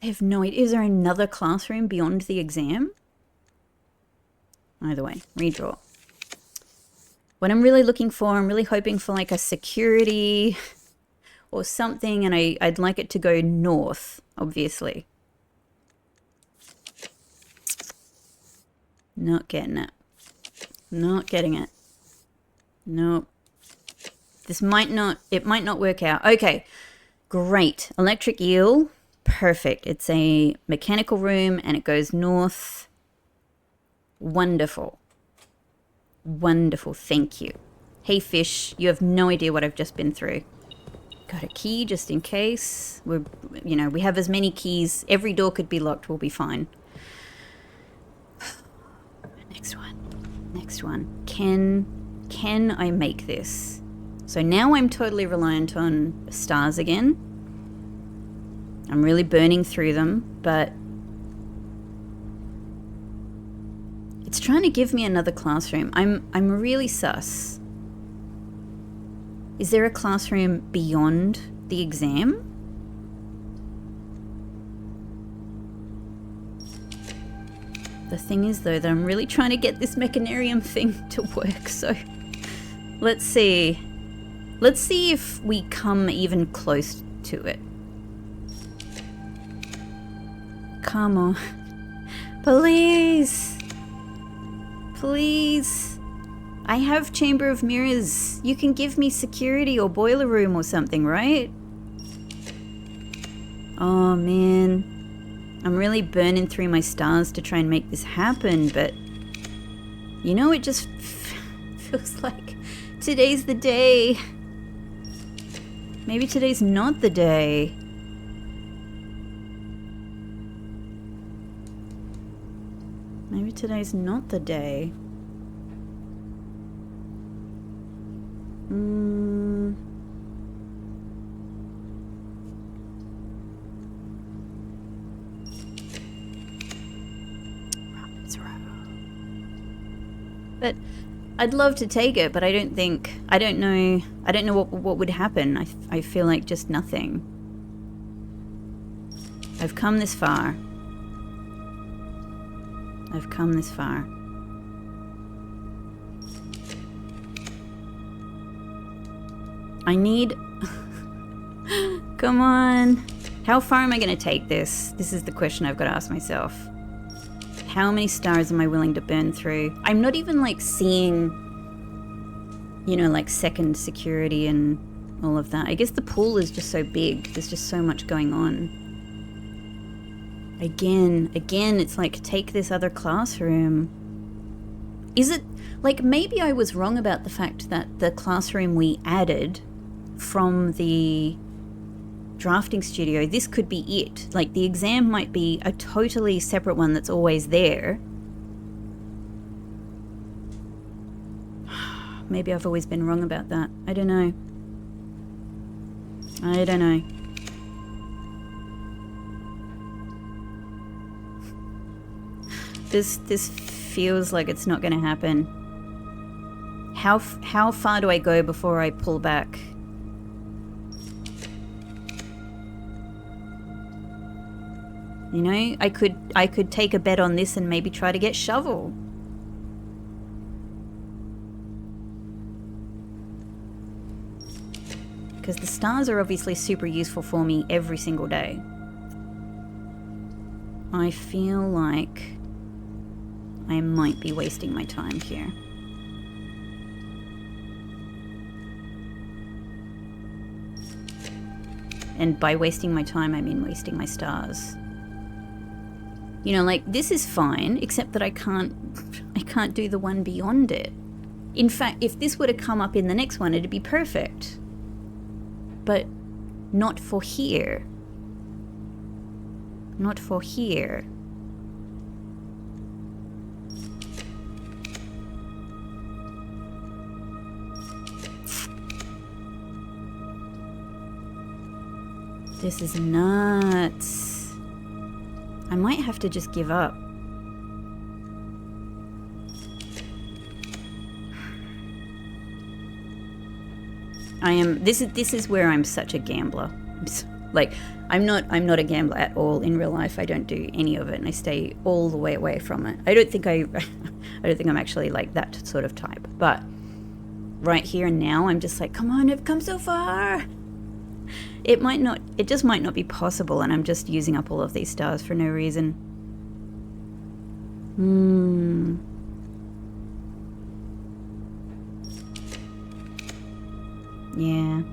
Speaker 1: I have no idea. Is there another classroom beyond the exam? Either way, redraw. What I'm really looking for, I'm really hoping for like a security or something, and I'd like it to go north, obviously. Not getting it. Not getting it. Nope. It might not work out. Okay, great. Electric eel, perfect. It's a mechanical room and it goes north. Wonderful. Wonderful, thank you. Hey fish, you have no idea what I've just been through. Got a key just in case. We have as many keys. Every door could be locked, we'll be fine. Next one. Can I make this? So now I'm totally reliant on stars again. I'm really burning through them, but it's trying to give me another classroom. I'm really sus. Is there a classroom beyond the exam? The thing is though that I'm really trying to get this Mechanarium thing to work, so let's see. Let's see if we come even close to it. Come on. Please. Please. I have Chamber of Mirrors. You can give me security or boiler room or something, right? Oh man. I'm really burning through my stars to try and make this happen, but you know, it just feels like today's the day. Maybe today's not the day. Maybe today's not the day. But I'd love to take it, but I don't know what would happen. I feel like just nothing. I've come this far. I've come this far. I need... Come on. How far am I going to take this? This is the question I've got to ask myself. How many stars am I willing to burn through? I'm not even like seeing, you know, like second security and all of that. I guess the pool is just so big. There's just so much going on. Again, it's like, take this other classroom. Is it, like, maybe I was wrong about the fact that the classroom we added from the drafting studio, this could be it. Like, the exam might be a totally separate one that's always there. Maybe I've always been wrong about that. I don't know. This feels like it's not going to happen. How far do I go before I pull back? You know, I could take a bet on this and maybe try to get shovel. Because the stars are obviously super useful for me every single day. I feel like I might be wasting my time here. And by wasting my time, I mean wasting my stars. You know, like, this is fine, except that I can't do the one beyond it. In fact, if this were to come up in the next one, it'd be perfect. But not for here. Not for here. This is nuts. I might have to just give up. This is where I'm such a gambler. I'm not a gambler at all in real life. I don't do any of it, and I stay all the way away from it. I don't think I'm actually like that sort of type. But right here and now, I'm just like, come on, I've come so far. It just might not be possible, and I'm just using up all of these stars for no reason. Yeah.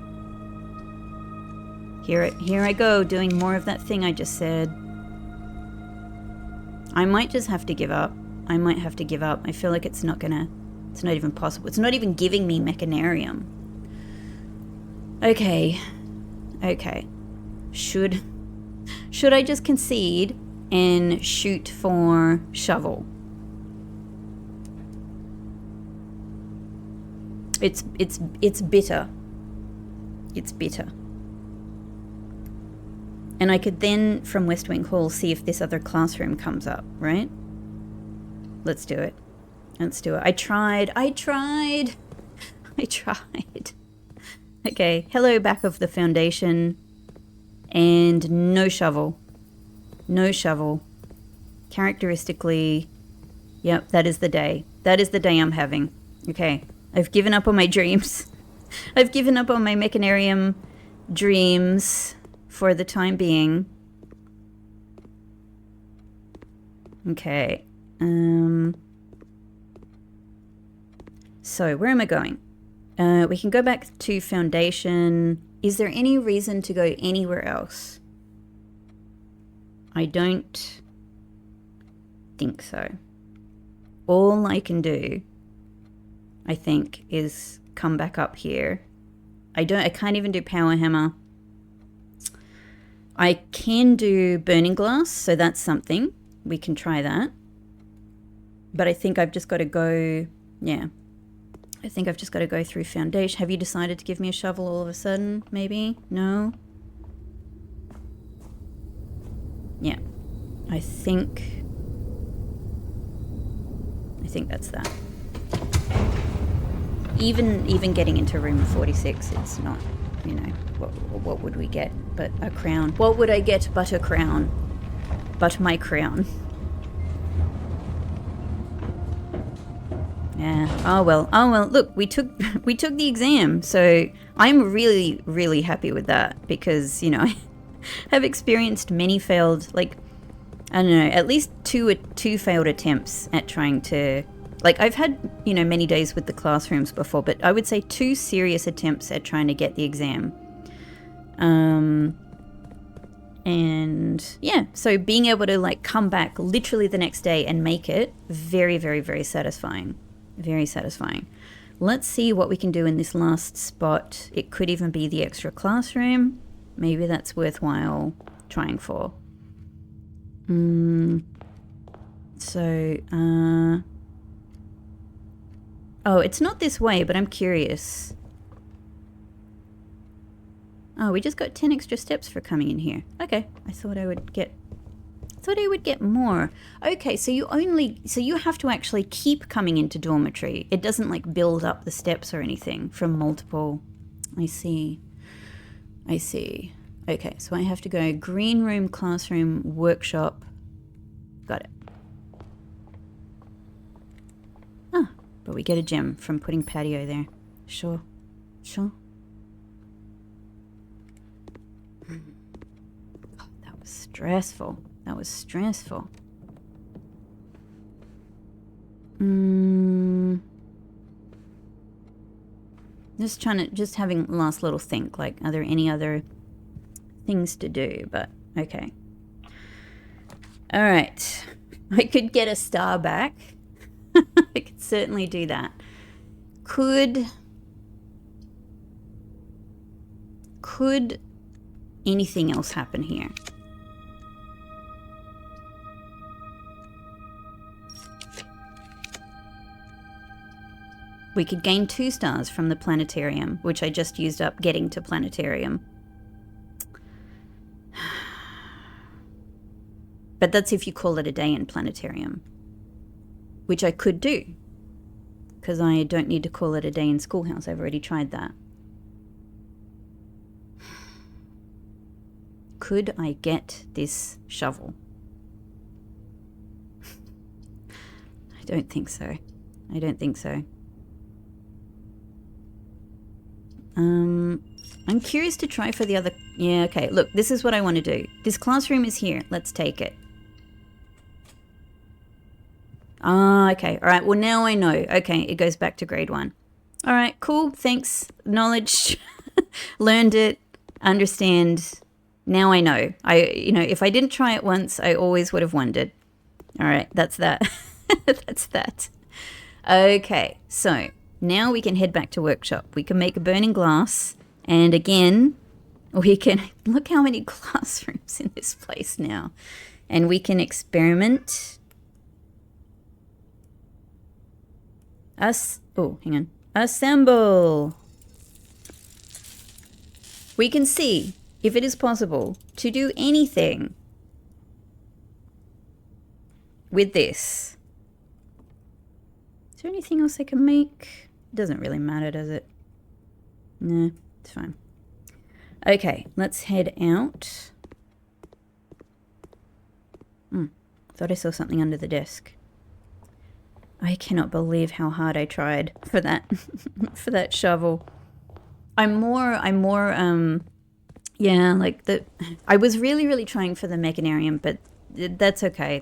Speaker 1: Here I go, doing more of that thing I just said. I might just have to give up. I feel like it's not even possible. It's not even giving me mechanarium. Okay. Should I just concede and shoot for shovel? It's bitter. It's bitter. And I could then, from West Wing Hall, see if this other classroom comes up, right? Let's do it. I tried. Okay, hello, back of the foundation. And no shovel. Characteristically, yep, that is the day. That is the day I'm having. Okay, I've given up on my dreams. I've given up on my mechanarium dreams for the time being. Okay. So, where am I going? We can go back to foundation. Is there any reason to go anywhere else? I don't think so. All I can do, I think, is come back up here. I can't even do power hammer. I can do burning glass, so that's something. We can try that. But I think I've just got to go, yeah. I think I've just got to go through foundation. Have you decided to give me a shovel all of a sudden, maybe? No? Yeah. I think that's that. Even getting into room 46, it's not, you know, what would we get but a crown? What would I get but a crown? But my crown. Yeah. Oh well. Look, we took the exam, so I'm really, really happy with that because, you know, I have experienced many failed, like, I don't know, at least two failed attempts at trying to, like, I've had, you know, many days with the classrooms before, but I would say 2 serious attempts at trying to get the exam. And yeah, so being able to, like, come back literally the next day and make it, very, very, very satisfying. Very satisfying. Let's see what we can do in this last spot. It could even be the extra classroom. Maybe that's worthwhile trying for. So, oh, it's not this way, but I'm curious. Oh, we just got 10 extra steps for coming in here. Okay, I thought I would get more. Okay, so you have to actually keep coming into dormitory. It doesn't like build up the steps or anything from multiple. I see. Okay, so I have to go green room, classroom, workshop. Got it. Ah, but we get a gem from putting patio there. Sure. Oh, that was stressful. Just having last little think, like, are there any other things to do? But okay. All right. I could get a star back. I could certainly do that. Could anything else happen here? We could gain 2 stars from the planetarium, which I just used up getting to planetarium. But that's if you call it a day in planetarium, which I could do, because I don't need to call it a day in schoolhouse. I've already tried that. Could I get this shovel? I don't think so. I'm curious to try for the other... Yeah, okay, look, this is what I want to do. This classroom is here. Let's take it. Ah, okay. All right, well, now I know. Okay, it goes back to grade 1. All right, cool. Thanks. Knowledge. Learned it. Understand. Now I know. If I didn't try it once, I always would have wondered. All right, that's that. That's that. Okay, so... now we can head back to workshop. We can make a burning glass. And again, we can... look how many classrooms in this place now. And we can experiment. Oh, hang on. Assemble. We can see if it is possible to do anything with this. Is there anything else I can make? Doesn't really matter, does it? Nah, it's fine. Okay, let's head out. Thought I saw something under the desk. I cannot believe how hard I tried for that for that shovel. Yeah, like I was really trying for the mechanarium, but that's okay.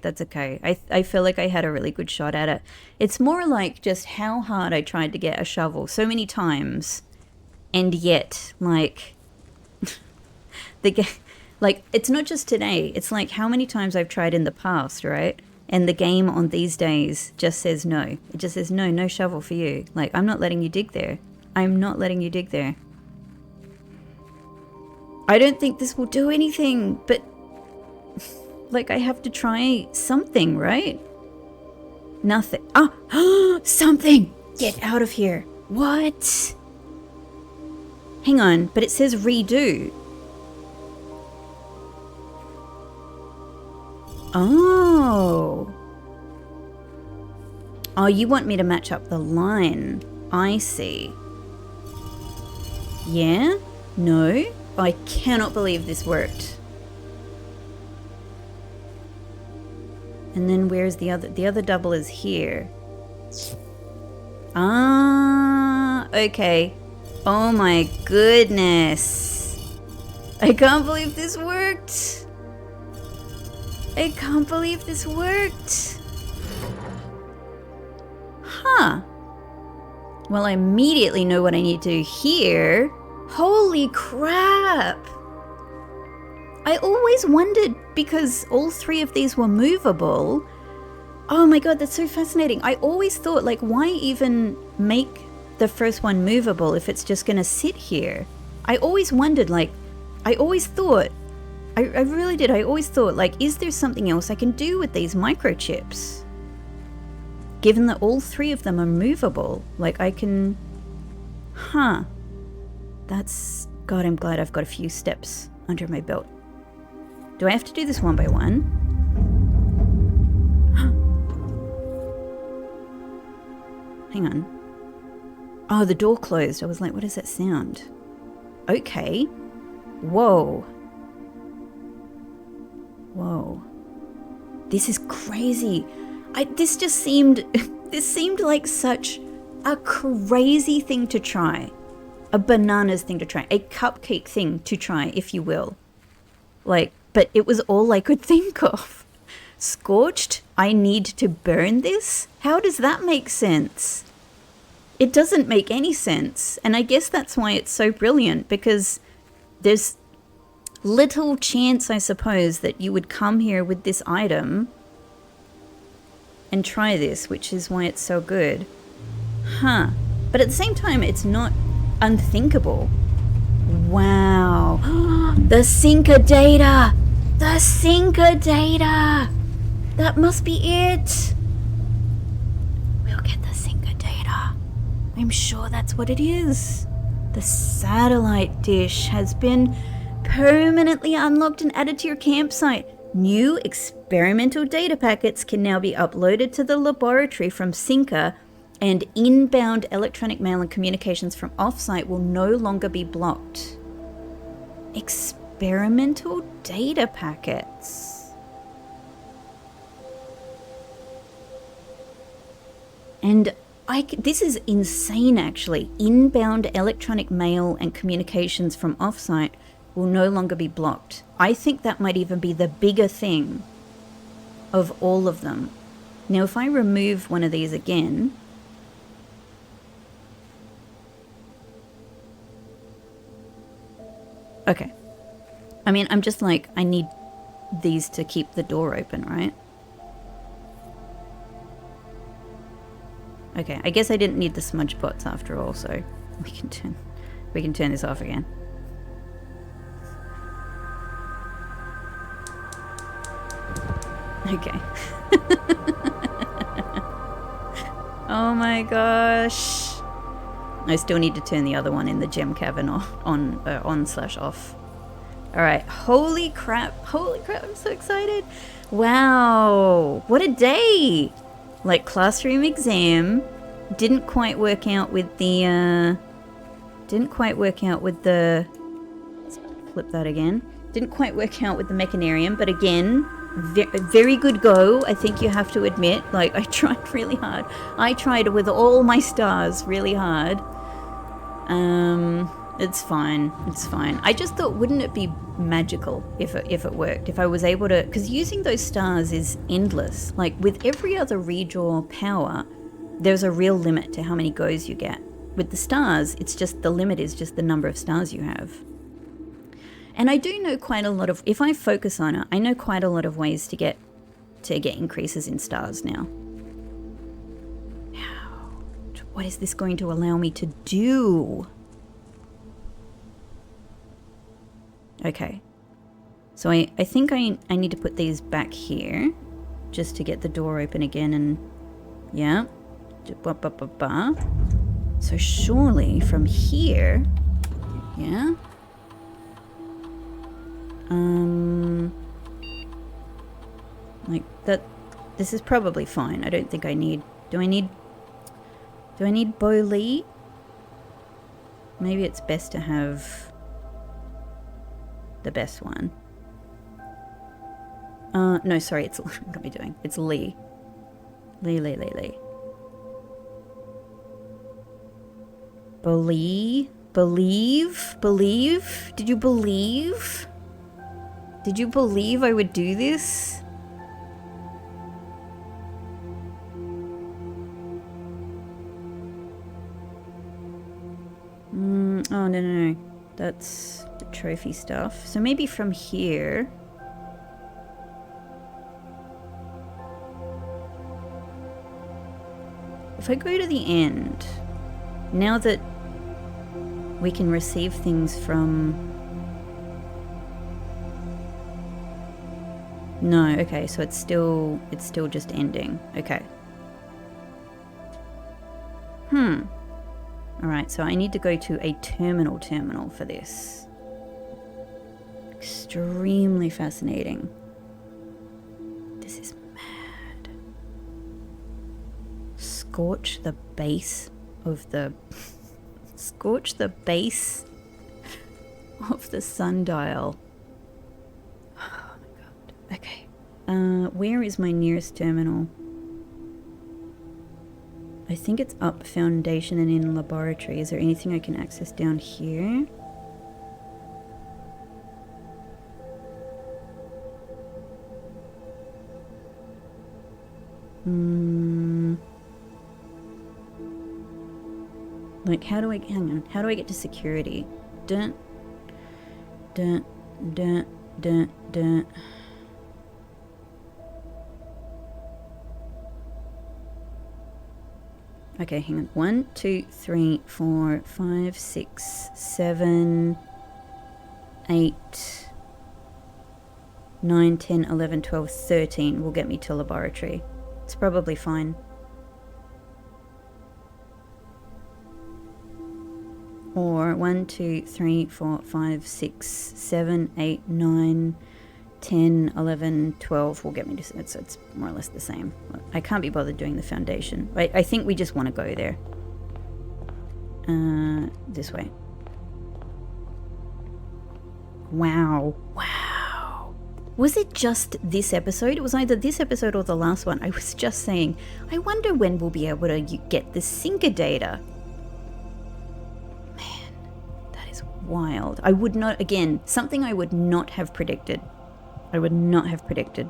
Speaker 1: I feel like I had a really good shot at it. It's more like just how hard I tried to get a shovel so many times, and yet, like, Like, it's not just today. It's like how many times I've tried in the past, right? And the game on these days just says no. It just says, no, no shovel for you. Like, I'm not letting you dig there. I'm not letting you dig there. I don't think this will do anything, but... like, I have to try something, right? Nothing. Oh, something! Get out of here. What? Hang on, but it says redo. Oh. Oh, you want me to match up the line. I see. Yeah? No? I cannot believe this worked. And then where's the other? The other double is here. Ah, okay. Oh my goodness. I can't believe this worked. I can't believe this worked. Huh. Well, I immediately know what I need to do here. Holy crap. I always wondered, because all three of these were movable. Oh my god, that's so fascinating. I always thought, like, why even make the first one movable if it's just gonna sit here? I always wondered, like, I always thought, I really did, I always thought, like, is there something else I can do with these microchips? Given that all three of them are movable, like, I can... Huh. That's... God, I'm glad I've got a few steps under my belt. Do I have to do this one by one? Hang on. Oh, the door closed. I was like, what does that sound? Okay. Whoa. Whoa. This is crazy. This just seemed... this seemed like such a crazy thing to try. A bananas thing to try. A cupcake thing to try, if you will. Like, but it was all I could think of. Scorched? I need to burn this? How does that make sense? It doesn't make any sense. And I guess that's why it's so brilliant, because there's little chance, I suppose, that you would come here with this item and try this, which is why it's so good. Huh. But at the same time, it's not unthinkable. Wow. The sinker data! The sinker data! That must be it! We'll get the sinker data. I'm sure that's what it is. The satellite dish has been permanently unlocked and added to your campsite. New experimental data packets can now be uploaded to the laboratory from Sinker, and inbound electronic mail and communications from offsite will no longer be blocked. Experimental data packets. And this is insane, actually. Inbound electronic mail and communications from offsite will no longer be blocked. I think that might even be the bigger thing of all of them. Now, if I remove one of these again... Okay. I mean, I'm just like, I need these to keep the door open, right? Okay, I guess I didn't need the smudge pots after all, so we can turn this off again. Okay. Oh my gosh. I still need to turn the other one in the gem cavern on/off. Alright, holy crap, I'm so excited. Wow, what a day. Like, classroom exam didn't quite work out with the, let's flip that again. Didn't quite work out with the mechanarium, but again, very good go, I think you have to admit. Like, I tried really hard. I tried with all my stars really hard. It's fine. It's fine. I just thought, wouldn't it be magical if it worked? If I was able to... Because using those stars is endless. Like, with every other redraw power, there's a real limit to how many goes you get. With the stars, it's just... The limit is just the number of stars you have. And I do know quite a lot of, if I focus on it, I know quite a lot of ways to get increases in stars now. What is this going to allow me to do? Okay. So I think I need to put these back here just to get the door open again, and yeah. So surely from here, yeah. Like that, this is probably fine. I don't think I need, do I need Boli? Maybe it's best to have the best one. No, sorry, it's, what am I doing? It's Lee. Lee. Believe? Did you believe? Did you believe I would do this? Oh, no. That's the trophy stuff. So maybe from here. If I go to the end, now that we can receive things from... No, okay, so it's still just ending. Okay. Alright, so I need to go to a terminal for this. Extremely fascinating. This is mad. Scorch the base of the... Scorch the base of the sundial. Oh my god. Okay. Where is my nearest terminal? I think it's up foundation and in laboratory. Is there anything I can access down here? Like, how do I, hang on, how do I get to security? Dun. Okay, hang on. 1, 2, 3, 4, 5, 6, 7, 8, 9, 10, 11, 12, 13 will get me to laboratory. It's probably fine. Or 1, 2, 3, 4, 5, 6, 7, 8, 9, 10, 11, 12 will get me to... It's more or less the same. I can't be bothered doing the foundation. I think we just want to go there. This way. Wow. Was it just this episode? It was either this episode or the last one. I was just saying, I wonder when we'll be able to get the sinker data. Man, that is wild. I would not, again, something I would not have predicted. I would not have predicted.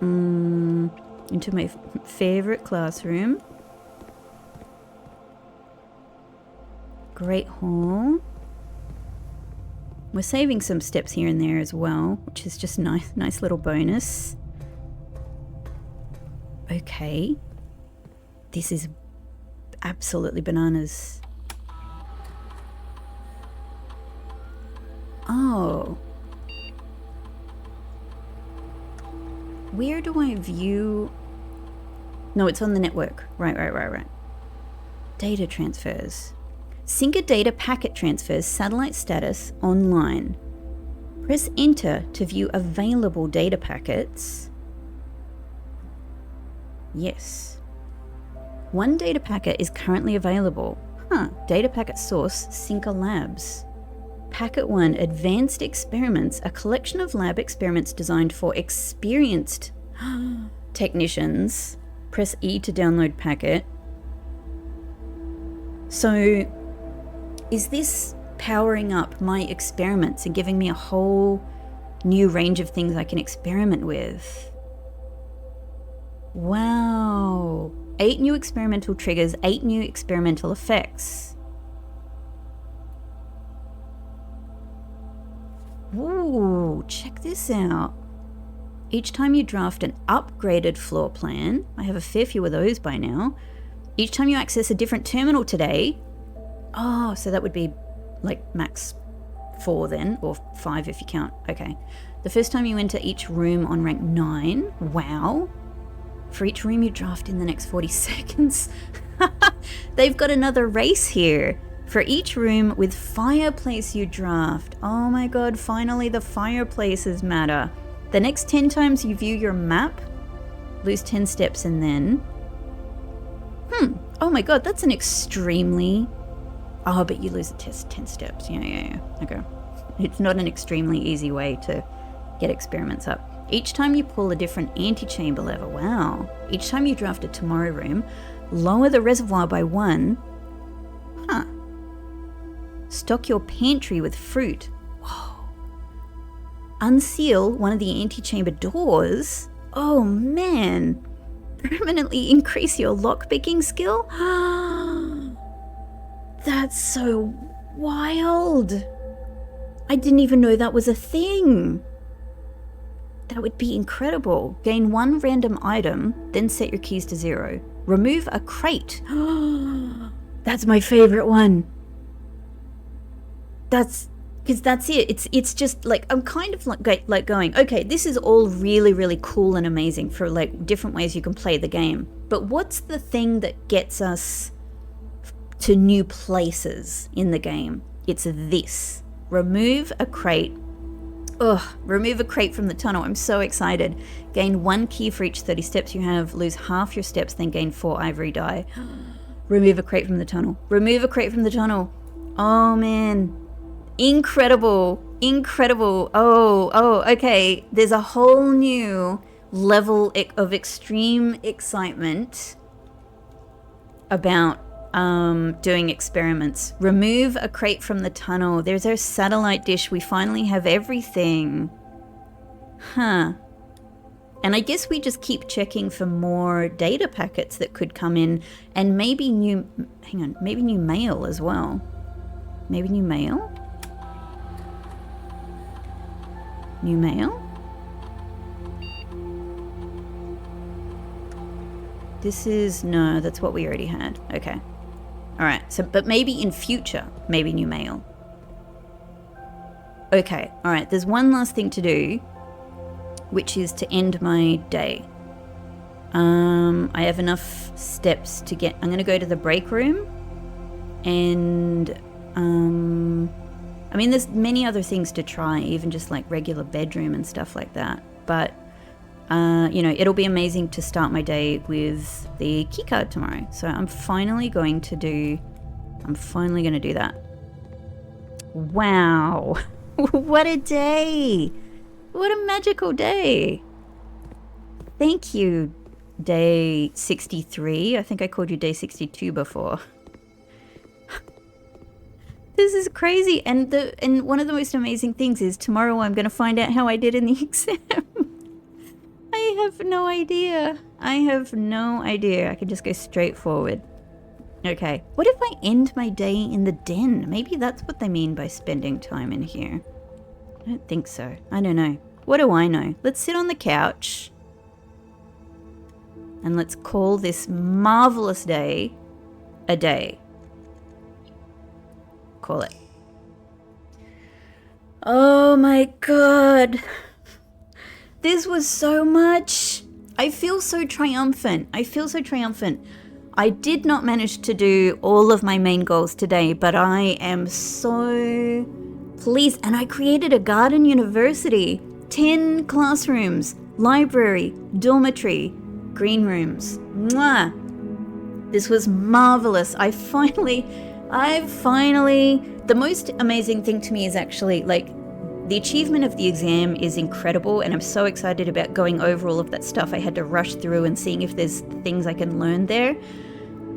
Speaker 1: Into my favorite classroom. Great hall. We're saving some steps here and there as well, which is just nice little bonus. Okay. This is absolutely bananas. Oh. Where do I view... No, it's on the network. Right. Data transfers. Sinker data packet transfers satellite status online. Press enter to view available data packets. Yes. One data packet is currently available. Data packet source, Sinker Labs. Packet 1, Advanced Experiments, a collection of lab experiments designed for experienced technicians. Press E to download packet. So, is this powering up my experiments and giving me a whole new range of things I can experiment with? Wow. 8 new experimental triggers, 8 new experimental effects. Wow, check this out. Each time you draft an upgraded floor plan, I have a fair few of those by now. Each time you access a different terminal today, oh, so that would be like max 4 then, or 5 if you count. Okay. The first time you enter each room on rank 9, wow. For each room you draft in the next 40 seconds. They've got another race here. For each room with fireplace you draft. Oh my god, finally the fireplaces matter. The next 10 times you view your map, lose 10 steps and then... Oh my god, that's an extremely... Oh, but you lose 10 steps. Yeah. Okay. It's not an extremely easy way to get experiments up. Each time you pull a different antechamber lever, wow. Each time you draft a tomorrow room, lower the reservoir by 1. Stock your pantry with fruit. Whoa. Unseal one of the antechamber doors. Oh man. Permanently increase your lockpicking skill. That's so wild. I didn't even know that was a thing. That would be incredible. Gain 1 random item, then set your keys to 0. Remove a crate. That's my favorite one. That's it. It's just like, I'm kind of like going, okay, this is all really, really cool and amazing for like different ways you can play the game. But what's the thing that gets us to new places in the game? It's this. Remove a crate. Remove a crate from the tunnel. I'm so excited. Gain 1 key for each 30 steps you have. Lose half your steps, then gain 4 ivory die. Remove a crate from the tunnel. Remove a crate from the tunnel. Oh man. Incredible. Oh, okay. There's a whole new level of extreme excitement about doing experiments. Remove a crate from the tunnel. There's our satellite dish. We finally have everything. And I guess we just keep checking for more data packets that could come in, and maybe new mail as well. Maybe new mail? New mail? This is, no, that's what we already had. Okay. All right. So, but maybe in future, maybe new mail. Okay. All right. There's one last thing to do, which is to end my day. I have enough steps to get, I'm going to go to the break room and, I mean, there's many other things to try, even just like regular bedroom and stuff like that. But, you know, it'll be amazing to start my day with the keycard tomorrow. So I'm finally going to do that. Wow. What a day. What a magical day. Thank you, day 63. I think I called you day 62 before. This is crazy. And one of the most amazing things is tomorrow I'm going to find out how I did in the exam. I have no idea. I could just go straight forward. Okay. What if I end my day in the den? Maybe that's what they mean by spending time in here. I don't think so. I don't know. What do I know? Let's sit on the couch. And let's call this marvelous day a day. Call it. Oh my god. This was so much. I feel so triumphant. I did not manage to do all of my main goals today, but I am so pleased. And I created a garden university, 10 classrooms, library, dormitory, green rooms. Mwah! This was marvelous. I finally, the most amazing thing to me is actually like the achievement of the exam is incredible, and I'm so excited about going over all of that stuff. I had to rush through and seeing if there's things I can learn there.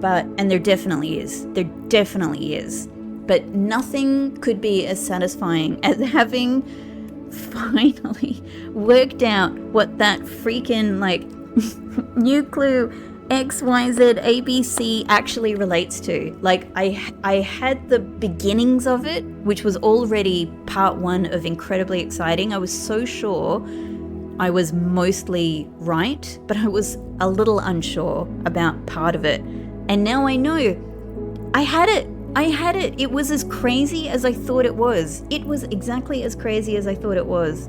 Speaker 1: And there definitely is. But nothing could be as satisfying as having finally worked out what that freaking like nuclear XYZ ABC actually relates to. Like, I had the beginnings of it, which was already part one of incredibly exciting. I was so sure I was mostly right, but I was a little unsure about part of it. And now I know. I had it. It was as crazy as I thought it was. It was exactly as crazy as I thought it was.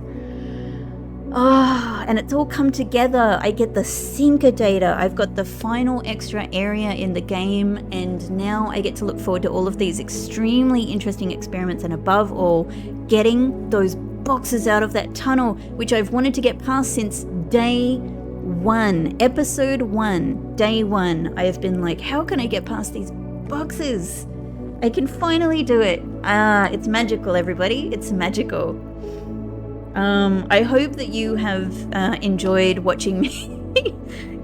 Speaker 1: And it's all come together. I get the sinker data. I've got the final extra area in the game, and now I get to look forward to all of these extremely interesting experiments, and above all, getting those boxes out of that tunnel, which I've wanted to get past since day one, episode 1, day 1. I have been like, how can I get past these boxes? I can finally do it. It's magical, everybody. It's magical. I hope that you have enjoyed watching me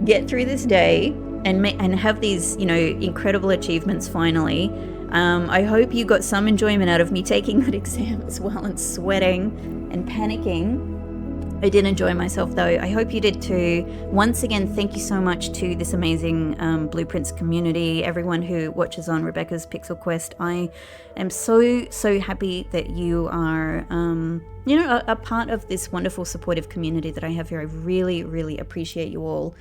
Speaker 1: get through this day and have these, incredible achievements finally. I hope you got some enjoyment out of me taking that exam as well and sweating and panicking. I did enjoy myself though. I hope you did too. Once again, thank you so much to this amazing Blueprints community, everyone who watches on Rebecca's Pixel Quest. I am so happy that you are, a part of this wonderful supportive community that I have here. I really, really appreciate you all.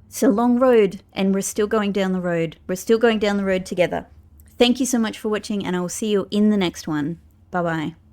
Speaker 1: It's a long road, and we're still going down the road. We're still going down the road together. Thank you so much for watching, and I will see you in the next one. Bye-bye.